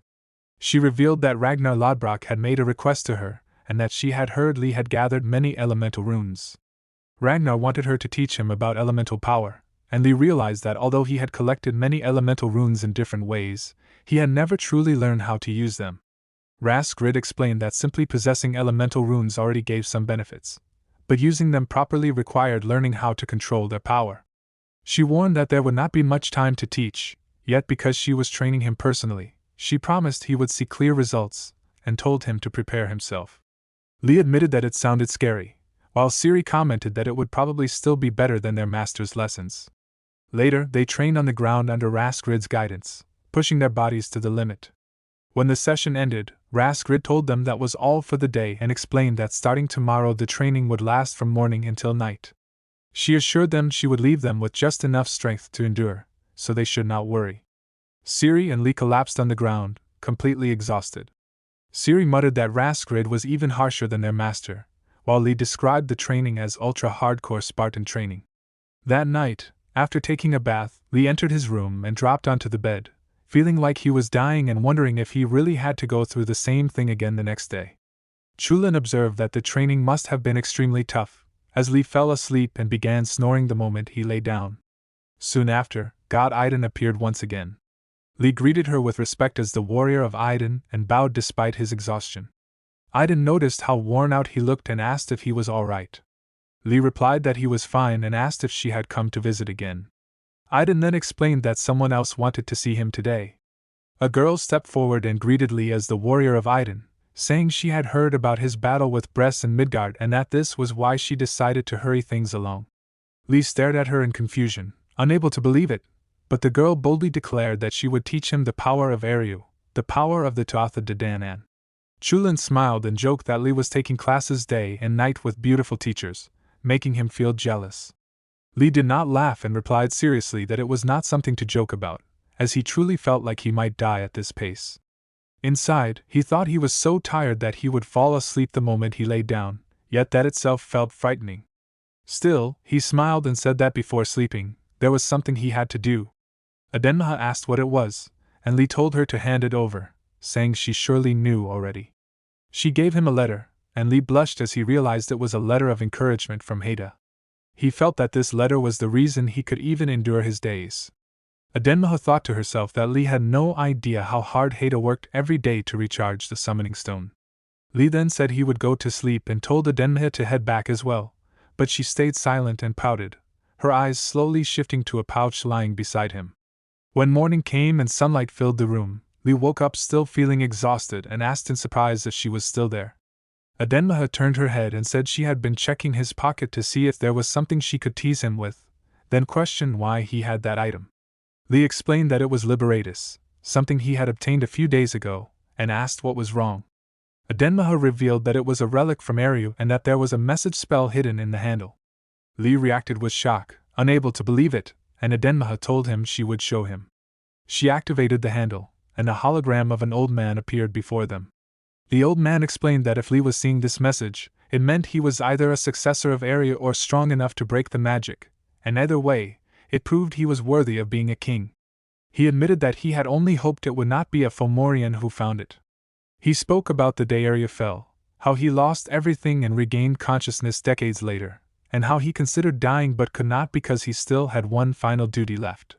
She revealed that Ragnar Lodbrok had made a request to her, and that she had heard Lee had gathered many elemental runes. Ragnar wanted her to teach him about elemental power, and Lee realized that although he had collected many elemental runes in different ways, he had never truly learned how to use them. Raskrid explained that simply possessing elemental runes already gave some benefits, but using them properly required learning how to control their power. She warned that there would not be much time to teach, yet because she was training him personally, she promised he would see clear results, and told him to prepare himself. Lee admitted that it sounded scary, while Siri commented that it would probably still be better than their master's lessons. Later, they trained on the ground under Raskrid's guidance, pushing their bodies to the limit. When the session ended, Raskrid told them that was all for the day and explained that starting tomorrow the training would last from morning until night. She assured them she would leave them with just enough strength to endure, so they should not worry. Siri and Lee collapsed on the ground, completely exhausted. Siri muttered that Raskrid was even harsher than their master, while Lee described the training as ultra-hardcore Spartan training. That night, After taking a bath, Lee entered his room and dropped onto the bed, feeling like he was dying and wondering if he really had to go through the same thing again the next day. Chulin observed that the training must have been extremely tough, as Lee fell asleep and began snoring the moment he lay down. Soon after, God Iden appeared once again. Lee greeted her with respect as the warrior of Iden and bowed despite his exhaustion. Iden noticed how worn out he looked and asked if he was all right. Lee replied that he was fine and asked if she had come to visit again. Iden then explained that someone else wanted to see him today. A girl stepped forward and greeted Lee as the warrior of Iden, saying she had heard about his battle with Bress and Midgard and that this was why she decided to hurry things along. Lee stared at her in confusion, unable to believe it, but the girl boldly declared that she would teach him the power of Eryu, the power of the Tuatha De Danann. Chulin smiled and joked that Lee was taking classes day and night with beautiful teachers, making him feel jealous. Lee did not laugh and replied seriously that it was not something to joke about, as he truly felt like he might die at this pace. Inside, he thought he was so tired that he would fall asleep the moment he lay down, yet that itself felt frightening. Still, he smiled and said that before sleeping, there was something he had to do. Adenmaha asked what it was, and Lee told her to hand it over, saying she surely knew already. She gave him a letter, and Lee blushed as he realized it was a letter of encouragement from Haida. He felt that this letter was the reason he could even endure his days. Adenmaha thought to herself that Lee had no idea how hard Haida worked every day to recharge the summoning stone. Lee then said he would go to sleep and told Adenmaha to head back as well, but she stayed silent and pouted, her eyes slowly shifting to a pouch lying beside him. When morning came and sunlight filled the room, Lee woke up still feeling exhausted and asked in surprise if she was still there. Adenmaha turned her head and said she had been checking his pocket to see if there was something she could tease him with, then questioned why he had that item. Lee explained that it was Liberatus, something he had obtained a few days ago, and asked what was wrong. Adenmaha revealed that it was a relic from Eryu and that there was a message spell hidden in the handle. Lee reacted with shock, unable to believe it, and Adenmaha told him she would show him. She activated the handle, and a hologram of an old man appeared before them. The old man explained that if Lee was seeing this message, it meant he was either a successor of Eryu or strong enough to break the magic, and either way, it proved he was worthy of being a king. He admitted that he had only hoped it would not be a Fomorian who found it. He spoke about the day Eryu fell, how he lost everything and regained consciousness decades later, and how he considered dying but could not because he still had one final duty left.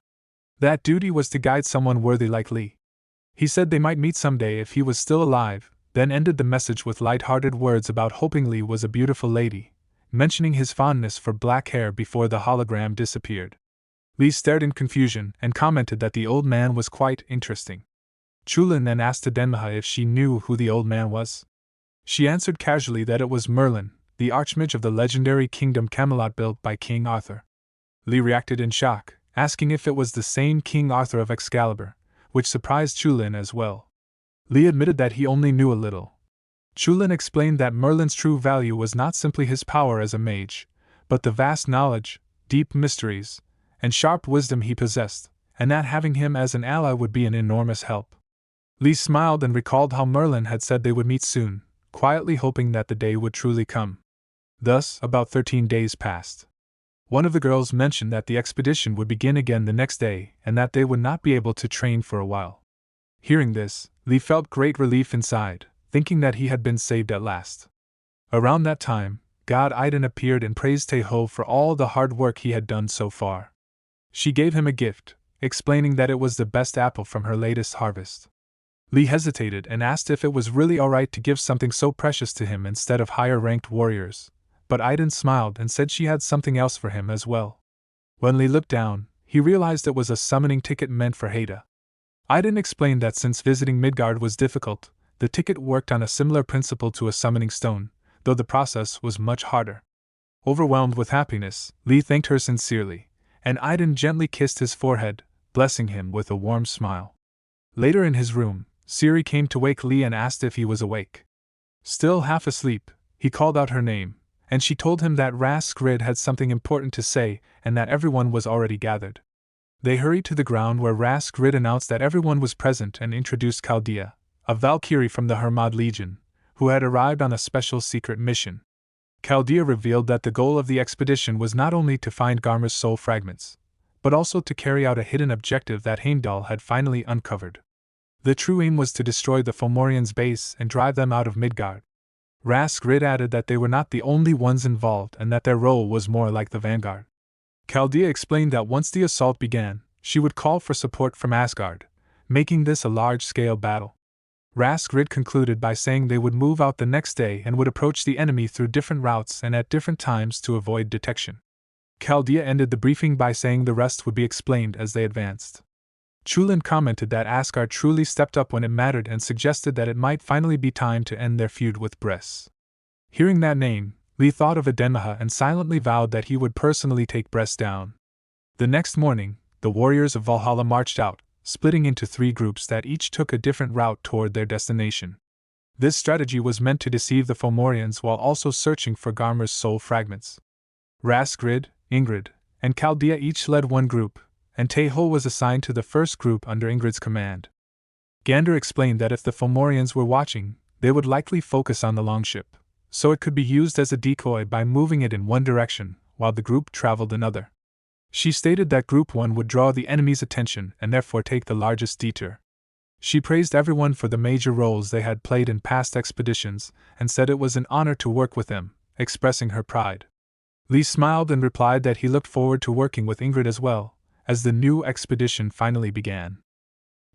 That duty was to guide someone worthy like Lee. He said they might meet someday if he was still alive, then ended the message with light-hearted words about hoping Lee was a beautiful lady, mentioning his fondness for black hair before the hologram disappeared. Lee stared in confusion and commented that the old man was quite interesting. Chulin then asked Adenmaha if she knew who the old man was. She answered casually that it was Merlin, the archmage of the legendary kingdom Camelot built by King Arthur. Lee reacted in shock, asking if it was the same King Arthur of Excalibur, which surprised Chulin as well. Lee admitted that he only knew a little. Chulin explained that Merlin's true value was not simply his power as a mage, but the vast knowledge, deep mysteries, and sharp wisdom he possessed, and that having him as an ally would be an enormous help. Lee smiled and recalled how Merlin had said they would meet soon, quietly hoping that the day would truly come. Thus, about 13 days passed. One of the girls mentioned that the expedition would begin again the next day and that they would not be able to train for a while. Hearing this, Lee felt great relief inside, thinking that he had been saved at last. Around that time, God Iden appeared and praised Taeho for all the hard work he had done so far. She gave him a gift, explaining that it was the best apple from her latest harvest. Lee hesitated and asked if it was really alright to give something so precious to him instead of higher-ranked warriors, but Iden smiled and said she had something else for him as well. When Lee looked down, he realized it was a summoning ticket meant for Haida. Iden explained that since visiting Midgard was difficult, the ticket worked on a similar principle to a summoning stone, though the process was much harder. Overwhelmed with happiness, Lee thanked her sincerely, and Iden gently kissed his forehead, blessing him with a warm smile. Later in his room, Siri came to wake Lee and asked if he was awake. Still half asleep, he called out her name, and she told him that Ras Skrid had something important to say and that everyone was already gathered. They hurried to the ground where Ras Skrid announced that everyone was present and introduced Chaldea, a Valkyrie from the Hermod Legion, who had arrived on a special secret mission. Chaldea revealed that the goal of the expedition was not only to find Garma's soul fragments, but also to carry out a hidden objective that Heimdall had finally uncovered. The true aim was to destroy the Fomorians' base and drive them out of Midgard. Raskrid added that they were not the only ones involved and that their role was more like the vanguard. Chaldea explained that once the assault began, she would call for support from Asgard, making this a large-scale battle. Raskrid concluded by saying they would move out the next day and would approach the enemy through different routes and at different times to avoid detection. Chaldea ended the briefing by saying the rest would be explained as they advanced. Chulin commented that Asgard truly stepped up when it mattered and suggested that it might finally be time to end their feud with Bress. Hearing that name, Lee thought of Edenmaha and silently vowed that he would personally take Bress down. The next morning, the warriors of Valhalla marched out, splitting into 3 groups that each took a different route toward their destination. This strategy was meant to deceive the Fomorians while also searching for Garmar's soul fragments. Raskrid, Ingrid, and Chaldea each led one group, and Tehol was assigned to the first group under Ingrid's command. Gander explained that if the Fomorians were watching, they would likely focus on the longship, so it could be used as a decoy by moving it in one direction, while the group traveled another. She stated that Group 1 would draw the enemy's attention and therefore take the largest detour. She praised everyone for the major roles they had played in past expeditions and said it was an honor to work with them, expressing her pride. Lee smiled and replied that he looked forward to working with Ingrid as well, as the new expedition finally began.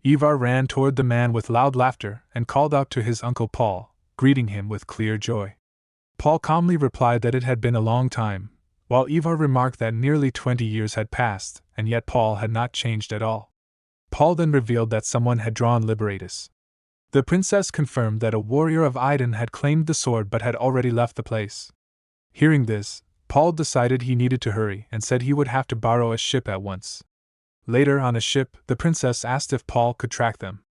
Ivar ran toward the man with loud laughter and called out to his uncle Paul, greeting him with clear joy. Paul calmly replied that it had been a long time, while Ivar remarked that nearly 20 years had passed, and yet Paul had not changed at all. Paul then revealed that someone had drawn Liberatus. The princess confirmed that a warrior of Iden had claimed the sword but had already left the place. Hearing this, Paul decided he needed to hurry and said he would have to borrow a ship at once. Later on a ship, the princess asked if Paul could track them.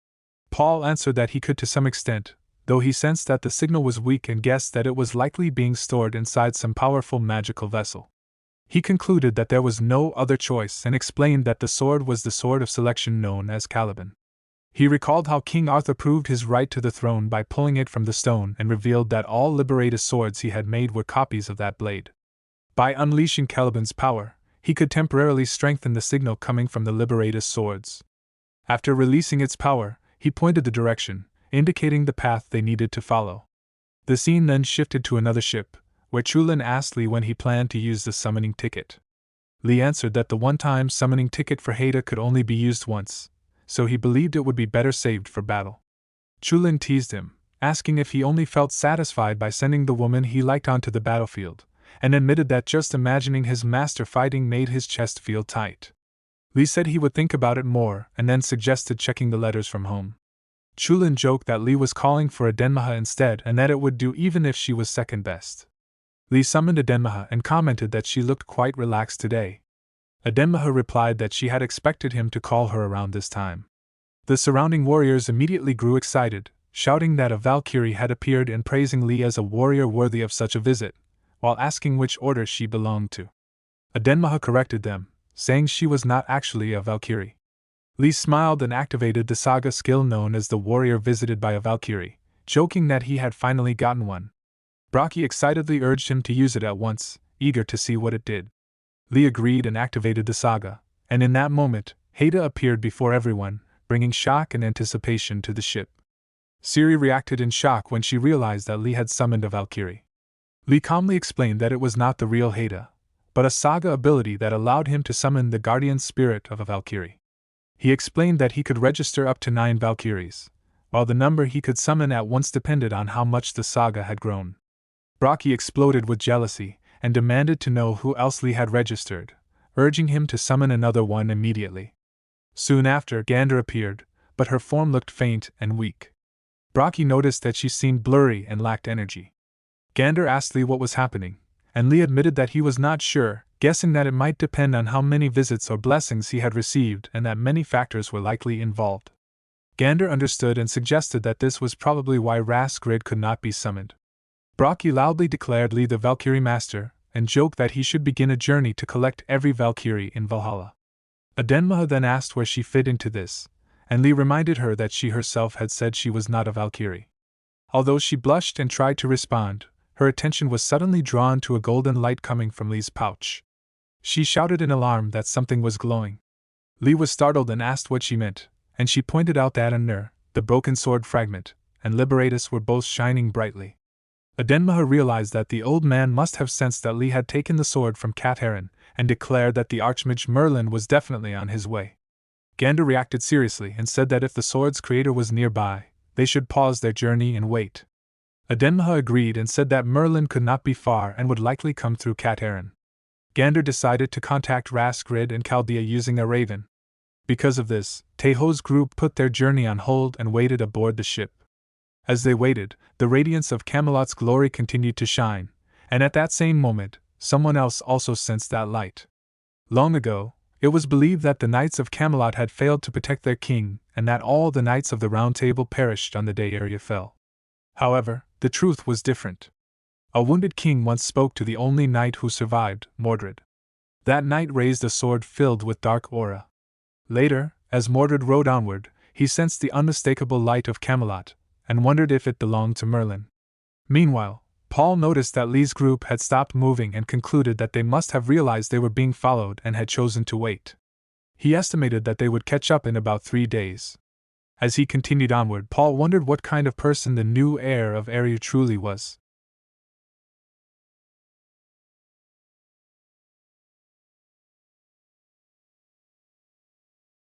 Paul answered that he could to some extent, though he sensed that the signal was weak and guessed that it was likely being stored inside some powerful magical vessel. He concluded that there was no other choice and explained that the sword was the sword of selection known as Caliban. He recalled how King Arthur proved his right to the throne by pulling it from the stone and revealed that all Liberatus swords he had made were copies of that blade. By unleashing Caliban's power, he could temporarily strengthen the signal coming from the Liberatus swords. After releasing its power, he pointed the direction, indicating the path they needed to follow. The scene then shifted to another ship, where Chulin asked Lee when he planned to use the summoning ticket. Lee answered that the one-time summoning ticket for Haida could only be used once, so he believed it would be better saved for battle. Chulin teased him, asking if he only felt satisfied by sending the woman he liked onto the battlefield, and admitted that just imagining his master fighting made his chest feel tight. Lee said he would think about it more and then suggested checking the letters from home. Chulin joked that Lee was calling for Edenmaha instead and that it would do even if she was second best. Lee summoned Edenmaha and commented that she looked quite relaxed today. Edenmaha replied that she had expected him to call her around this time. The surrounding warriors immediately grew excited, shouting that a Valkyrie had appeared and praising Lee as a warrior worthy of such a visit, while asking which order she belonged to. Edenmaha corrected them, saying she was not actually a Valkyrie. Lee smiled and activated the saga skill known as the warrior visited by a Valkyrie, joking that he had finally gotten one. Brockie excitedly urged him to use it at once, eager to see what it did. Lee agreed and activated the saga, and in that moment, Haida appeared before everyone, bringing shock and anticipation to the ship. Ciri reacted in shock when she realized that Lee had summoned a Valkyrie. Lee calmly explained that it was not the real Haida, but a saga ability that allowed him to summon the guardian spirit of a Valkyrie. He explained that he could register up to 9 Valkyries, while the number he could summon at once depended on how much the saga had grown. Brockie exploded with jealousy and demanded to know who else Lee had registered, urging him to summon another one immediately. Soon after, Gander appeared, but her form looked faint and weak. Brockie noticed that she seemed blurry and lacked energy. Gander asked Lee what was happening, and Lee admitted that he was not sure, guessing that it might depend on how many visits or blessings he had received and that many factors were likely involved. Gander understood and suggested that this was probably why Raskrid could not be summoned. Brockie loudly declared Lee the Valkyrie Master, and joked that he should begin a journey to collect every Valkyrie in Valhalla. Edenmaha then asked where she fit into this, and Lee reminded her that she herself had said she was not a Valkyrie. Although she blushed and tried to respond, her attention was suddenly drawn to a golden light coming from Lee's pouch. She shouted in alarm that something was glowing. Lee was startled and asked what she meant, and she pointed out that Anur, the broken sword fragment, and Liberatus were both shining brightly. Adenmaha realized that the old man must have sensed that Lee had taken the sword from Cat Heron, and declared that the Archmage Merlin was definitely on his way. Gander reacted seriously and said that if the sword's creator was nearby, they should pause their journey and wait. Adenmaha agreed and said that Merlin could not be far and would likely come through Cat Heron. Gander decided to contact Raskrid and Chaldea using a raven. Because of this, Teho's group put their journey on hold and waited aboard the ship. As they waited, the radiance of Camelot's glory continued to shine, and at that same moment, someone else also sensed that light. Long ago, it was believed that the knights of Camelot had failed to protect their king, and that all the knights of the Round Table perished on the day Arya fell. However, the truth was different. A wounded king once spoke to the only knight who survived, Mordred. That knight raised a sword filled with dark aura. Later, as Mordred rode onward, he sensed the unmistakable light of Camelot, and wondered if it belonged to Merlin. Meanwhile, Paul noticed that Lee's group had stopped moving and concluded that they must have realized they were being followed and had chosen to wait. He estimated that they would catch up in about 3 days. As he continued onward, Paul wondered what kind of person the new heir of Arya truly was.